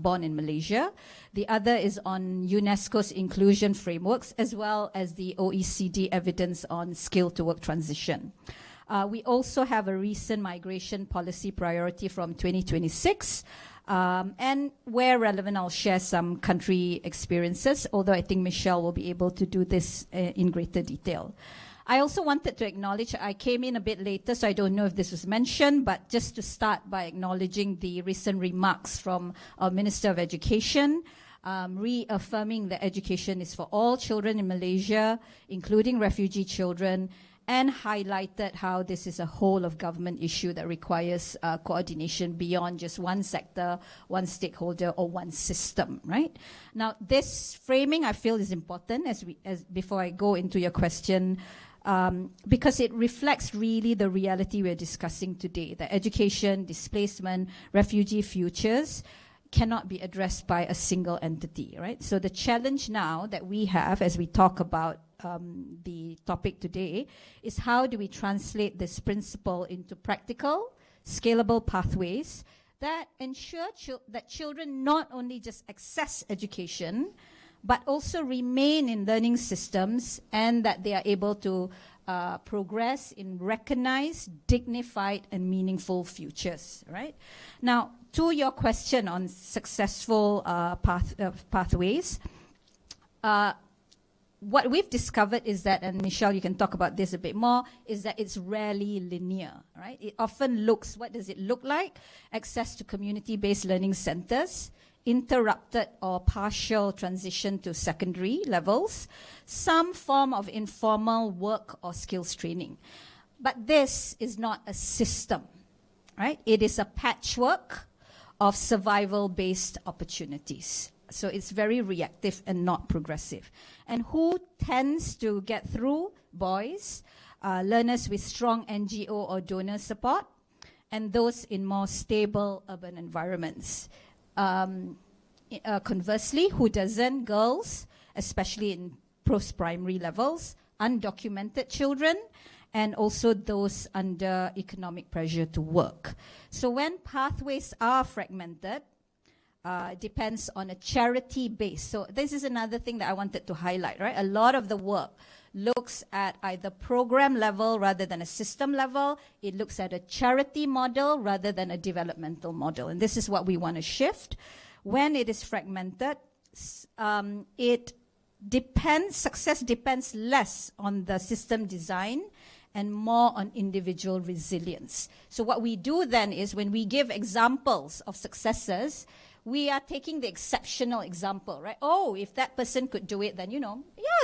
born in Malaysia. The other is on UNESCO's inclusion frameworks, as well as the OECD evidence on skill-to-work transition. We also have a recent migration policy priority from 2026. And where relevant, I'll share some country experiences, although I think Michelle will be able to do this in greater detail. I also wanted to acknowledge, I came in a bit later, so I don't know if this was mentioned, but just to start by acknowledging the recent remarks from our Minister of Education, reaffirming that education is for all children in Malaysia, including refugee children, and highlighted how this is a whole of government issue that requires coordination beyond just one sector, one stakeholder, or one system, right? Now, this framing I feel is important as before I go into your question, because it reflects really the reality we're discussing today, that education, displacement, refugee futures cannot be addressed by a single entity, right? So the challenge now that we have as we talk about the topic today is how do we translate this principle into practical, scalable pathways that ensure that children not only just access education, but also remain in learning systems and that they are able to progress in recognized, dignified, and meaningful futures, right? Now, to your question on successful pathways, what we've discovered is that, and Michelle, you can talk about this a bit more, is that it's rarely linear, right? It often looks, what does it look like? Access to community-based learning centers, interrupted or partial transition to secondary levels, some form of informal work or skills training. But this is not a system. right? It is a patchwork of survival-based opportunities. So it's very reactive and not progressive. And who tends to get through? Boys, learners with strong NGO or donor support, and those in more stable urban environments. Conversely, who doesn't? Girls, especially in post-primary levels, undocumented children, and also those under economic pressure to work. So when pathways are fragmented, depends on a charity base. So this is another thing that I wanted to highlight, right? A lot of the work looks at either program level rather than a system level. It looks at a charity model rather than a developmental model. And this is what we want to shift. When it is fragmented, success depends less on the system design and more on individual resilience. So what we do then is when we give examples of successes, we are taking the exceptional example, right? Oh, if that person could do it, then,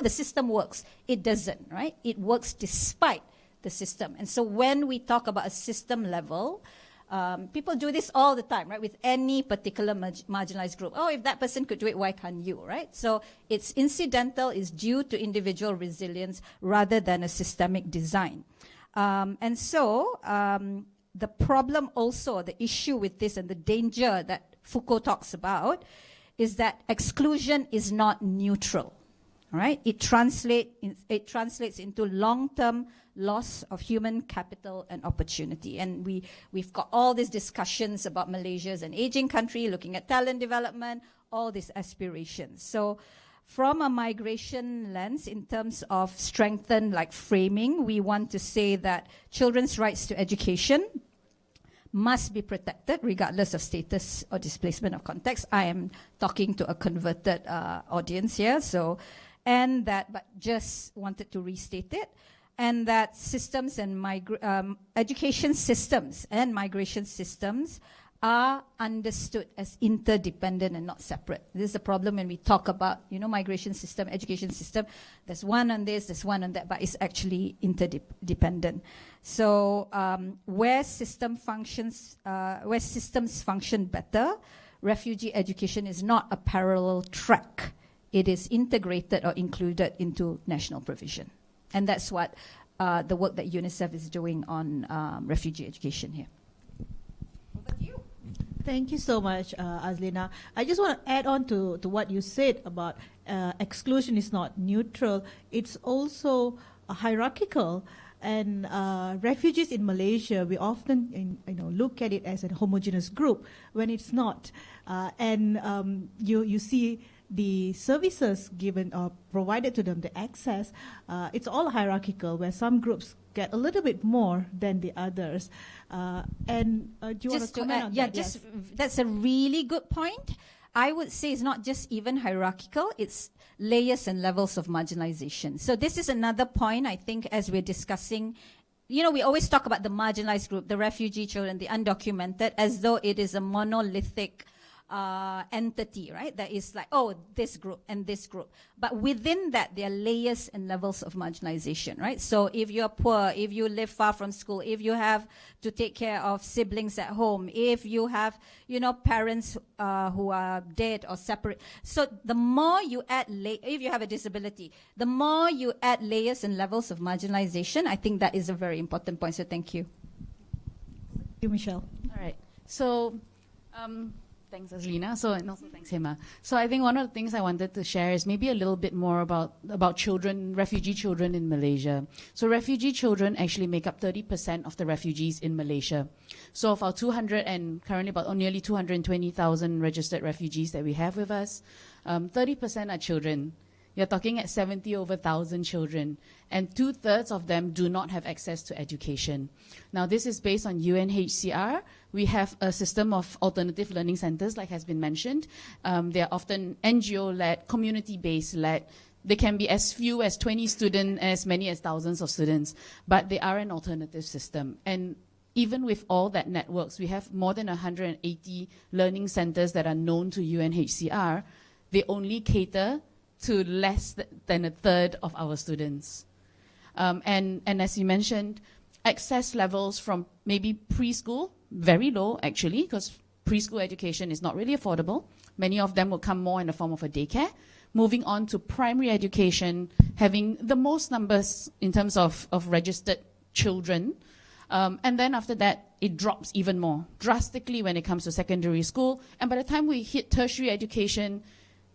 the system works. It doesn't, right? It works despite the system. And so when we talk about a system level, people do this all the time, right? With any particular marginalized group. Oh, if that person could do it, why can't you, right? So it's incidental, it's due to individual resilience rather than a systemic design. And so the problem also, the issue with this and the danger that Foucault talks about is that exclusion is not neutral, right? It translates into long-term loss of human capital and opportunity. And we've got all these discussions about Malaysia as an aging country, looking at talent development, all these aspirations. So from a migration lens, in terms of strengthened framing, we want to say that children's rights to education must be protected regardless of status or displacement of context. I am talking to a converted audience here, but just wanted to restate it. And that systems and education systems and migration systems are understood as interdependent and not separate. This is a problem when we talk about, migration system, education system. There's one on this, there's one on that, but it's actually interdependent. So where systems function better, refugee education is not a parallel track. It is integrated or included into national provision. And that's what the work that UNICEF is doing on refugee education here. Over to you. Thank you so much, Azlina. I just want to add on to what you said about exclusion is not neutral. It's also hierarchical. And refugees in Malaysia, we often look at it as a homogeneous group when it's not. You see the services given or provided to them, the access, it's all hierarchical, where some groups get a little bit more than the others. Do you want to comment on that? Yes. That's a really good point. I would say it's not just even hierarchical, it's layers and levels of marginalization. So this is another point, I think, as we're discussing. We always talk about the marginalized group, the refugee children, the undocumented, as though it is a monolithic entity, right? That is this group and this group. But within that, there are layers and levels of marginalization, right? So if you're poor, if you live far from school, if you have to take care of siblings at home, if you have, parents who are dead or separate. So the more you add, if you have a disability, the more you add layers and levels of marginalization, I think that is a very important point. So thank you. Thank you, Michelle. All right. So, thanks, Azlina. And also thanks, Hema. So I think one of the things I wanted to share is maybe a little bit more about children, refugee children in Malaysia. So refugee children actually make up 30% of the refugees in Malaysia. So of our currently about nearly 220,000 registered refugees that we have with us, 30% are children. You're talking at 70,000 children, and 2/3 of them do not have access to education. Now, this is based on UNHCR. We have a system of alternative learning centers, like has been mentioned. They are often NGO-led, community-based led. They can be as few as 20 students, as many as thousands of students, but they are an alternative system. And even with all that networks, we have more than 180 learning centers that are known to UNHCR. They only cater to less than 1/3 of our students. And as you mentioned, access levels from maybe preschool, very low actually, because preschool education is not really affordable. Many of them will come more in the form of a daycare. Moving on to primary education, having the most numbers in terms of registered children. And then after that, it drops even more drastically when it comes to secondary school. And by the time we hit tertiary education,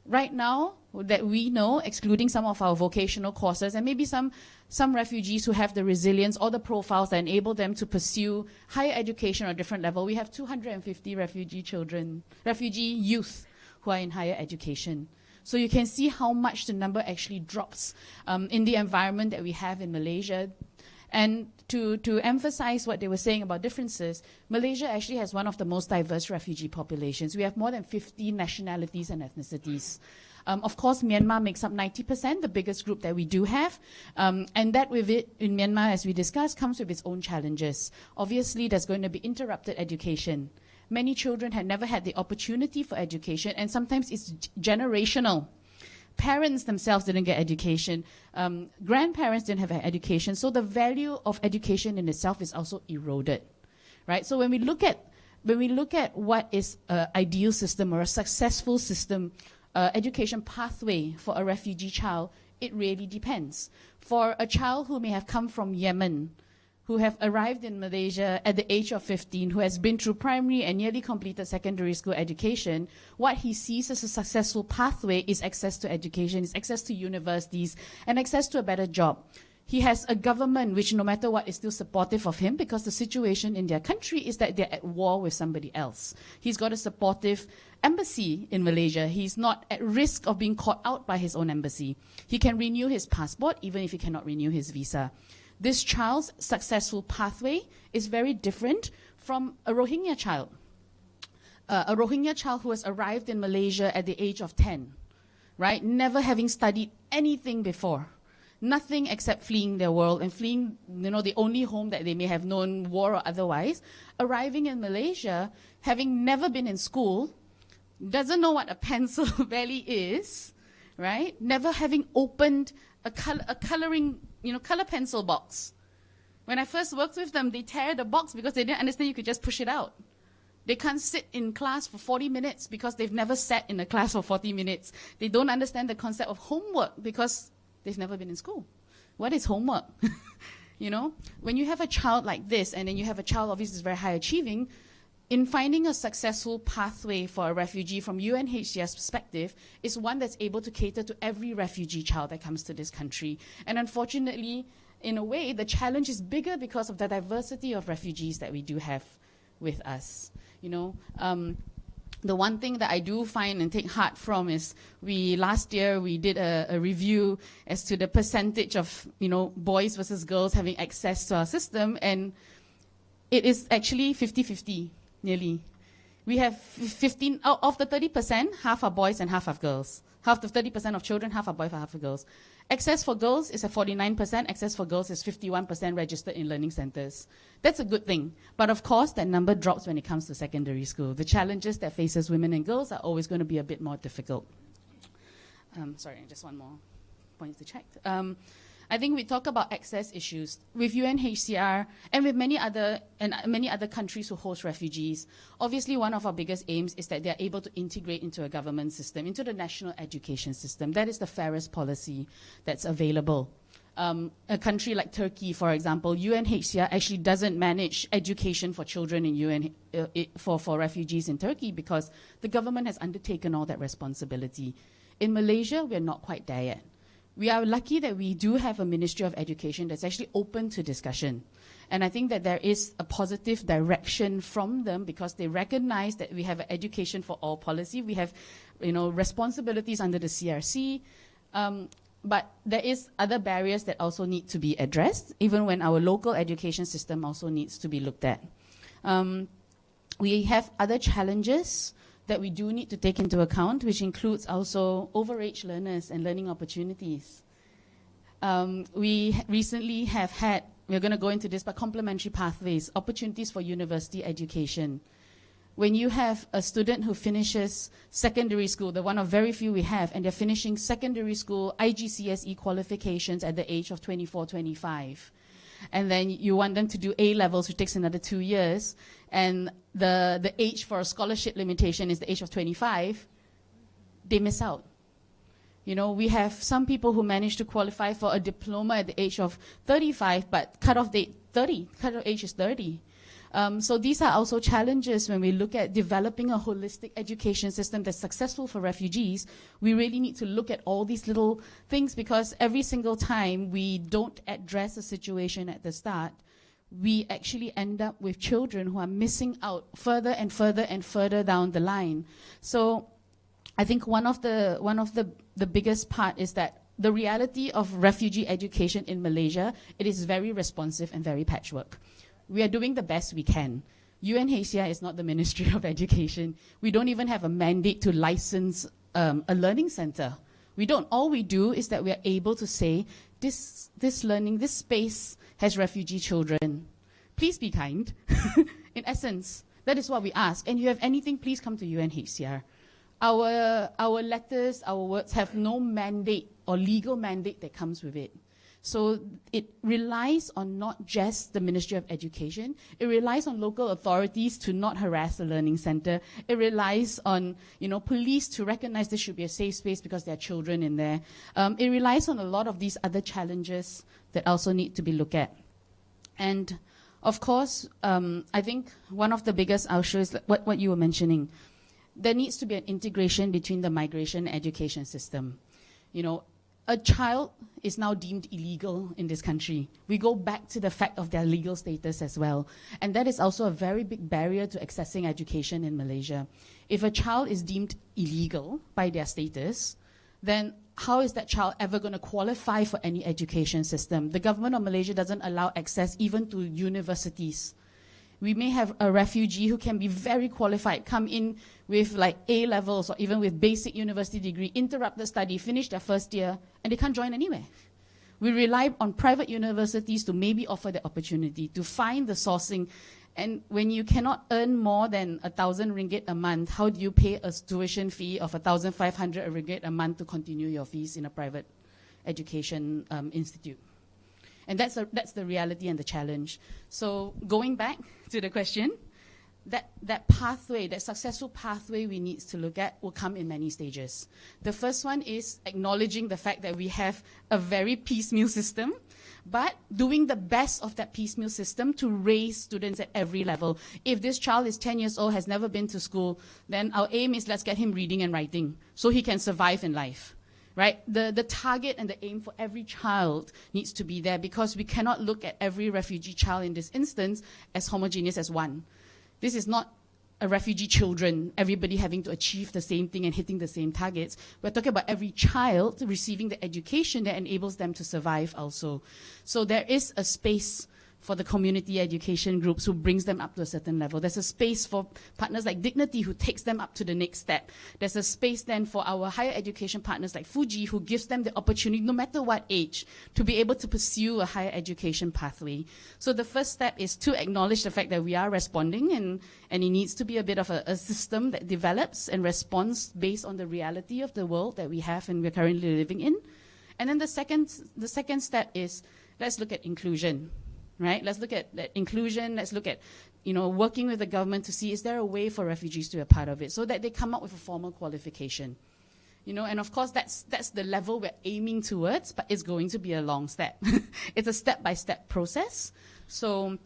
right now that we know, excluding some of our vocational courses and maybe some refugees who have the resilience or the profiles that enable them to pursue higher education on a different level, we have 250 refugee youth who are in higher education. So you can see how much the number actually drops in the environment that we have in Malaysia. And to emphasize what they were saying about differences, Malaysia actually has one of the most diverse refugee populations. We have more than 50 nationalities and ethnicities. Of course, Myanmar makes up 90%, the biggest group that we do have. And that with it, in Myanmar, as we discussed, comes with its own challenges. Obviously, there's going to be interrupted education. Many children had never had the opportunity for education, and sometimes it's generational. Parents themselves didn't get education. Grandparents didn't have education. So the value of education in itself is also eroded, right? So when we look at what is an ideal system or a successful system, education pathway for a refugee child, it really depends. For a child who may have come from Yemen, who have arrived in Malaysia at the age of 15, who has been through primary and nearly completed secondary school education, what he sees as a successful pathway is access to education, is access to universities, and access to a better job. He has a government which, no matter what, is still supportive of him because the situation in their country is that they're at war with somebody else. He's got a supportive embassy in Malaysia. He's not at risk of being caught out by his own embassy. He can renew his passport even if he cannot renew his visa. This child's successful pathway is very different from a Rohingya child. A Rohingya child who has arrived in Malaysia at the age of 10, right? Never having studied anything before. Nothing except fleeing their world and fleeing, the only home that they may have known, war or otherwise. Arriving in Malaysia, having never been in school, doesn't know what a pencil valley is, right? Never having opened a coloring, color pencil box. When I first worked with them, they tear the box because they didn't understand you could just push it out. They can't sit in class for 40 minutes because they've never sat in a class for 40 minutes. They don't understand the concept of homework because they've never been in school. What is homework? When you have a child like this, and then you have a child obviously is very high achieving, in finding a successful pathway for a refugee from UNHCR's perspective is one that's able to cater to every refugee child that comes to this country. And unfortunately, in a way, the challenge is bigger because of the diversity of refugees that we do have with us. The one thing that I do find and take heart from is last year we did a review as to the percentage of boys versus girls having access to our system, and it is actually 50-50 nearly. We have 15 of the 30%, half are boys and half are girls. Half the 30% of children, half are boys, half are girls. Access for girls is at 49%. Access for girls is 51% registered in learning centers. That's a good thing. But of course, that number drops when it comes to secondary school. The challenges that faces women and girls are always going to be a bit more difficult. Sorry, just one more point to check. I think we talk about access issues with UNHCR and with many other countries who host refugees. Obviously, one of our biggest aims is that they are able to integrate into a government system, into the national education system. That is the fairest policy that's available. A country like Turkey, for example, UNHCR actually doesn't manage education for children in for refugees in Turkey because the government has undertaken all that responsibility. In Malaysia, we're not quite there yet. We are lucky that we do have a Ministry of Education that's actually open to discussion. And I think that there is a positive direction from them because they recognize that we have an education for all policy. We have, responsibilities under the CRC. But there is other barriers that also need to be addressed, even when our local education system also needs to be looked at. We have other challenges that we do need to take into account, which includes also overage learners and learning opportunities. We recently have had, we're going to go into this, but complementary pathways, opportunities for university education. When you have a student who finishes secondary school, the one of very few we have, and they're finishing secondary school IGCSE qualifications at the age of 24, 25, and then you want them to do A levels, which takes another 2 years, and the age for a scholarship limitation is the age of 25, they miss out. You know, we have some people who manage to qualify for a diploma at the age of 35, but cutoff age is 30. So these are also challenges when we look at developing a holistic education system that's successful for refugees. We really need to look at all these little things, because every single time we don't address a situation at the start, we actually end up with children who are missing out further and further and further down the line. So I think one of the biggest part is that the reality of refugee education in Malaysia, it is very responsive and very patchwork. We are doing the best we can. UNHCR is not the Ministry of Education. We don't even have a mandate to license a learning center. We don't. All we do is that we are able to say, this space has refugee children. Please be kind. In essence, that is what we ask. And if you have anything, please come to UNHCR. Our letters, our words have no mandate or legal mandate that comes with it. So it relies on not just the Ministry of Education. It relies on local authorities to not harass the learning center. It relies on, police to recognize this should be a safe space because there are children in there. It relies on a lot of these other challenges that also need to be looked at. And of course, I think one of the biggest issues is what you were mentioning. There needs to be an integration between the migration and education system. A child is now deemed illegal in this country. We go back to the fact of their legal status as well. And that is also a very big barrier to accessing education in Malaysia. If a child is deemed illegal by their status, then how is that child ever going to qualify for any education system? The government of Malaysia doesn't allow access even to universities. We may have a refugee who can be very qualified, come in with like A levels or even with basic university degree, interrupt the study, finish their first year, and they can't join anywhere. We rely on private universities to maybe offer the opportunity to find the sourcing. And when you cannot earn more than 1,000 ringgit a month, how do you pay a tuition fee of 1,500 ringgit a month to continue your fees in a private education institute? And that's the reality and the challenge. So going back to the question, that pathway, that successful pathway we need to look at will come in many stages. The first one is acknowledging the fact that we have a very piecemeal system, but doing the best of that piecemeal system to raise students at every level. If this child is 10 years old, has never been to school, then our aim is let's get him reading and writing so he can survive in life. Right? The target and the aim for every child needs to be there, because we cannot look at every refugee child in this instance as homogeneous as one. This is not a refugee children, everybody having to achieve the same thing and hitting the same targets. We're talking about every child receiving the education that enables them to survive also. So there is a space for the community education groups who brings them up to a certain level. There's a space for partners like Dignity who takes them up to the next step. There's a space then for our higher education partners like Fuji who gives them the opportunity, no matter what age, to be able to pursue a higher education pathway. So the first step is to acknowledge the fact that we are responding, and it needs to be a bit of a system that develops and responds based on the reality of the world that we have and we're currently living in. And then the second step is, let's look at inclusion. Right? Let's look at that inclusion. Let's look at, working with the government to see, is there a way for refugees to be a part of it so that they come up with a formal qualification? And of course, that's the level we're aiming towards, but it's going to be a long step. It's a step-by-step process. So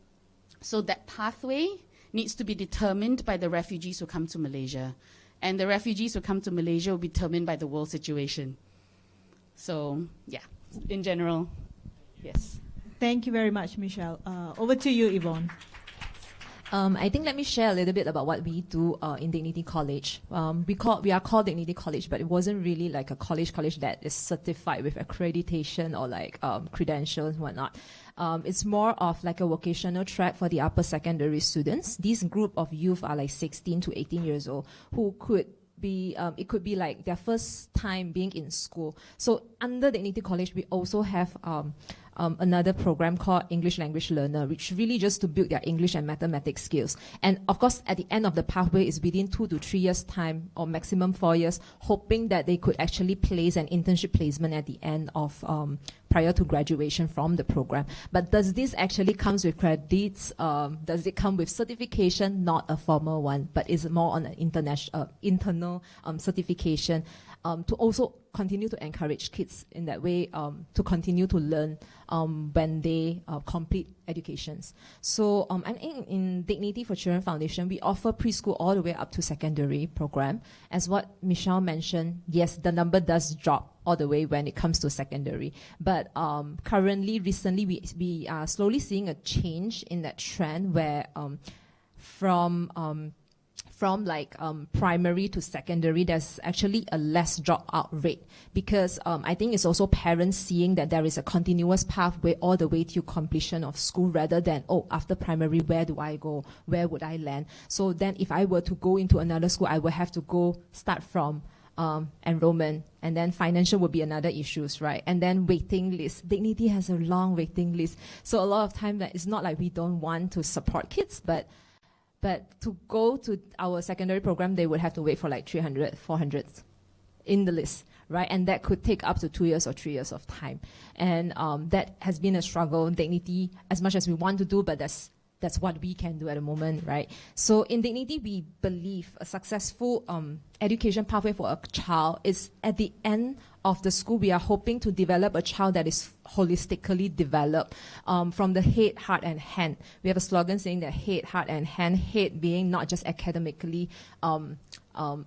that pathway needs to be determined by the refugees who come to Malaysia. And the refugees who come to Malaysia will be determined by the world situation. So, yeah, in general, yes. Thank you very much, Michelle. Over to you, Yvonne. I think let me share a little bit about what we do in Dignity College. We are called Dignity College, but it wasn't really like a college that is certified with accreditation or like credentials and whatnot. It's more of like a vocational track for the upper secondary students. This group of youth are like 16 to 18 years old who could be, it could be like their first time being in school. So under Dignity College, we also have another program called English Language Learner, which really just to build their English and mathematics skills. And of course, at the end of the pathway is within 2 to 3 years' time, or maximum 4 years, hoping that they could actually place an internship placement at the end of prior to graduation from the program. But does this actually comes with credits? Does it come with certification? Not a formal one, but is more on an internal certification to also continue to encourage kids in that way to continue to learn when they complete educations. So and in Dignity for Children Foundation, we offer preschool all the way up to secondary program. As what Michelle mentioned, yes, the number does drop all the way when it comes to secondary. But currently, recently, we are slowly seeing a change in that trend where from primary to secondary, there's actually a less dropout rate, because I think it's also parents seeing that there is a continuous pathway all the way to completion of school, rather than, oh, after primary, where do I go? Where would I land? So then if I were to go into another school, I would have to start from enrollment, and then financial would be another issues, right? And then waiting list. Dignity has a long waiting list. So a lot of time that it's not like we don't want to support kids, but to go to our secondary program, they would have to wait for like 300, 400 in the list, right? And that could take up to 2 years or 3 years of time. And that has been a struggle. Dignity, as much as we want to do, but that's what we can do at the moment, right? So in Dignity, we believe a successful education pathway for a child is at the end of the school. We are hoping to develop a child that is holistically developed from the head, heart, and hand. We have a slogan saying that head, heart, and hand. Head being not just academically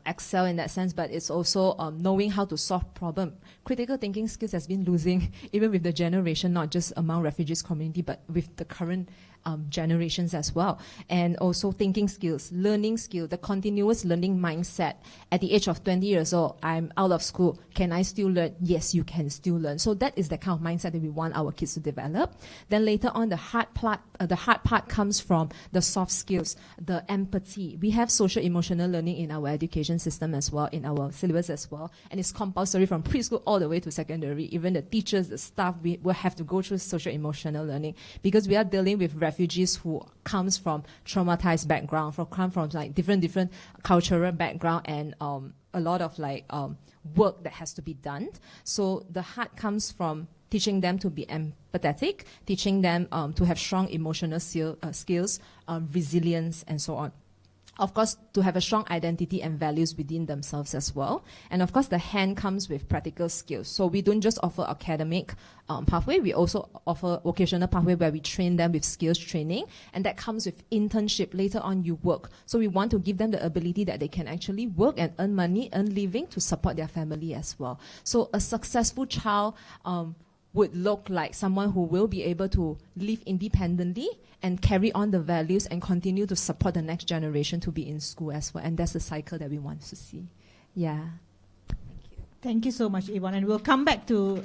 excel in that sense, but it's also knowing how to solve problem. Critical thinking skills has been losing even with the generation, not just among refugees community, but with the current generations as well. And also thinking skills, learning skill, the continuous learning mindset. At the age of 20 years old, I'm out of school. Can I still learn? Yes, you can still learn. So that is the kind of mindset that we want our kids to develop. Then later on, the hard part comes from the soft skills, the empathy. We have social emotional learning in our education system as well, in our syllabus as well. And it's compulsory from preschool all the way to secondary. Even the teachers, the staff, we will have to go through social emotional learning, because we are dealing with refugees who comes from traumatized background, come from like different cultural background, and a lot of work that has to be done. So the heart comes from teaching them to be empathetic, teaching them to have strong emotional skills, resilience, and so on. Of course, to have a strong identity and values within themselves as well. And of course, the hand comes with practical skills. So we don't just offer academic pathway, we also offer vocational pathway where we train them with skills training, and that comes with internship. Later on, you work. So we want to give them the ability that they can actually work and earn money, earn living to support their family as well. So a successful child would look like someone who will be able to live independently and carry on the values and continue to support the next generation to be in school as well. And that's the cycle that we want to see. Yeah. Thank you so much, Yvonne. And we'll come back to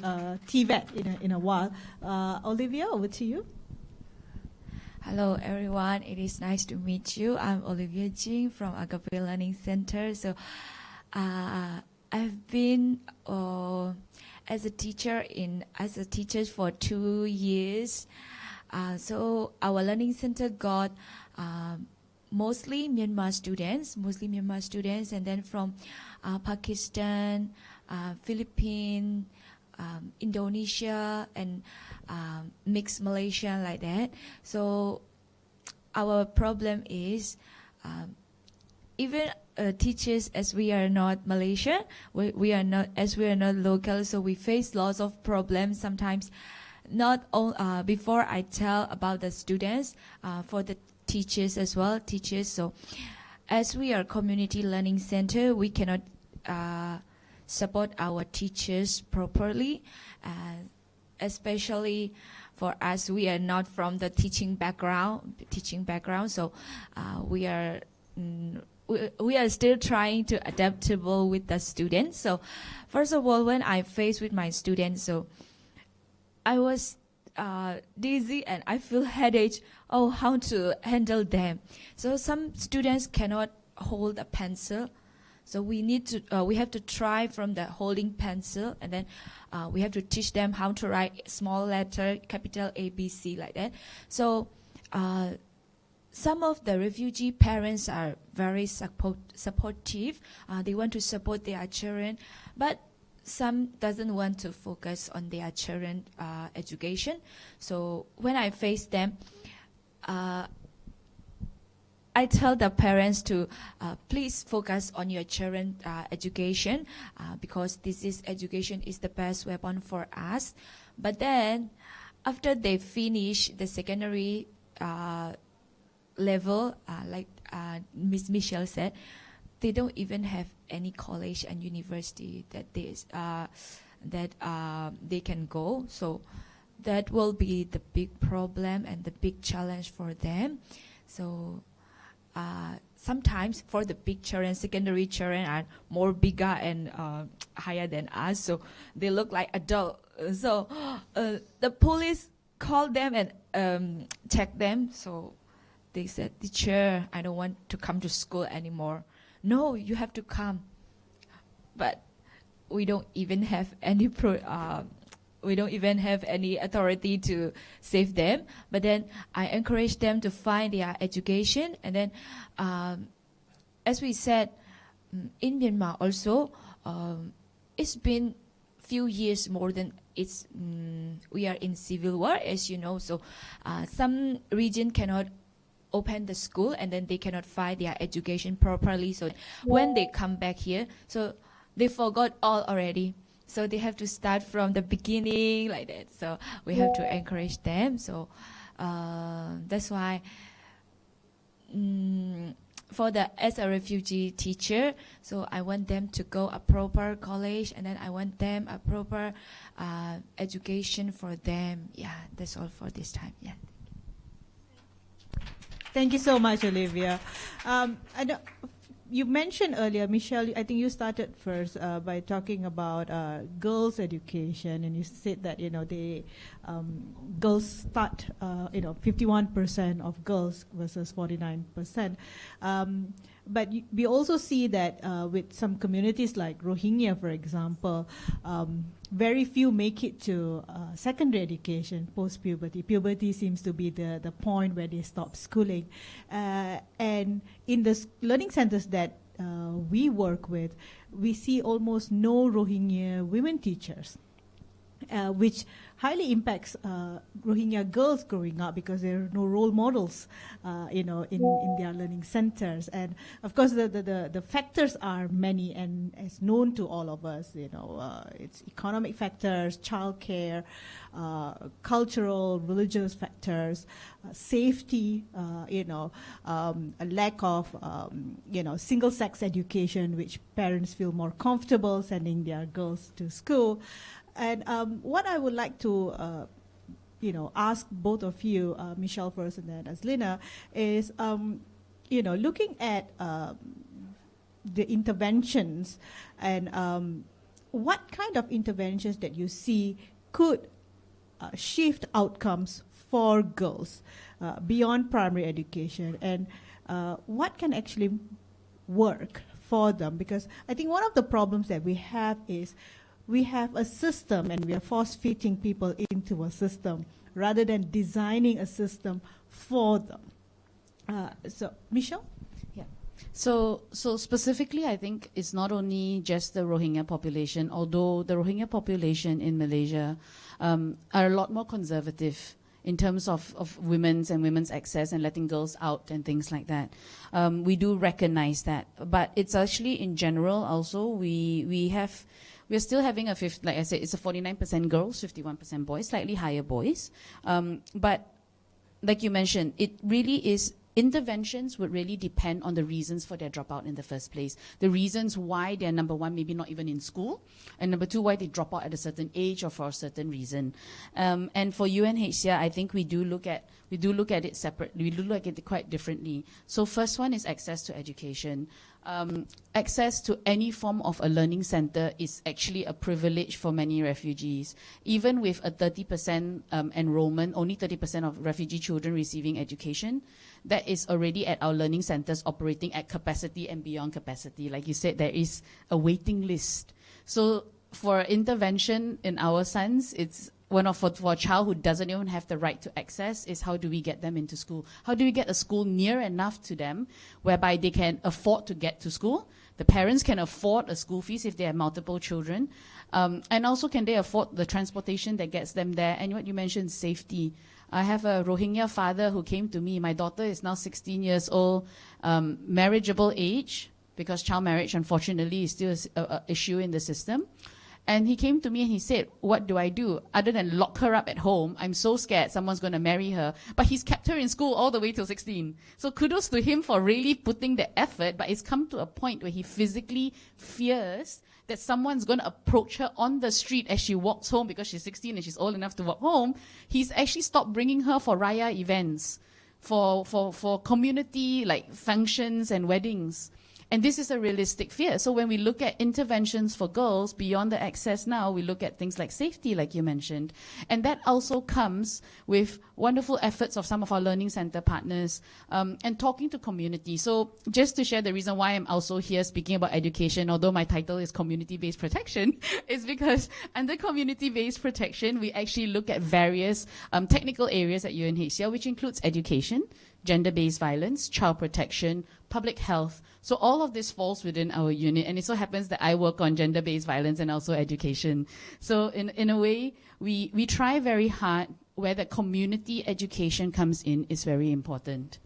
TVET in a while. Olivia, over to you. Hello, everyone. It is nice to meet you. I'm Olivia Jing from Agape Learning Center. So I've been as a teacher for 2 years. So our learning center got mostly Myanmar students, and then from Pakistan, Philippines, Indonesia, and mixed Malaysian, like that. So our problem is even teachers, as we are not Malaysian, we are not local, so we face lots of problems sometimes. Not all, before I tell about the students, for the teachers as well, So as we are community learning center, we cannot support our teachers properly, especially for us, we are not from the teaching background. So we are still trying to adaptable with the students. So first of all, when I faced with my students, so I was dizzy and I feel headache. Oh, how to handle them? So some students cannot hold a pencil. So we have to try from the holding pencil, and then we have to teach them how to write small letter, capital A, B, C, like that. So some of the refugee parents are very supportive. They want to support their children, but some doesn't want to focus on their children education. So when I face them, I tell the parents to please focus on your children education, because education is the best weapon for us. But then after they finish the secondary level, like Miss Michelle said, they don't even have any college and university that they can go. So that will be the big problem and the big challenge for them. So sometimes for the big children, secondary children are more bigger and higher than us, so they look like adults. So the police called them and checked them. So they said, "Teacher, I don't want to come to school anymore." "No, you have to come." But we don't even have any authority to save them. But then I encourage them to find their education. And then, as we said, in Myanmar also, it's been few years more than we are in civil war, as you know. So some region cannot open the school, and then they cannot find their education properly. So when they come back here, so they forgot all already. So they have to start from the beginning like that. So we have to encourage them. So that's why as a refugee teacher, so I want them to go a proper college, and then I want them a proper education for them. Yeah, that's all for this time. Yeah. Thank you so much, Olivia. You mentioned earlier, Michelle, I think you started first by talking about girls' education, and you said that girls start 51% of girls versus 49%. But we also see that with some communities like Rohingya, for example, very few make it to secondary education post-puberty. Puberty seems to be the point where they stop schooling. And in the learning centers that we work with, we see almost no Rohingya women teachers, which highly impacts Rohingya girls growing up, because there are no role models, in their learning centers. And of course, the factors are many, and as known to all of us, it's economic factors, childcare, cultural, religious factors, safety, a lack of, single-sex education, which parents feel more comfortable sending their girls to school. And what I would like to, ask both of you, Michelle first and then Azlina, is, looking at the interventions, and what kind of interventions that you see could shift outcomes for girls beyond primary education, and what can actually work for them? Because I think one of the problems that we have is we have a system, and we are force-fitting people into a system rather than designing a system for them. So, Michelle? Yeah. So specifically, I think it's not only just the Rohingya population, although the Rohingya population in Malaysia are a lot more conservative in terms of women's access and letting girls out and things like that. We do recognize that. But it's actually, in general, also, we're still having like I said, it's a 49% girls, 51% boys, slightly higher boys. But like you mentioned, it really is, interventions would really depend on the reasons for their dropout in the first place. The reasons why they're, number one, maybe not even in school, and number two, why they drop out at a certain age or for a certain reason. And for UNHCR, I think we we do look at it separately. We do look at it quite differently. So first one is access to education. Access to any form of a learning center is actually a privilege for many refugees. Even with a 30% enrollment, only 30% of refugee children receiving education, that is already at our learning centers operating at capacity and beyond capacity. Like you said, there is a waiting list. So for intervention in our sons, it's for a child who doesn't even have the right to access is how do we get them into school? How do we get a school near enough to them whereby they can afford to get to school? The parents can afford a school fees if they have multiple children. And also can they afford the transportation that gets them there? And what you mentioned, safety. I have a Rohingya father who came to me. My daughter is now 16 years old, marriageable age, because child marriage, unfortunately, is still an issue in the system. And he came to me and he said, what do I do? Other than lock her up at home, I'm so scared someone's going to marry her. But he's kept her in school all the way till 16. So kudos to him for really putting the effort, but it's come to a point where he physically fears that someone's going to approach her on the street as she walks home because she's 16 and she's old enough to walk home. He's actually stopped bringing her for Raya events, for community like functions and weddings. And this is a realistic fear. So when we look at interventions for girls beyond the access now, we look at things like safety, like you mentioned. And that also comes with wonderful efforts of some of our learning center partners and talking to community. So just to share the reason why I'm also here speaking about education, although my title is community-based protection, is because under community-based protection, we actually look at various technical areas at UNHCR, which includes education, gender-based violence, child protection, public health. So all of this falls within our unit, and it so happens that I work on gender-based violence and also education. So in a way, we try very hard where the community education comes in is very important,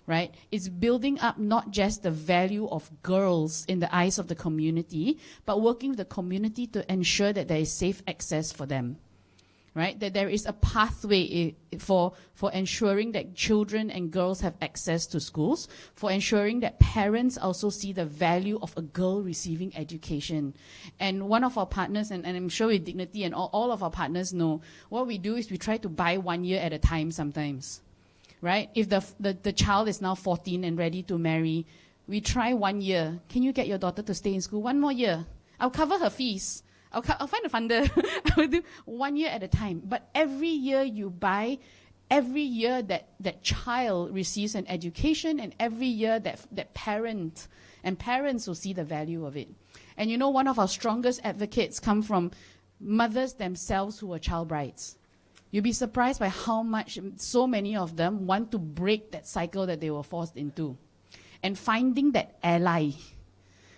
right? It's building up not just the value of girls in the eyes of the community, but working with the community to ensure that there is safe access for them. Right? That there is a pathway for ensuring that children and girls have access to schools, for ensuring that parents also see the value of a girl receiving education. And one of our partners, and I'm sure with Dignity and all of our partners know, what we do is we try to buy 1 year at a time sometimes. Right? If the child is now 14 and ready to marry, we try 1 year. Can you get your daughter to stay in school 1 more year? I'll cover her fees. I'll find a funder. I will do 1 year at a time. But every year you buy, every year that child receives an education, and every year that parents will see the value of it. And you know, one of our strongest advocates come from mothers themselves who are child brides. You'll be surprised by how much so many of them want to break that cycle that they were forced into. And finding that ally.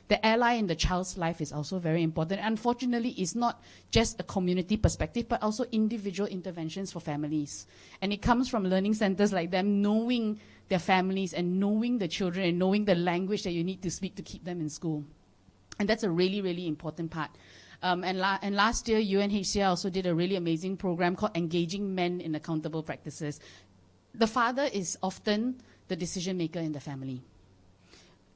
The ally in the child's life is also very important. Unfortunately, it's not just a community perspective, but also individual interventions for families. And it comes from learning centers like them, knowing their families and knowing the children and knowing the language that you need to speak to keep them in school. And that's a really, really important part. And last year, UNHCR also did a really amazing program called Engaging Men in Accountable Practices. The father is often the decision maker in the family.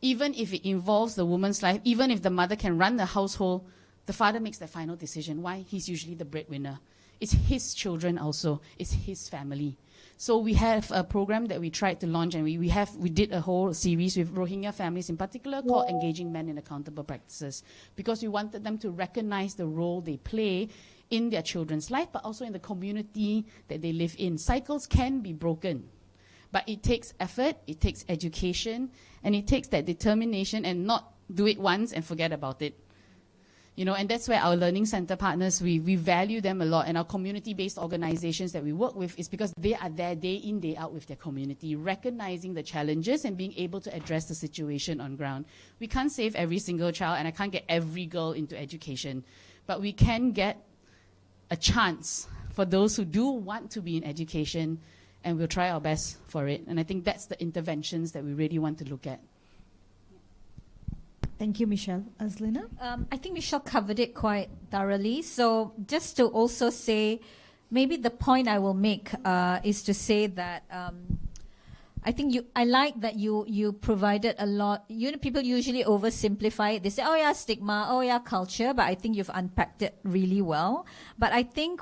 Even if it involves the woman's life, even if the mother can run the household, the father makes the final decision. Why? He's usually the breadwinner. It's his children also. It's his family. So we have a program that we tried to launch, and we did a whole series with Rohingya families in particular called Engaging Men in Accountable Practices, because we wanted them to recognize the role they play in their children's life, but also in the community that they live in. Cycles can be broken. But it takes effort, it takes education, and it takes that determination and not do it once and forget about it. You know, and that's where our learning center partners, we value them a lot, and our community-based organizations that we work with is because they are there day in, day out with their community, recognizing the challenges and being able to address the situation on ground. We can't save every single child, and I can't get every girl into education, but we can get a chance for those who do want to be in education, and we'll try our best for it. And I think that's the interventions that we really want to look at. Thank you, Michelle. Azlina? I think Michelle covered it quite thoroughly. So just to also say, maybe the point I will make is to say that I think I like that you provided a lot. People usually oversimplify it. They say, oh yeah, stigma, oh yeah, culture, but I think you've unpacked it really well. But I think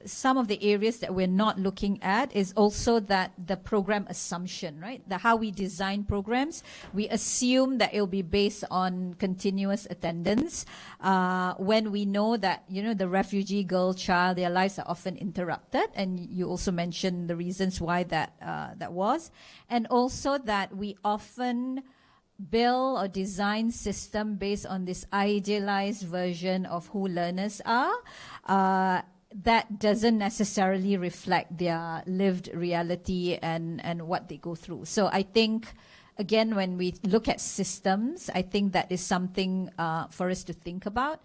some of the areas that we're not looking at is also that the program assumption, right? How we design programs. We assume that it'll be based on continuous attendance, when we know that, the refugee girl child, their lives are often interrupted. And you also mentioned the reasons why that was, and also that we often build or design system based on this idealized version of who learners are, that doesn't necessarily reflect their lived reality and what they go through. So I think, again, when we look at systems, I think that is something for us to think about.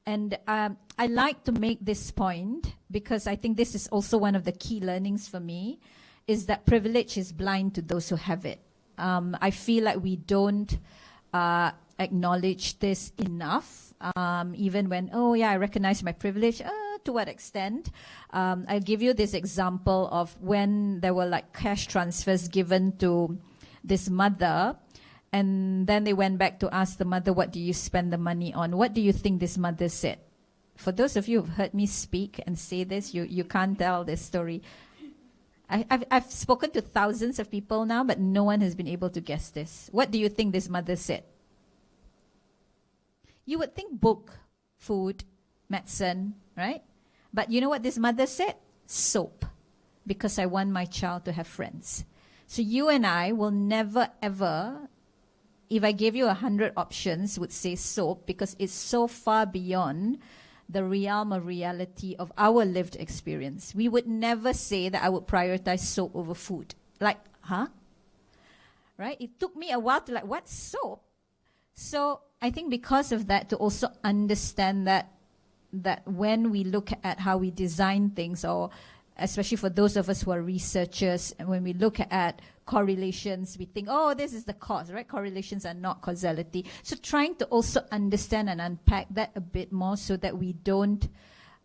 And I like to make this point because I think this is also one of the key learnings for me, is that privilege is blind to those who have it. I feel like we don't acknowledge this enough, even when, oh yeah, I recognize my privilege. To what extent? I'll give you this example of when there were like cash transfers given to this mother, and then they went back to ask the mother, what do you spend the money on? What do you think this mother said? For those of you who've heard me speak and say this, you can't tell this story. I've spoken to thousands of people now, but no one has been able to guess this. What do you think this mother said? You would think book, food, medicine, right? But you know what this mother said? Soap, because I want my child to have friends. So you and I will never ever, if I gave you 100 options, would say soap, because it's so far beyond the realm of reality of our lived experience. We would never say that I would prioritize soap over food. Like, huh? Right? It took me a while to like, what, soap? So I think because of that, to also understand that when we look at how we design things, or especially for those of us who are researchers, and when we look at correlations, we think, oh, this is the cause, right? Correlations are not causality. So trying to also understand and unpack that a bit more so that we don't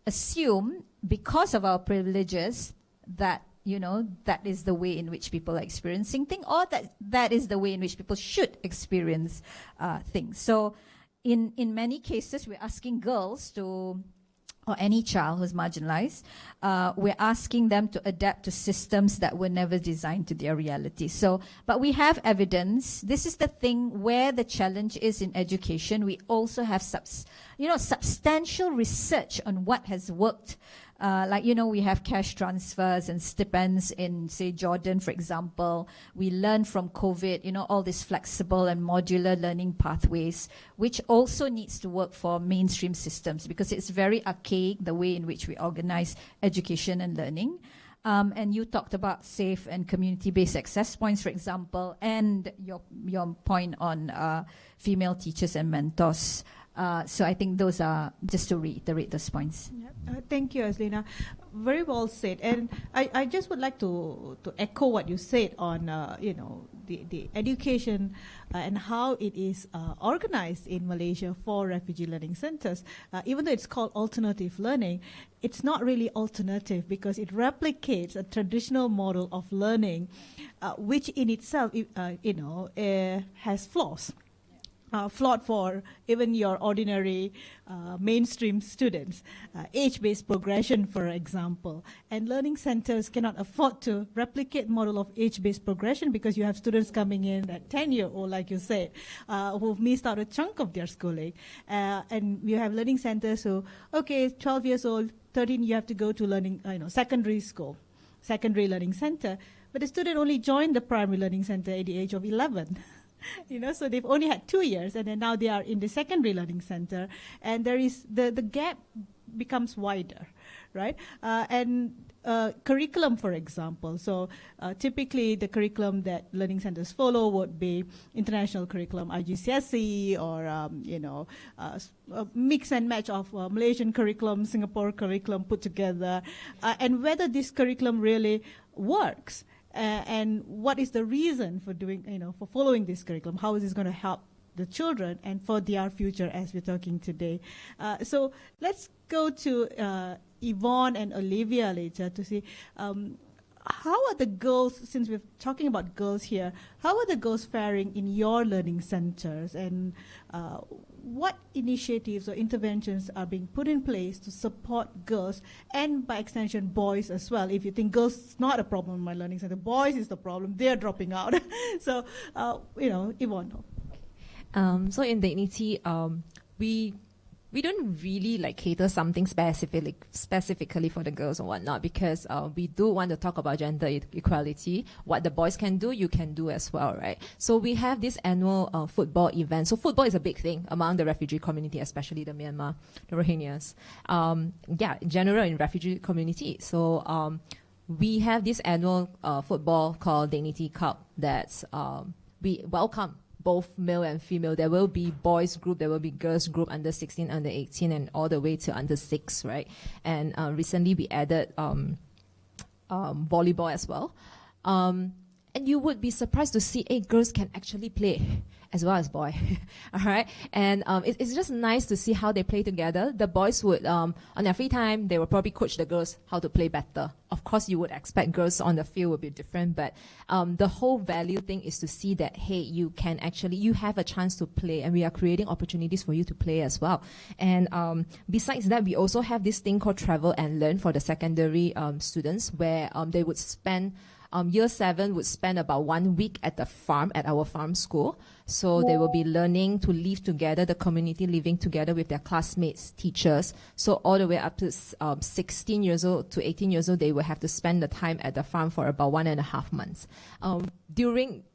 assume, because of our privileges, that, that is the way in which people are experiencing things, or that is the way in which people should experience things. So in many cases, we're asking girls to, or any child who's marginalized, we're asking them to adapt to systems that were never designed to their reality. So, but we have evidence. This is the thing where the challenge is in education. We also have substantial research on what has worked. We have cash transfers and stipends in, say, Jordan, for example. We learn from COVID, all these flexible and modular learning pathways, which also needs to work for mainstream systems, because it's very archaic, the way in which we organize education and learning. And you talked about safe and community-based access points, for example, and your point on female teachers and mentors. So I think those are, just to reiterate those points. Thank you, Azlina. Very well said. And I just would like to echo what you said on, the education and how it is organized in Malaysia for refugee learning centers. Even though it's called alternative learning, it's not really alternative, because it replicates a traditional model of learning, which in itself, has flaws. Flawed for even your ordinary mainstream students. Age-based progression, for example. And learning centers cannot afford to replicate model of age-based progression, because you have students coming in at 10-year-old, like you said, who've missed out a chunk of their schooling. And you have learning centers who, 12 years old, 13, you have to go to learning, secondary school, secondary learning center. But the student only joined the primary learning center at the age of 11. So they've only had 2 years, and then now they are in the secondary learning center, and there is the gap becomes wider, right? And curriculum, for example. So typically the curriculum that learning centers follow would be international curriculum, IGCSE, or a mix and match of Malaysian curriculum, Singapore curriculum put together, and whether this curriculum really works. And what is the reason for doing, for following this curriculum? How is this going to help the children and for their future, as we're talking today? So let's go to Yvonne and Olivia later to see how are the girls, since we're talking about girls here, how are the girls faring in your learning centers, and what initiatives or interventions are being put in place to support girls and by extension boys as well? If you think girls is not a problem in my learning center, boys is the problem, they're dropping out. So, Yvonne. So in Dignity, we don't really like cater something specifically for the girls or whatnot, because we do want to talk about gender equality. What the boys can do, you can do as well, right? So we have this annual football event. So football is a big thing among the refugee community, especially the Myanmar, the Rohingyas. In general in refugee community. So we have this annual football called Dignity Cup that's we welcome both male and female. There will be boys group, there will be girls group, under 16, under 18, and all the way to under 6, right? And recently we added volleyball as well. And you would be surprised to see, girls can actually play as well as boys. All right? And it's just nice to see how they play together. The boys would, on their free time, they will probably coach the girls how to play better. Of course, you would expect girls on the field would be different, but the whole value thing is to see that, hey, you have a chance to play, and we are creating opportunities for you to play as well. And besides that, we also have this thing called Travel and Learn for the secondary students, where they would spend Year 7 would spend about 1 week at the farm, at our farm school. So they will be learning to live together, the community living together with their classmates, teachers. So all the way up to 16 years old to 18 years old, they will have to spend the time at the farm for about 1.5 months.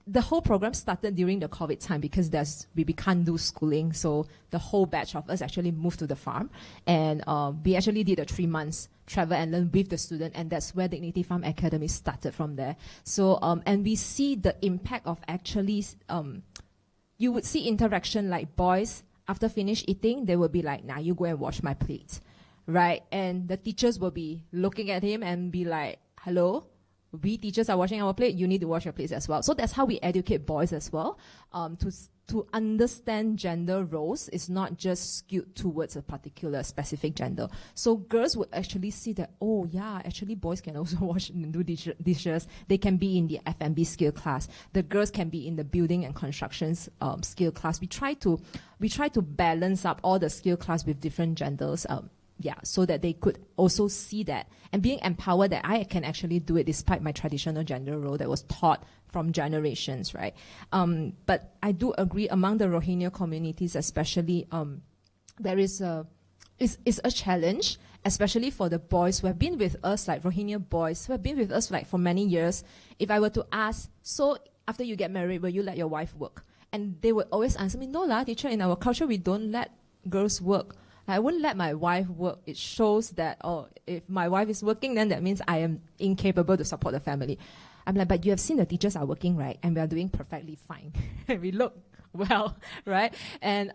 The whole program started during the COVID time, because we can't do schooling. So the whole batch of us actually moved to the farm. And we actually did a 3 months travel and learn with the student, and that's where Dignity Farm Academy started from there. So, and we see the impact of actually, you would see interaction like boys, after finish eating, they will be like, nah, you go and wash my plate, right? And the teachers will be looking at him and be like, hello? We teachers are washing our plate, you need to wash your plates as well. So that's how we educate boys as well, to understand gender roles. Is not just skewed towards a particular specific gender. So girls would actually see that, oh yeah, actually boys can also wash and do dishes. They can be in the F&B skill class. The girls can be in the building and constructions skill class. We try to balance up all the skill class with different genders. So that they could also see that and being empowered that I can actually do it despite my traditional gender role that was taught from generations, right? But I do agree, among the Rohingya communities especially, there is a challenge, especially for the boys who have been with us, like Rohingya boys who have been with us like for many years. If I were to ask, so after you get married, will you let your wife work? And they would always answer me, no lah, teacher, in our culture we don't let girls work. I wouldn't let my wife work. It shows that, if my wife is working, then that means I am incapable to support the family. I'm like, but you have seen the teachers are working, right? And we are doing perfectly fine. We look well, right? And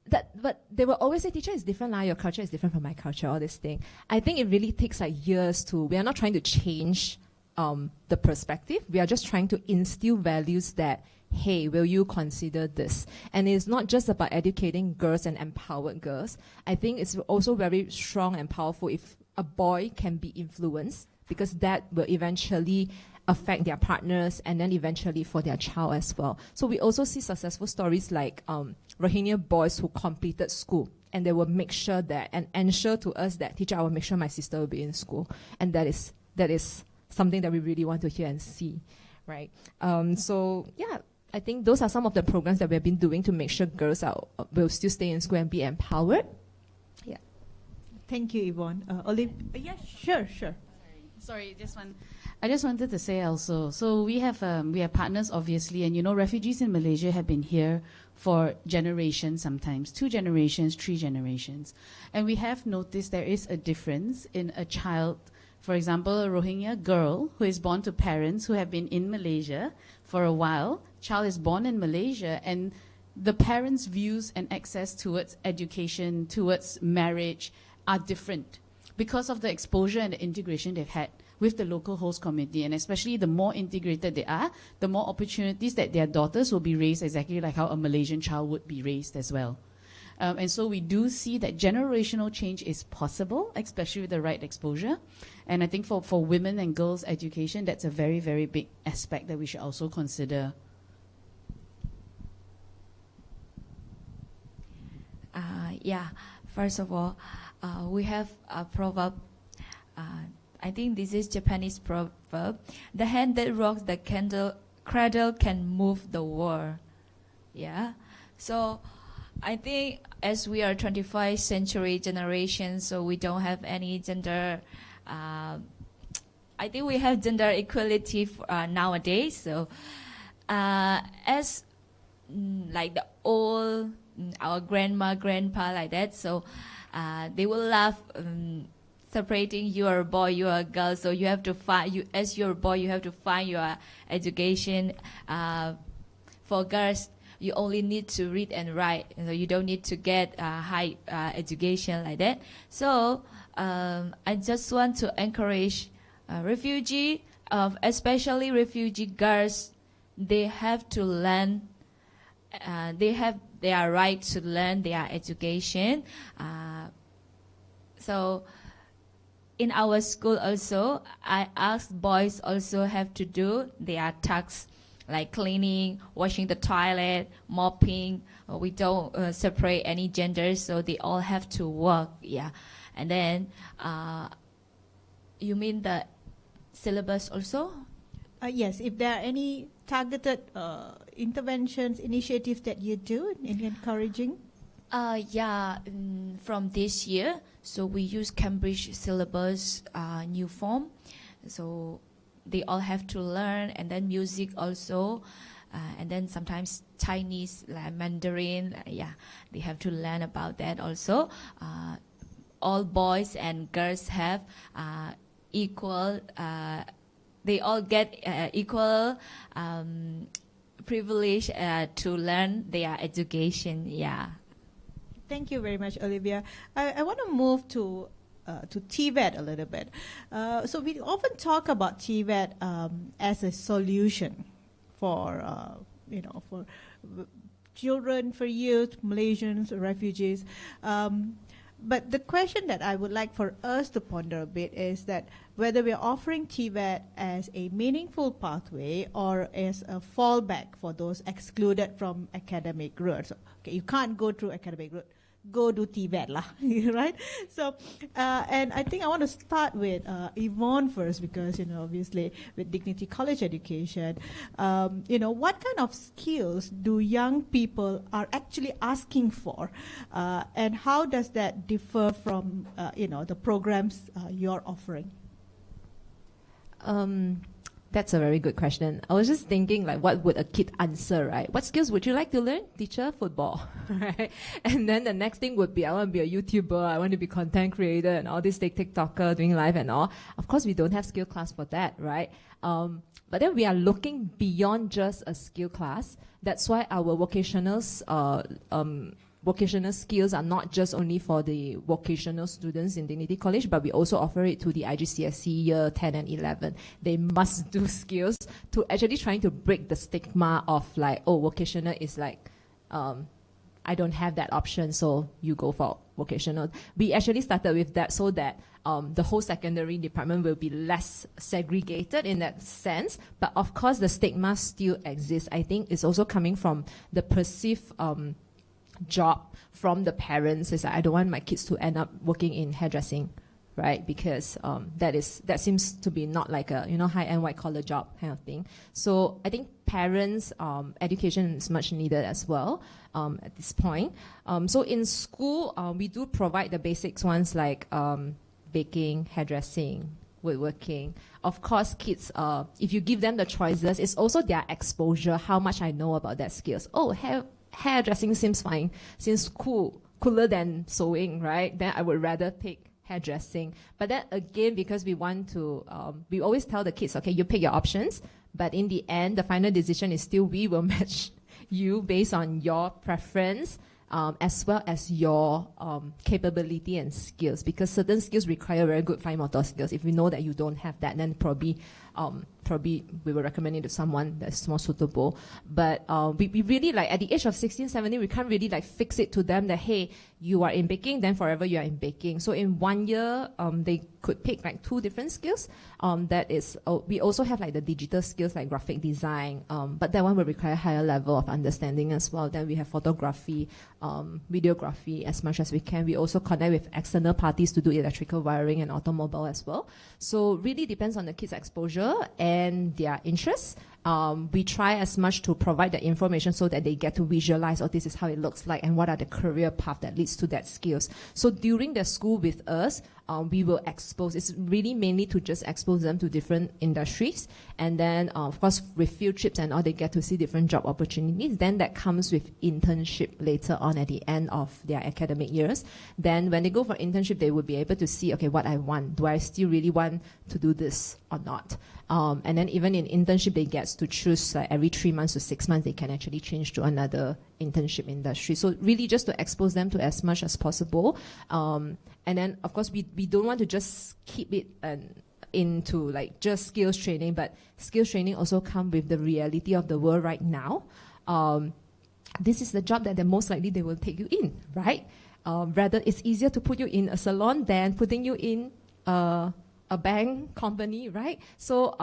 but they will always say, teacher is different, your culture is different from my culture, all this thing. I think it really takes like years we are not trying to change the perspective. We are just trying to instill values that, hey, will you consider this? And it's not just about educating girls and empowered girls. I think it's also very strong and powerful if a boy can be influenced, because that will eventually affect their partners and then eventually for their child as well. So we also see successful stories like Rohingya boys who completed school, and they will make sure that and ensure to us that, teacher, I will make sure my sister will be in school. And that is something that we really want to hear and see, right? I think those are some of the programs that we've been doing to make sure girls will still stay in school and be empowered. Yeah. Thank you, Yvonne. Olive? Yeah, sure. Sorry, I just wanted to say also, so we have partners, obviously, and refugees in Malaysia have been here for generations, sometimes 2 generations, 3 generations. And we have noticed there is a difference in a child, for example, a Rohingya girl who is born to parents who have been in Malaysia for a while. Child is born in Malaysia, and the parents' views and access towards education, towards marriage are different because of the exposure and the integration they've had with the local host community. And especially the more integrated they are, the more opportunities that their daughters will be raised exactly like how a Malaysian child would be raised as well. And so we do see that generational change is possible, especially with the right exposure. And I think for women and girls' education, that's a very, very big aspect that we should also consider. Yeah, first of all, we have a proverb. I think this is Japanese proverb. The hand that rocks the cradle can move the world. Yeah. So I think as we are 21st century generation, so we don't have any gender. I think we have gender equality nowadays. So as like the old, our grandma, grandpa, like that. So they will love separating you are a boy, you are a girl. So you have to find you as your boy. You have to find your education. For girls, you only need to read and write. You don't need to get high education like that. So I just want to encourage refugee, especially refugee girls. They have to learn. They have their right to learn their education. So in our school also, I ask boys also have to do their tasks like cleaning, washing the toilet, mopping. We don't separate any genders, so they all have to work. Yeah, and then you mean the syllabus also? Yes, if there are any targeted interventions, initiatives that you do in encouraging? Yeah, from this year, so we use Cambridge syllabus new form. So they all have to learn, and then music also, and then sometimes Chinese, like Mandarin. Yeah, they have to learn about that also. All boys and girls have equal. They all get equal privilege to learn their education. Yeah. Thank you very much, Olivia. I want to move to TVET a little bit. So we often talk about TVET as a solution for for children, for youth, Malaysians, refugees. But the question that I would like for us to ponder a bit is that whether we're offering TVET as a meaningful pathway or as a fallback for those excluded from academic routes. Okay, you can't go through academic route. Go do TVET lah, right? So, and I think I want to start with Yvonne first because, obviously with Dignity College Education, what kind of skills do young people are actually asking for? And how does that differ from, the programs you're offering? That's a very good question. I was just thinking, like, what would a kid answer, right? What skills would you like to learn? Teacher, football, right? And then the next thing would be, I want to be a YouTuber, I want to be content creator, and all this TikToker, doing live and all. Of course, we don't have skill class for that, right? But then we are looking beyond just a skill class. That's why our vocational skills are not just only for the vocational students in Dignity College, but we also offer it to the IGCSE year 10 and 11. They must do skills to actually trying to break the stigma of like, oh, vocational is like, I don't have that option, so you go for vocational. We actually started with that so that the whole secondary department will be less segregated in that sense. But of course, the stigma still exists. I think it's also coming from the perceived job from the parents. Is like, I don't want my kids to end up working in hairdressing, right? Because that seems to be not like a high-end white-collar job kind of thing. So I think parents' education is much needed as well at this point. So in school, we do provide the basics ones like baking, hairdressing, woodworking. Of course, kids, if you give them the choices, it's also their exposure, how much I know about their skills. Oh, hairdressing seems fine, seems cooler than sewing, right? Then I would rather pick hairdressing. But then again, because we want to, we always tell the kids, okay, you pick your options, but in the end, the final decision is still we will match you based on your preference, as well as your capability and skills, because certain skills require very good fine motor skills. If we know that you don't have that, then probably probably we will recommend it to someone that's more suitable. But we really like at the age of 16, 17, we can't really like fix it to them that, hey, you are in baking, then forever you are in baking. So in 1 year, they could pick like 2 different skills. That is, we also have like the digital skills like graphic design, but that one will require higher level of understanding as well. Then we have photography, videography as much as we can. We also connect with external parties to do electrical wiring and automobile as well. So really depends on the kids' exposure and their interests. We try as much to provide the information so that they get to visualize, oh, this is how it looks like and what are the career path that leads to that skills. So during the school with us, we will expose, it's really mainly to just expose them to different industries. And then, of course, with field trips and all, they get to see different job opportunities. Then that comes with internship later on at the end of their academic years. Then when they go for internship, they will be able to see, okay, what I want. Do I still really want to do this or not? And then even in internship, they get to choose every 3 months to 6 months, they can actually change to another internship industry. So really just to expose them to as much as possible. And then, of course, we don't want to just keep it into like just skills training, but skills training also come with the reality of the world right now. This is the job that most likely they will take you in, right? Rather, it's easier to put you in a salon than putting you in a bank company, right? So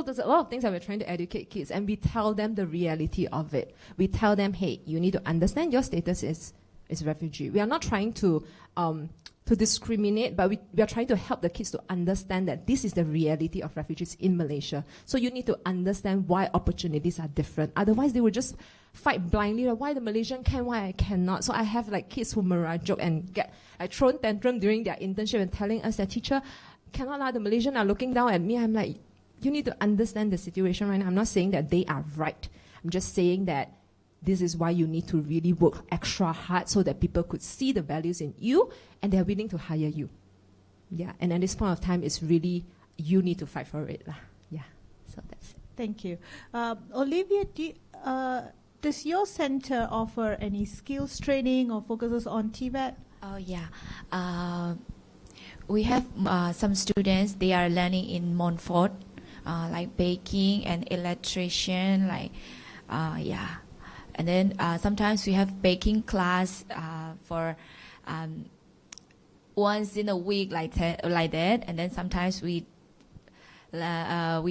there's a lot of things that we're trying to educate kids, and we tell them the reality of it. We tell them, hey, you need to understand your status is refugee. We are not trying to discriminate, but we are trying to help the kids to understand that this is the reality of refugees in Malaysia. So you need to understand why opportunities are different. Otherwise, they will just fight blindly, like, why the Malaysian can, why I cannot. So I have like kids who merajuk and get thrown tantrum during their internship and telling us that, teacher, cannot lie, the Malaysians are looking down at me. I'm like, you need to understand the situation right now. I'm not saying that they are right. I'm just saying that this is why you need to really work extra hard so that people could see the values in you and they're willing to hire you. Yeah, and at this point of time, it's really, you need to fight for it. Yeah, so that's it. Thank you. Olivia, does your center offer any skills training or focuses on TVET? Oh, yeah. We have some students, they are learning in Montfort, like baking and electrician, like, yeah. And then sometimes we have baking class for once in a week, like that. And then sometimes we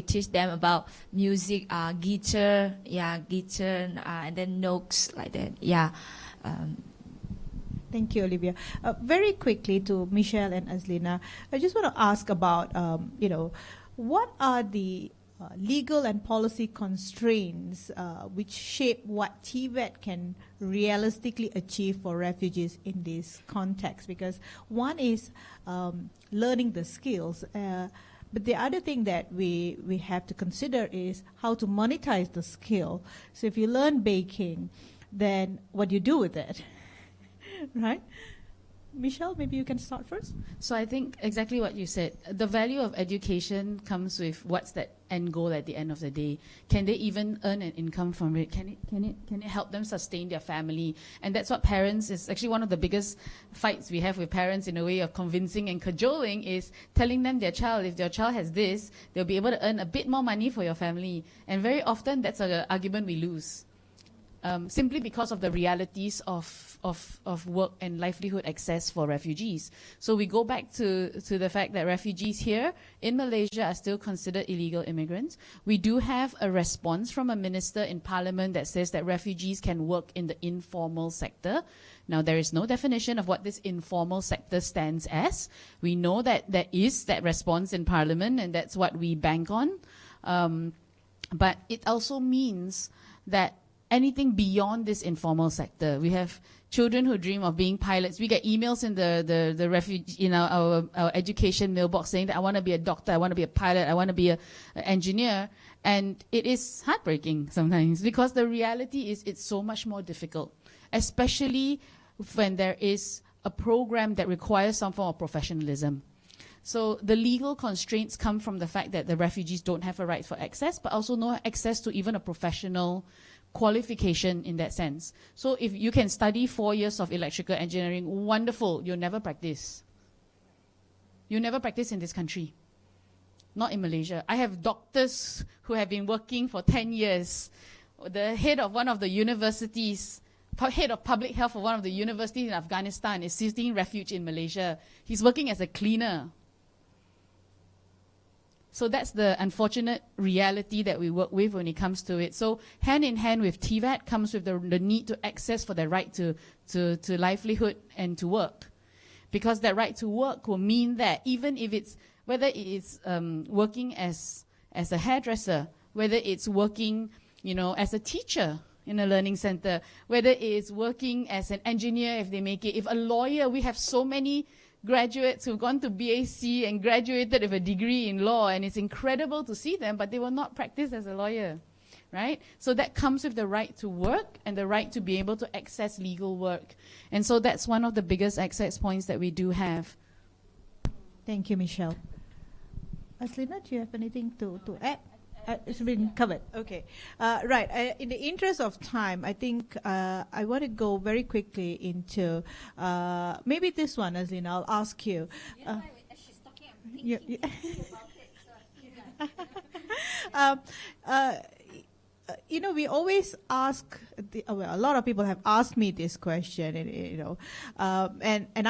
teach them about music, guitar, and then notes like that. Yeah. Thank you, Olivia. Very quickly to Michelle and Azlina, I just want to ask about, what are the legal and policy constraints which shape what TVET can realistically achieve for refugees in this context? Because one is learning the skills, but the other thing that we have to consider is how to monetize the skill. So if you learn baking, then what do you do with it? Right? Michelle, maybe you can start first. So I think exactly what you said. The value of education comes with what's that end goal at the end of the day. Can they even earn an income from it? Can it help them sustain their family? And that's what parents is actually one of the biggest fights we have with parents in a way of convincing and cajoling is telling them their child, if their child has this, they'll be able to earn a bit more money for your family. And very often that's an argument we lose. Simply because of the realities of work and livelihood access for refugees. So we go back to the fact that refugees here in Malaysia are still considered illegal immigrants. We do have a response from a minister in parliament that says that refugees can work in the informal sector. Now, there is no definition of what this informal sector stands as. We know that there is that response in parliament, and that's what we bank on. But it also means that anything beyond this informal sector. We have children who dream of being pilots. We get emails in the refugee, our education mailbox saying that I want to be a doctor, I want to be a pilot, I want to be an engineer. And it is heartbreaking sometimes because the reality is it's so much more difficult, especially when there is a program that requires some form of professionalism. So the legal constraints come from the fact that the refugees don't have a right for access, but also no access to even a professional qualification in that sense. So if you can study 4 years of electrical engineering, wonderful, you'll never practice. You never practice in this country. not in Malaysia. I have doctors who have been working for 10 years. The head of one of the universities, head of public health of one of the universities in Afghanistan is seeking refuge in Malaysia. He's working as a cleaner. So that's the unfortunate reality that we work with when it comes to it. So hand in hand with TVET comes with the need to access for the right to livelihood and to work. Because that right to work will mean that even if it's, whether it is working as a hairdresser, whether it's working, as a teacher in a learning center, whether it's working as an engineer if they make it, if a lawyer, we have so many graduates who've gone to BAC and graduated with a degree in law, and it's incredible to see them, but they will not practice as a lawyer, right? So that comes with the right to work and the right to be able to access legal work. And so that's one of the biggest access points that we do have. Thank you, Michelle. Aslina, do you have anything to add? It's been covered. Okay. Right. In the interest of time, I think I want to go very quickly into maybe this one, Aslina. I'll ask you. As she's talking, I'm thinking about it. We always ask, a lot of people have asked me this question, and I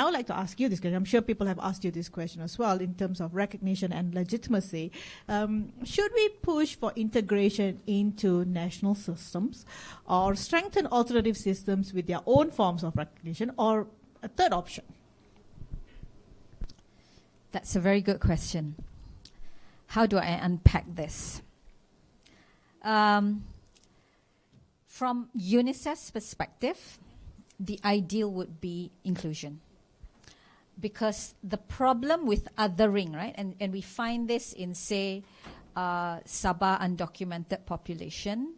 would like to ask you this question. I'm sure people have asked you this question as well in terms of recognition and legitimacy. Should we push for integration into national systems or strengthen alternative systems with their own forms of recognition, or a third option? That's a very good question. How do I unpack this? From UNICEF's perspective, the ideal would be inclusion. Because the problem with othering, right, and we find this in, say, Sabah undocumented population,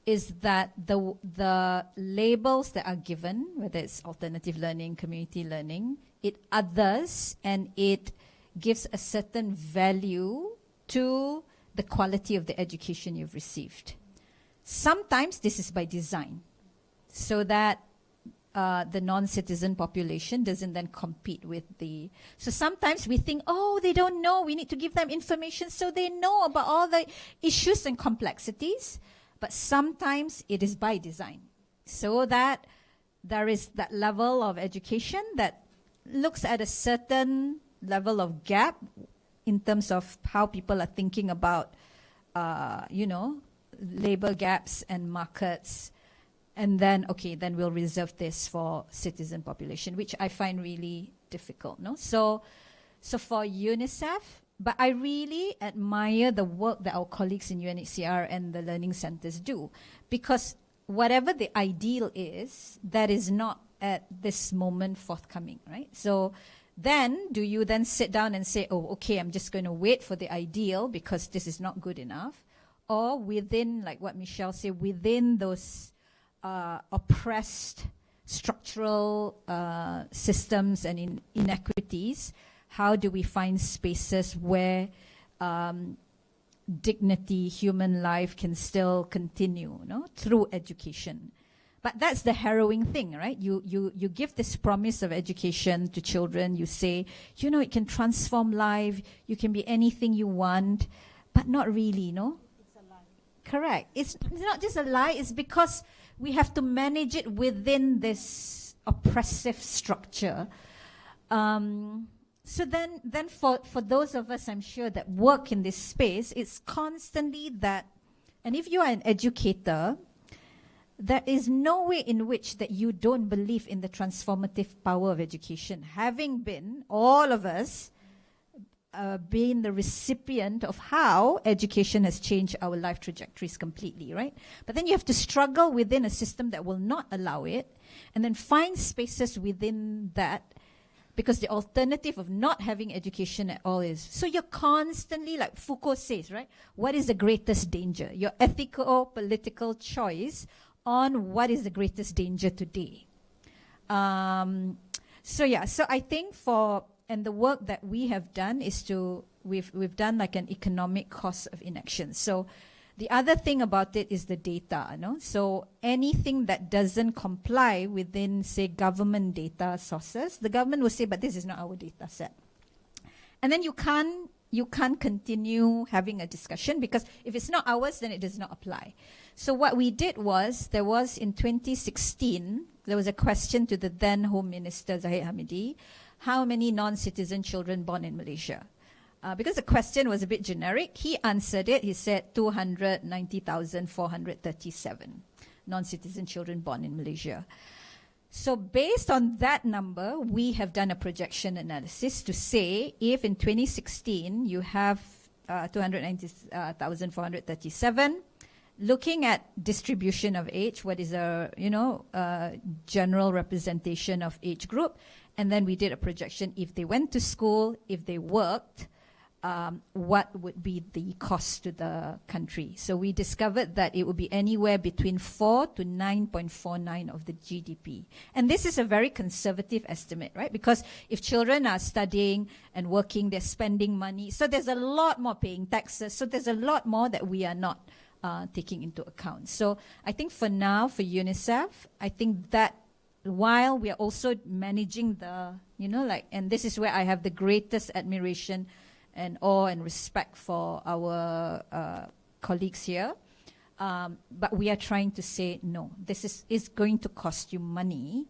is that the labels that are given, whether it's alternative learning, community learning, it others and it gives a certain value to the quality of the education you've received. Sometimes this is by design, so that the non-citizen population doesn't then compete with the... So sometimes we think, oh, they don't know, we need to give them information so they know about all the issues and complexities. But sometimes it is by design, so that there is that level of education that looks at a certain level of gap in terms of how people are thinking about, labor gaps and markets. And then, okay, then we'll reserve this for citizen population, which I find really difficult, no? So for UNICEF, but I really admire the work that our colleagues in UNHCR and the learning centers do, because whatever the ideal is, that is not at this moment forthcoming, right? So then, do you then sit down and say, oh, okay, I'm just going to wait for the ideal because this is not good enough? Or within, like what Michelle said, within those oppressed structural systems and inequities, how do we find spaces where dignity, human life can still continue, through education? But that's the harrowing thing, right? You give this promise of education to children. You say, it can transform life. You can be anything you want, but not really, no? It's a lie. Correct. It's not just a lie. It's because we have to manage it within this oppressive structure. So then for those of us, I'm sure, that work in this space, it's constantly that, and if you are an educator, there is no way in which that you don't believe in the transformative power of education. Having been, all of us, being the recipient of how education has changed our life trajectories completely, right? But then you have to struggle within a system that will not allow it, and then find spaces within that, because the alternative of not having education at all is, so you're constantly, like Foucault says, right? What is the greatest danger? Your ethical, political choice on what is the greatest danger today. So I think and the work that we have done is we've done like an economic cost of inaction. So the other thing about it is the data, So anything that doesn't comply within, say, government data sources, the government will say, but this is not our data set. And then you can't you can't continue having a discussion, because if it's not ours, then it does not apply. So what we did was, there was in 2016, there was a question to the then Home Minister, Zahid Hamidi, how many non-citizen children born in Malaysia? Because the question was a bit generic, he answered it. He said 290,437 non-citizen children born in Malaysia. So based on that number, we have done a projection analysis to say if in 2016 you have 290,437, looking at distribution of age, what is a general representation of age group, and then we did a projection if they went to school, if they worked, what would be the cost to the country. So we discovered that it would be anywhere between 4 to 9.49 of the GDP. And this is a very conservative estimate, right? Because if children are studying and working, they're spending money. So there's a lot more paying taxes. So there's a lot more that we are not taking into account. So I think for now, for UNICEF, I think that while we are also managing the, and this is where I have the greatest admiration and awe and respect for our colleagues here. But we are trying to say, no, this is going to cost you money.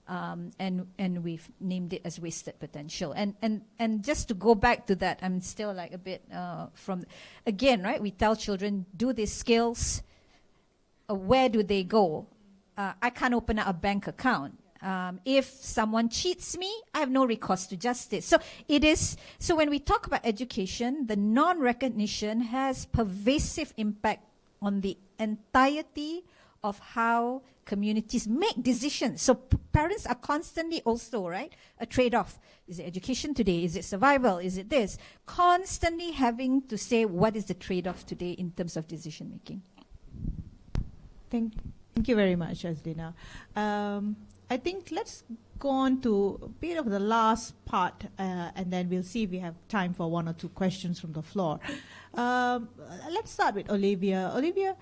And we've named it as wasted potential. And just to go back to that, I'm still like a bit again, right? We tell children, do these skills. Where do they go? I can't open up a bank account. If someone cheats me, I have no recourse to justice. So when we talk about education, the non-recognition has pervasive impact on the entirety of how communities make decisions. So parents are constantly also, right, a trade-off. Is it education today? Is it survival? Is it this? Constantly having to say, what is the trade-off today in terms of decision making? Thank you very much, Azlina. I think let's go on to a bit of the last part, and then we'll see if we have time for one or two questions from the floor. Let's start with Olivia. Olivia,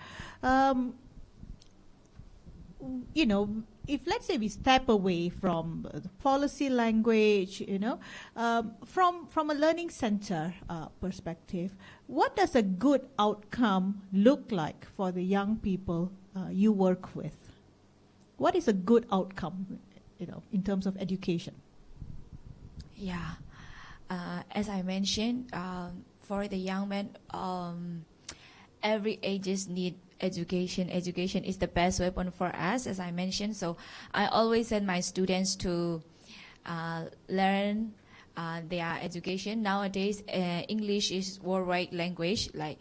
if let's say we step away from the policy language, from a learning center perspective, what does a good outcome look like for the young people you work with? What is a good outcome, in terms of education? Yeah, as I mentioned, for the young men, every ages need education. Education is the best weapon for us, as I mentioned. So I always send my students to learn their education. Nowadays, English is worldwide language. Like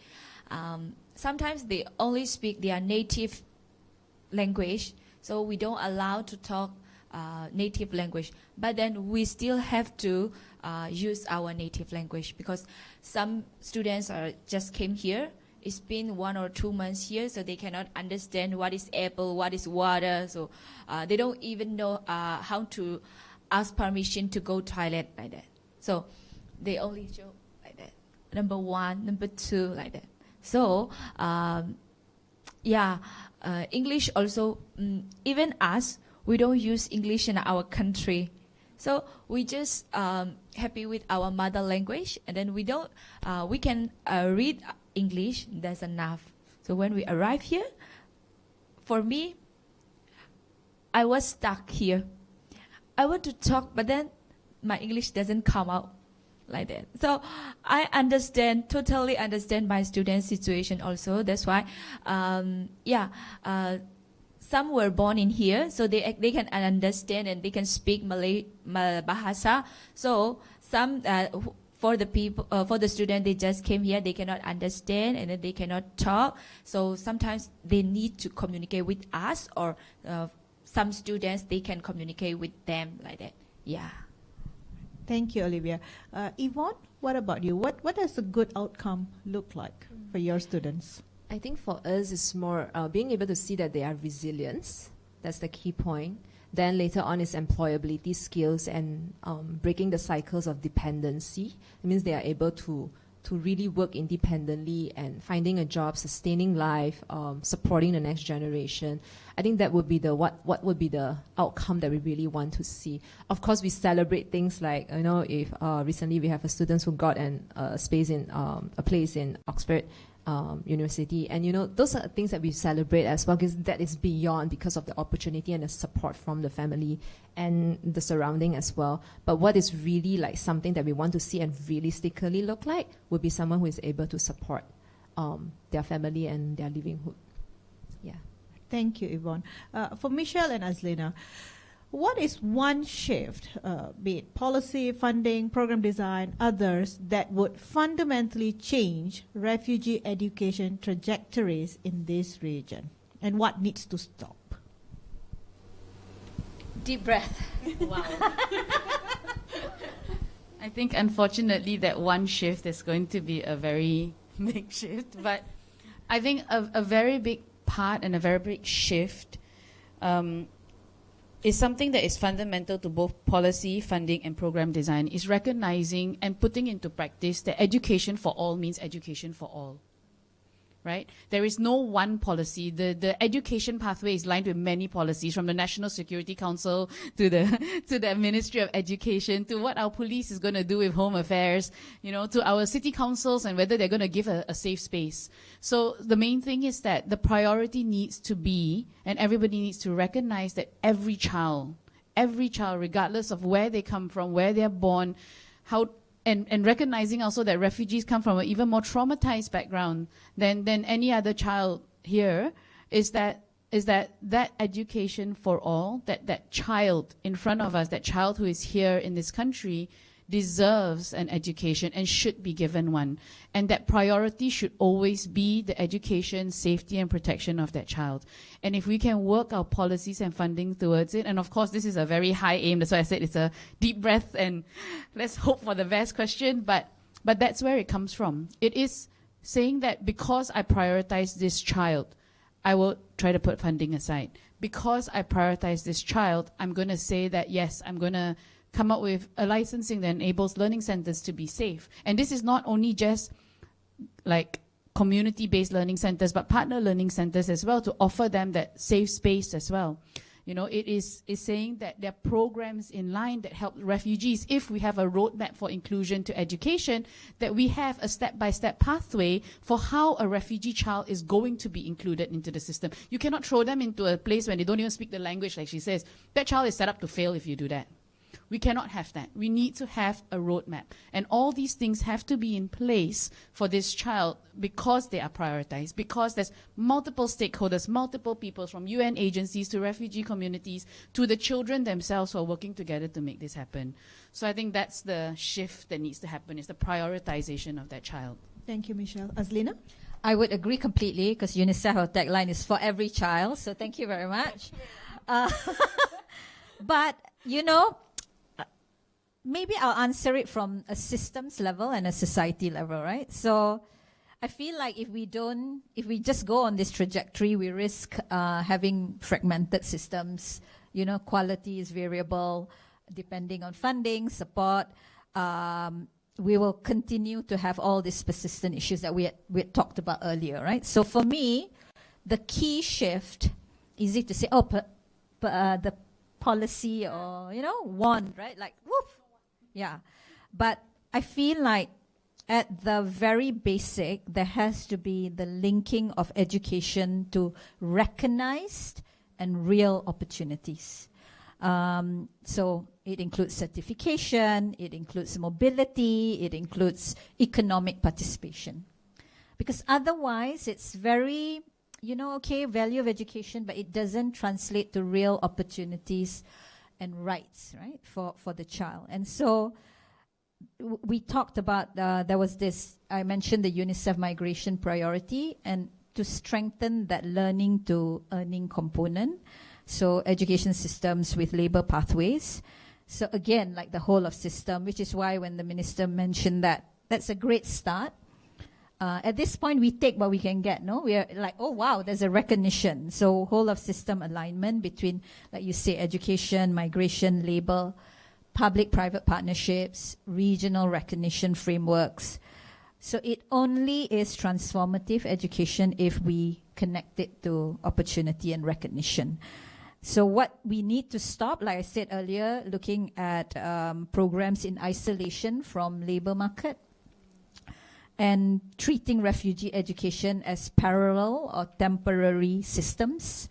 sometimes they only speak their native language, so we don't allow to talk native language. But then we still have to use our native language, because some students just came here. It's been 1 or 2 months here, so they cannot understand what is apple, what is water. So they don't even know how to ask permission to go toilet like that. So they only show like that. Number 1, number 2, like that. So English also, even us, we don't use English in our country. So we just happy with our mother language, and then we can read English, that's enough. So when we arrive here, for me, I was stuck here. I want to talk, but then my English doesn't come out like that. So I totally understand my students' situation also. That's why, some were born in here, so they can understand and they can speak Malay Bahasa. So some for the student, they just came here, they cannot understand and then they cannot talk. So sometimes they need to communicate with us, or some students, they can communicate with them like that. Yeah. Thank you, Olivia. Yvonne, what about you? What does a good outcome look like for your students? I think for us, it's more being able to see that they are resilient. That's the key point. Then later on is employability skills and breaking the cycles of dependency. It means they are able to really work independently and finding a job, sustaining life, supporting the next generation. I think that would be the what would be the outcome that we really want to see. Of course, we celebrate things like, you know, if recently we have a student who got a space in a place in Oxford University, and you know, those are things that we celebrate as well, because that is beyond because of the opportunity and the support from the family and the surrounding as well. But what is really like something that we want to see and realistically look like would be someone who is able to support their family and their livelihood. Yeah. Thank you, Yvonne. For Michelle and Azlina, what is one shift, be it policy, funding, program design, others, that would fundamentally change refugee education trajectories in this region? And what needs to stop? Deep breath. Wow. I think, unfortunately, that one shift is going to be a very big shift. But I think a very big part and a very big shift is something that is fundamental to both policy, funding, and program design, is recognizing and putting into practice that education for all means education for all. Right? There is no one policy. The education pathway is lined with many policies, from the National Security Council to the Ministry of Education, to what our police is going to do with home affairs, you know, to our city councils and whether they're going to give a safe space. So the main thing is that the priority needs to be, and everybody needs to recognize that every child, regardless of where they come from, where they're born, how. And recognizing also that refugees come from an even more traumatized background than any other child here, is that education for all, that child in front of us, that child who is here in this country, deserves an education and should be given one. And that priority should always be the education, safety, and protection of that child. And if we can work our policies and funding towards it, and of course this is a very high aim, that's why I said it's a deep breath and let's hope for the best question, but that's where it comes from. It is saying that because I prioritize this child, I will try to put funding aside. Because I prioritize this child, I'm going to say that yes, I'm going to come up with a licensing that enables learning centers to be safe. And this is not only just like community-based learning centers, but partner learning centers as well, to offer them that safe space as well. You know, it is saying that there are programs in line that help refugees. If we have a roadmap for inclusion to education, that we have a step-by-step pathway for how a refugee child is going to be included into the system. You cannot throw them into a place when they don't even speak the language, like she says. That child is set up to fail if you do that. We cannot have that. We need to have a roadmap. And all these things have to be in place for this child because they are prioritized, because there's multiple stakeholders, multiple people, from UN agencies to refugee communities to the children themselves who are working together to make this happen. So I think that's the shift that needs to happen, is the prioritization of that child. Thank you, Michelle. Azlina? I would agree completely, because UNICEF, our tagline is for every child. So thank you very much. But, you know, maybe I'll answer it from a systems level and a society level, right? So I feel like if we just go on this trajectory, we risk having fragmented systems. You know, quality is variable depending on funding, support. We will continue to have all these persistent issues that we had talked about earlier, right? So for me, the key shift, easy to say, the policy or, you know, wand, right? Like, woof. Yeah. But I feel like at the very basic, there has to be the linking of education to recognized and real opportunities. So it includes certification, it includes mobility, it includes economic participation. Because otherwise, it's very, you know, okay, value of education, but it doesn't translate to real opportunities and rights, right, for the child. And so we talked about, there was this, I mentioned the UNICEF migration priority, and to strengthen that learning to earning component. So education systems with labor pathways. So again, like the whole of system, which is why when the minister mentioned that, that's a great start. At this point, we take what we can get, no? We are like, oh, wow, there's a recognition. So whole of system alignment between, like you say, education, migration, labor, public-private partnerships, regional recognition frameworks. So it only is transformative education if we connect it to opportunity and recognition. So what we need to stop, like I said earlier, looking at programs in isolation from labor market and treating refugee education as parallel or temporary systems.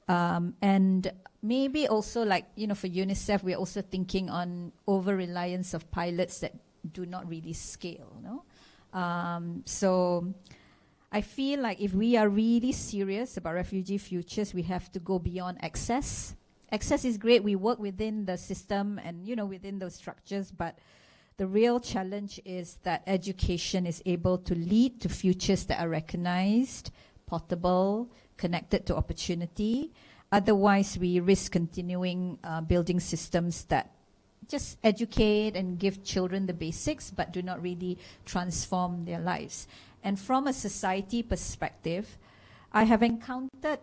And maybe also, like, for UNICEF, we're also thinking on over-reliance of pilots that do not really scale, no? So I feel like if we are really serious about refugee futures, we have to go beyond access. Access is great. We work within the system and, within those structures, but the real challenge is that education is able to lead to futures that are recognized, portable, connected to opportunity. Otherwise, we risk continuing building systems that just educate and give children the basics, but do not really transform their lives. And from a society perspective, I have encountered,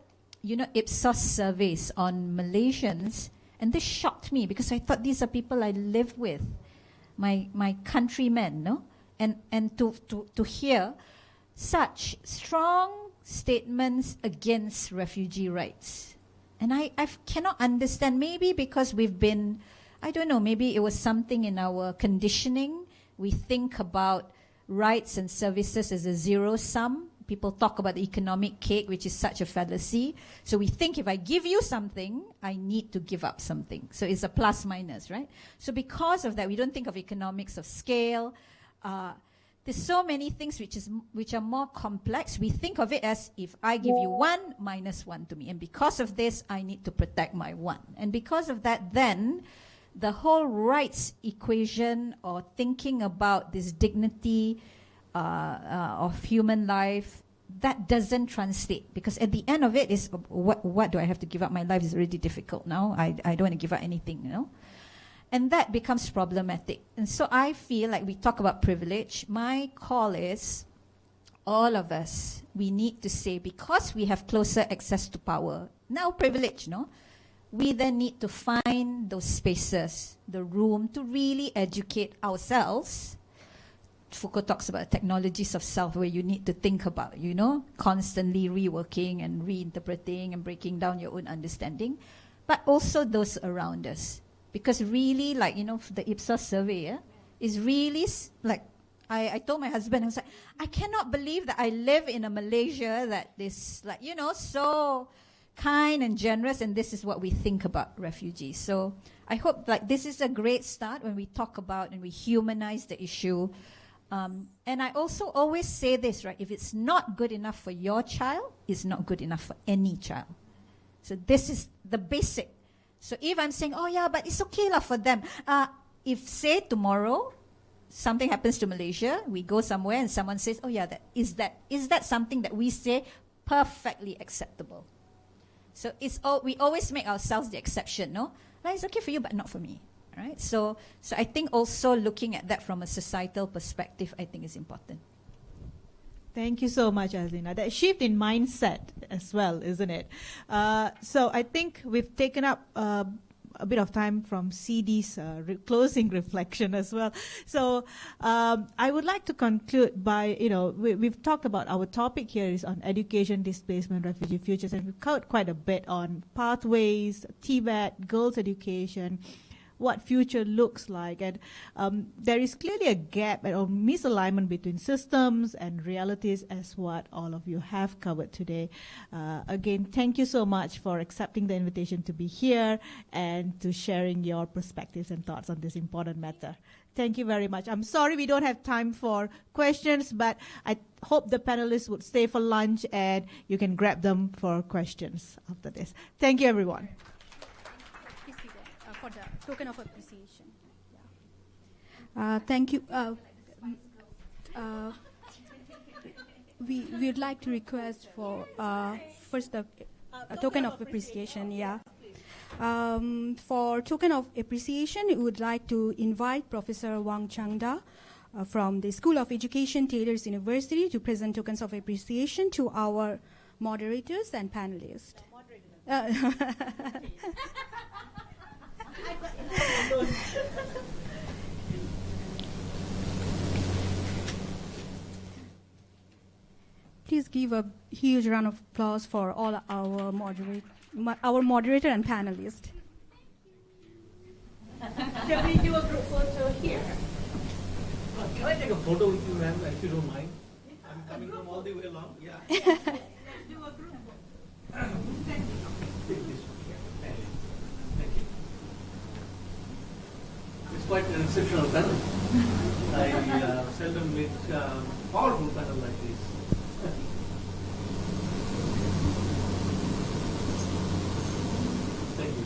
Ipsos surveys on Malaysians, and this shocked me because I thought these are people I live with, my countrymen, no? And to hear such strong statements against refugee rights. And I cannot understand, maybe because we've been, I don't know, maybe it was something in our conditioning. We think about rights and services as a zero sum. People talk about the economic cake, which is such a fallacy. So we think if I give you something, I need to give up something. So it's a plus minus, right? So because of that, we don't think of economics of scale. There's so many things which are more complex. We think of it as if I give you 1, minus 1 to me. And because of this, I need to protect my 1. And because of that, then the whole rights equation or thinking about this dignity of human life, that doesn't translate, because at the end of it is what do I have to give up? My life is already difficult now. I don't want to give up anything, And that becomes problematic. And so I feel like we talk about privilege. My call is all of us, we need to say, because we have closer access to power, now privilege, we then need to find those spaces, the room to really educate ourselves. Foucault talks about technologies of self, where you need to think about, constantly reworking and reinterpreting and breaking down your own understanding, but also those around us. Because really, like, the Ipsos survey is really, like, I told my husband, I was like, I cannot believe that I live in a Malaysia that is, like, so kind and generous, and this is what we think about refugees. So I hope, like, this is a great start when we talk about and we humanize the issue. And I also always say this, right? If it's not good enough for your child, it's not good enough for any child. So this is the basic. So if I'm saying, oh yeah, but it's okay for them. If, say, tomorrow something happens to Malaysia, we go somewhere and someone says, oh yeah, is that something that we say perfectly acceptable? So we always make ourselves the exception, no? Like, it's okay for you, but not for me. Right? So I think also looking at that from a societal perspective, I think is important. Thank you so much, Azlina. That shift in mindset as well, isn't it? So I think we've taken up a bit of time from CD's closing reflection as well. So I would like to conclude by, we've talked about our topic here is on education, displacement, refugee futures, and we've covered quite a bit on pathways, TVET, girls' education, what future looks like. And there is clearly a gap or misalignment between systems and realities, as what all of you have covered today. Again, thank you so much for accepting the invitation to be here and to sharing your perspectives and thoughts on this important matter. Thank you very much. I'm sorry we don't have time for questions, but I hope the panelists would stay for lunch and you can grab them for questions after this. Thank you, everyone. For the token of appreciation. Yeah. Thank you. We would like to request for first a token of appreciation. Yeah. For token of appreciation, we would like to invite Professor Wang Changda from the School of Education, Taylor's University, to present tokens of appreciation to our moderators and panelists. just give a huge round of applause for all our moderator and panelists. Can we do a group photo here? Can I take a photo with you, ma'am, if you don't mind? I'm coming from all the way along. Yeah. Let's do a group photo. Thank you. It's quite an exceptional panel. I seldom meet powerful panel like this. Thank you.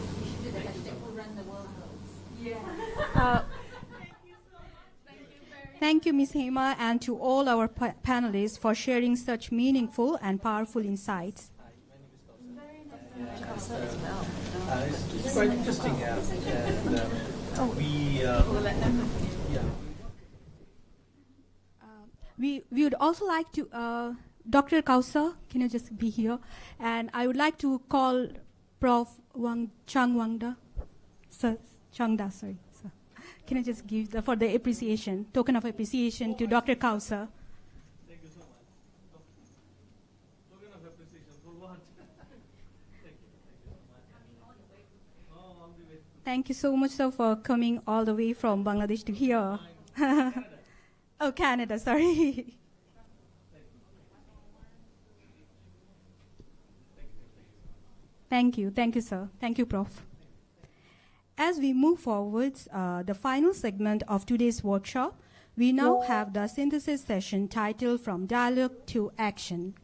Thank you, Ms. Hema, and to all our panelists for sharing such meaningful and powerful insights. It's quite interesting, we would also like to, Dr. Kausa, can you just be here? And I would like to call Prof. Changda, sir. Can I just give for the appreciation, token of appreciation to Dr. Kausa? Thank you so much. Token of appreciation for what? Thank you so much. Oh, on the way. Thank you so much, sir, for coming all the way from Bangladesh to here. Oh, Canada, sorry. Thank you, sir. Thank you, Prof. As we move forwards, the final segment of today's workshop, we now have the synthesis session titled From Dialogue to Action.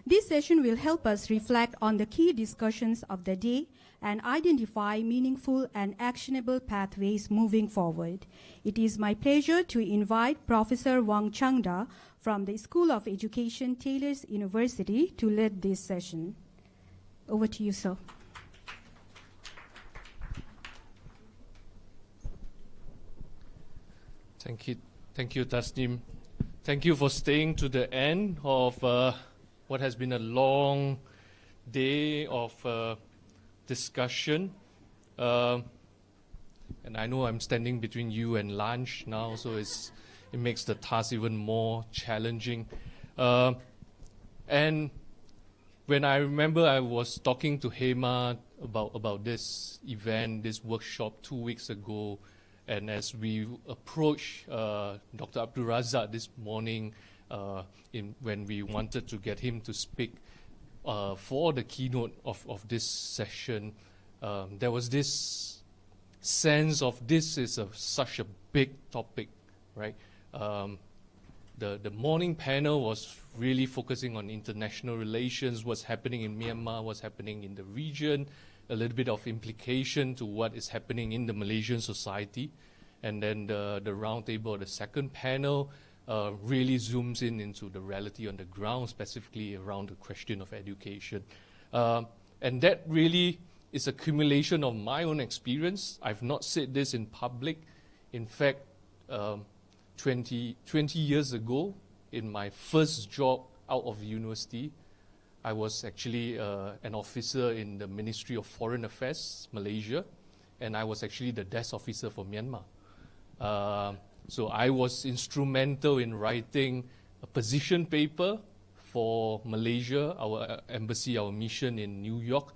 This session will help us reflect on the key discussions of the day and identify meaningful and actionable pathways moving forward. It is my pleasure to invite Professor Wang Changda from the School of Education, Taylor's University, to lead this session. Over to you, sir. Thank you, Tasnim. Thank you for staying to the end of what has been a long day of discussion. And I know I'm standing between you and lunch now, so it makes the task even more challenging. And when I remember I was talking to Hema about this event, this workshop 2 weeks ago, and as we approached Dr. Abdul Razak this morning, when we wanted to get him to speak for the keynote of this session, there was this sense of this is such a big topic, right? The morning panel was really focusing on international relations, what's happening in Myanmar, what's happening in the region, a little bit of implication to what is happening in the Malaysian society. And then the roundtable, the second panel, really zooms into the reality on the ground, specifically around the question of education. And that really is a accumulation of my own experience. I've not said this in public. In fact, 20 years ago, in my first job out of university, I was actually an officer in the Ministry of Foreign Affairs, Malaysia, and I was actually the desk officer for Myanmar. So I was instrumental in writing a position paper for Malaysia, our embassy, our mission in New York,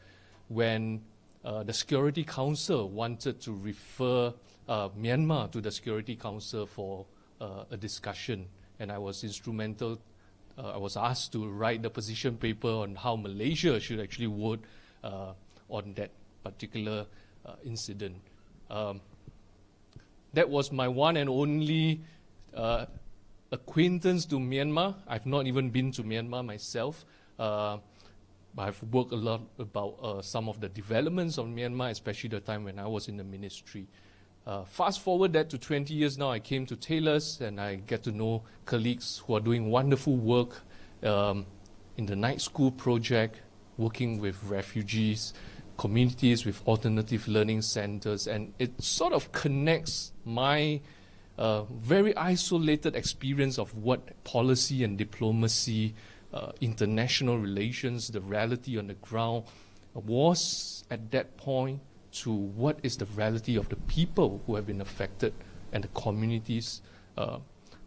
when the Security Council wanted to refer Myanmar to the Security Council for a discussion. And I was instrumental. I was asked to write the position paper on how Malaysia should actually vote on that particular incident. That was my one and only acquaintance to Myanmar. I've not even been to Myanmar myself. I've worked a lot about some of the developments of Myanmar, especially the time when I was in the ministry. Fast forward that to 20 years now, I came to Taylor's and I get to know colleagues who are doing wonderful work in the night school project, working with refugees, communities with alternative learning centers, and it sort of connects my very isolated experience of what policy and diplomacy, international relations, the reality on the ground was at that point to what is the reality of the people who have been affected and the communities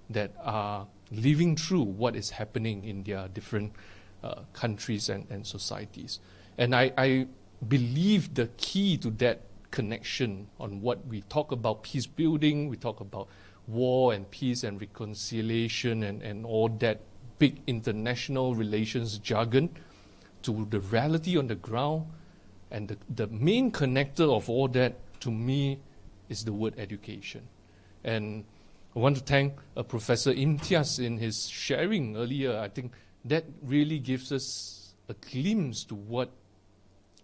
that are living through what is happening in their different countries and societies. And I believe the key to that connection on what we talk about peace building, we talk about war and peace and reconciliation and all that big international relations jargon, to the reality on the ground. And the main connector of all that, to me, is the word education. And I want to thank Professor Imtiaz in his sharing earlier. I think that really gives us a glimpse to what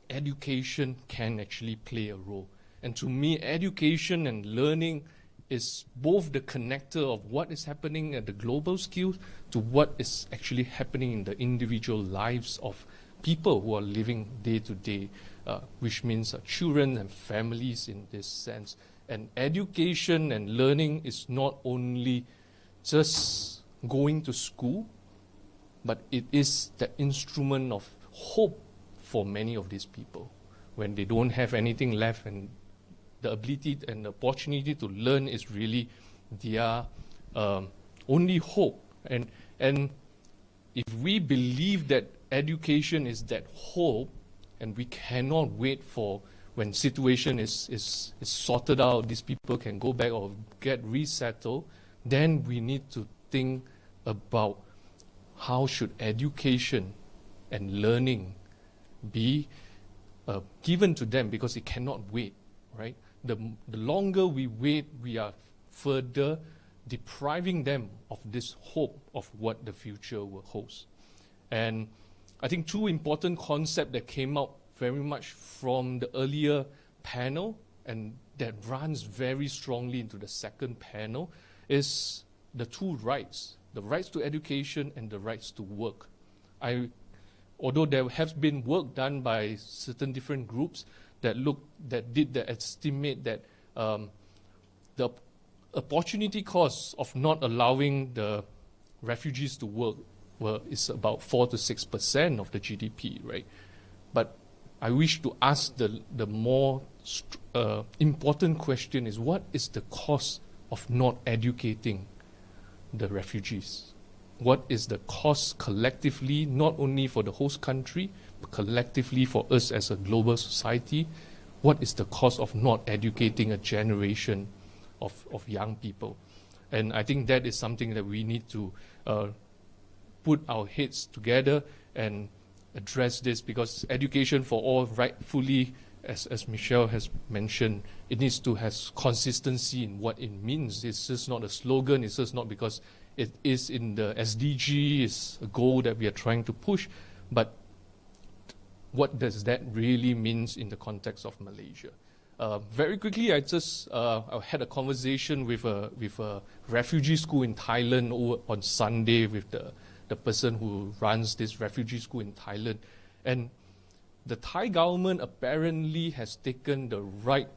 education can actually play a role. And to me, education and learning is both the connector of what is happening at the global scale to what is actually happening in the individual lives of people who are living day to day, which means children and families in this sense. And education and learning is not only just going to school, but it is the instrument of hope for many of these people when they don't have anything left, and the ability and the opportunity to learn is really their only hope. And if we believe that education is that hope, and we cannot wait for when situation is sorted out, these people can go back or get resettled, then we need to think about how should education and learning be given to them, because it cannot wait, right? The longer we wait, we are further depriving them of this hope of what the future will host. And I think two important concepts that came out very much from the earlier panel, and that runs very strongly into the second panel, is the two rights, the rights to education and the rights to work. Although there has been work done by certain different groups that did the estimate that the opportunity cost of not allowing the refugees to work is about 4 to 6% of the GDP, right? But I wish to ask the more important question is, what is the cost of not educating the refugees? What is the cost collectively, not only for the host country, but collectively for us as a global society? What is the cost of not educating a generation of young people? And I think that is something that we need to put our heads together and address this, because education for all, rightfully, as Michelle has mentioned, it needs to have consistency in what it means. It's just not a slogan. It's just not because it is in the SDG, it's a goal that we are trying to push, but what does that really mean in the context of Malaysia? Very quickly, I had a conversation with a refugee school in Thailand on Sunday with the person who runs this refugee school in Thailand. And the Thai government apparently has taken the right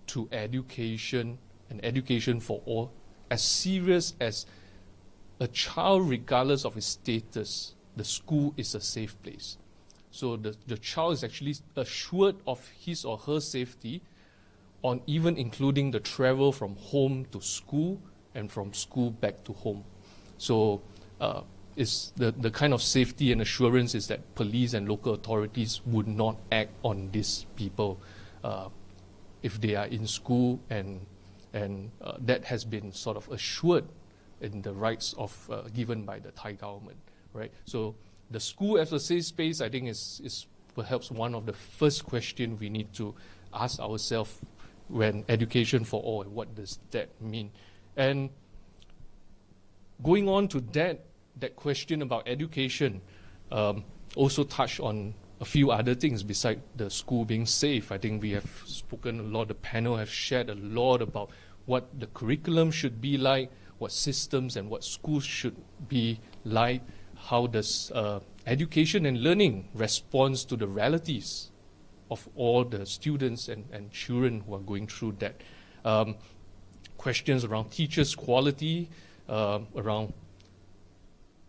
to education and education for all as serious as a child, regardless of his status. The school is a safe place. So the child is actually assured of his or her safety, on even including the travel from home to school and from school back to home. So it's the kind of safety and assurance is that police and local authorities would not act on these people if they are in school, and that has been sort of assured in the rights of given by the Thai government, right? So the school as a safe space, I think, is perhaps one of the first questions we need to ask ourselves when education for all, and what does that mean? And going on to that question about education, also touch on a few other things besides the school being safe. I think we have spoken a lot, the panel have shared a lot about what the curriculum should be like, what systems and what schools should be like, how does education and learning responds to the realities of all the students and children who are going through that. Questions around teachers' quality, around,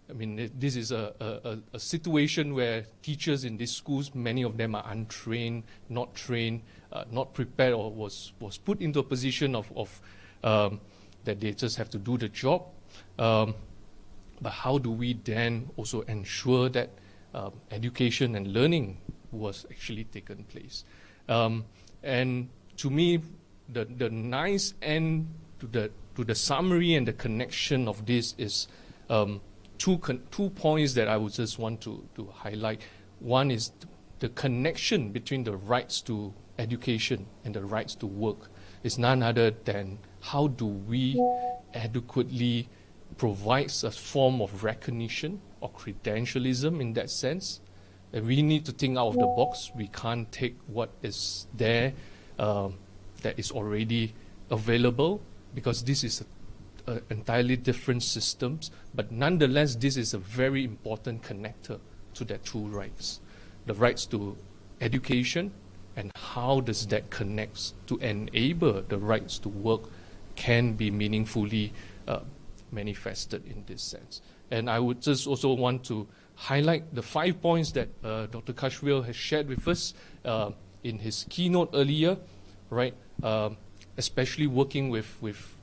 I mean, this is a situation where teachers in these schools, many of them are untrained, not trained, not prepared, or was put into a position of that they just have to do the job. But how do we then also ensure that education and learning was actually taken place? And to me, the nice end to the summary and the connection of this is two points that I would just want to highlight. One is the connection between the rights to education and the rights to work is none other than how do we adequately provide a form of recognition or credentialism in that sense. And we need to think out of the box. We can't take what is there that is already available, because this is entirely different systems. But nonetheless, this is a very important connector to the two rights. The rights to education, and how does that connect to enable the rights to work can be meaningfully manifested in this sense. And I would just also want to highlight the 5 points that Dr. Kashwil has shared with us in his keynote earlier, right? Especially working with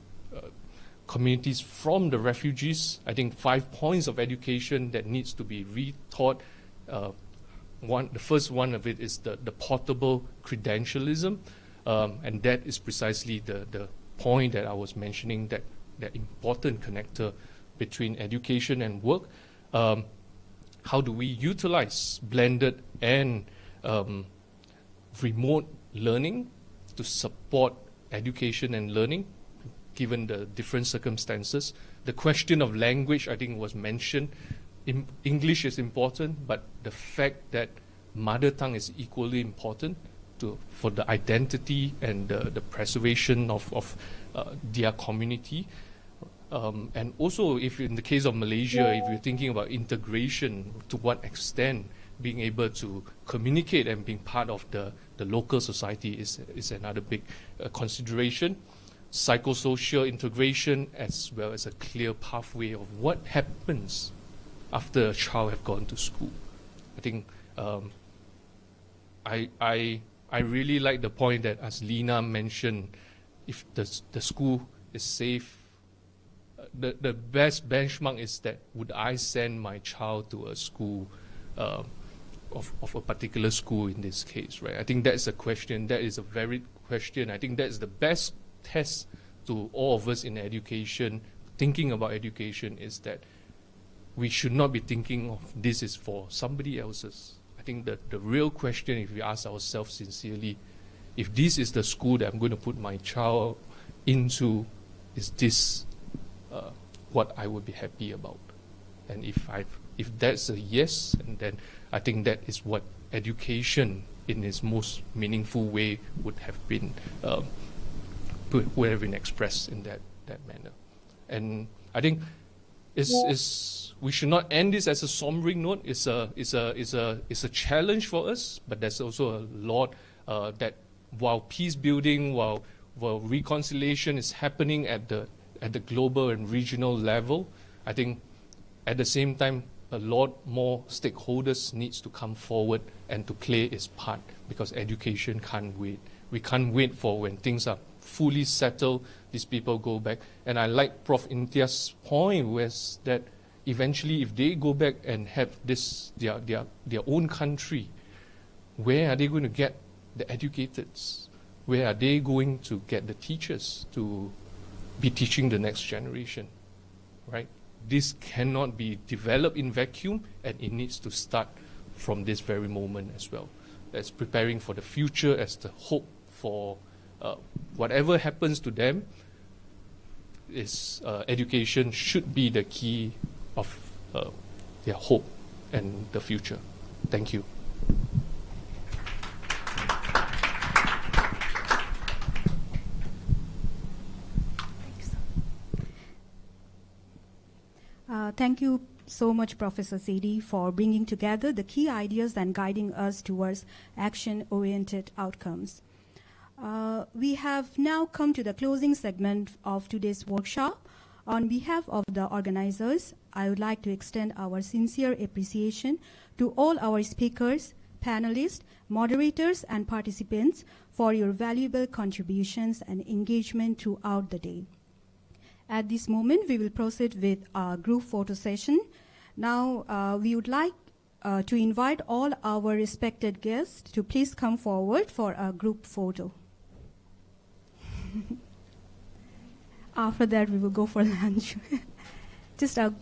communities from the refugees. I think 5 points of education that needs to be retaught. The first one of it is the portable credentialism, and that is precisely the point that I was mentioning, that important connector between education and work. How do we utilize blended and remote learning to support education and learning, given the different circumstances? The question of language, I think, was mentioned. English is important, but the fact that mother tongue is equally important for the identity and the preservation of their community. And also, if in the case of Malaysia, if you're thinking about integration, to what extent being able to communicate and being part of the local society is another big consideration. Psychosocial integration, as well as a clear pathway of what happens after a child have gone to school. I think I really like the point that, as Lena mentioned, if the school is safe, the best benchmark is that would I send my child to a school of a particular school in this case, right? I think that's a question. That is a very question. I think that's the best test to all of us in education, thinking about education, is that we should not be thinking of this is for somebody else's. I think that the real question, if we ask ourselves sincerely, if this is the school that I'm going to put my child into, is this what I would be happy about? And if that's a yes, and then I think that is what education in its most meaningful way would have been expressed in that manner. And I think we should not end this as a sombering note. It's a challenge for us, but there's also a lot that while peace building, while reconciliation is happening at the global and regional level, I think at the same time a lot more stakeholders needs to come forward and to play its part, because education can't wait. We can't wait for when things are fully settled, these people go back. And I like Prof. Intia's point, was that eventually if they go back and have this their own country, where are they going to get the educateds? Where are they going to get the teachers to be teaching the next generation, right? This cannot be developed in vacuum, and it needs to start from this very moment as well. As preparing for the future, as the hope for whatever happens to them, is education should be the key of their hope and the future. Thank you. Thank you so much, Professor Sedi, for bringing together the key ideas and guiding us towards action-oriented outcomes. We have now come to the closing segment of today's workshop. On behalf of the organizers, I would like to extend our sincere appreciation to all our speakers, panelists, moderators, and participants for your valuable contributions and engagement throughout the day. At this moment, we will proceed with our group photo session. Now, we would like to invite all our respected guests to please come forward for a group photo. After that, we will go for lunch. Just a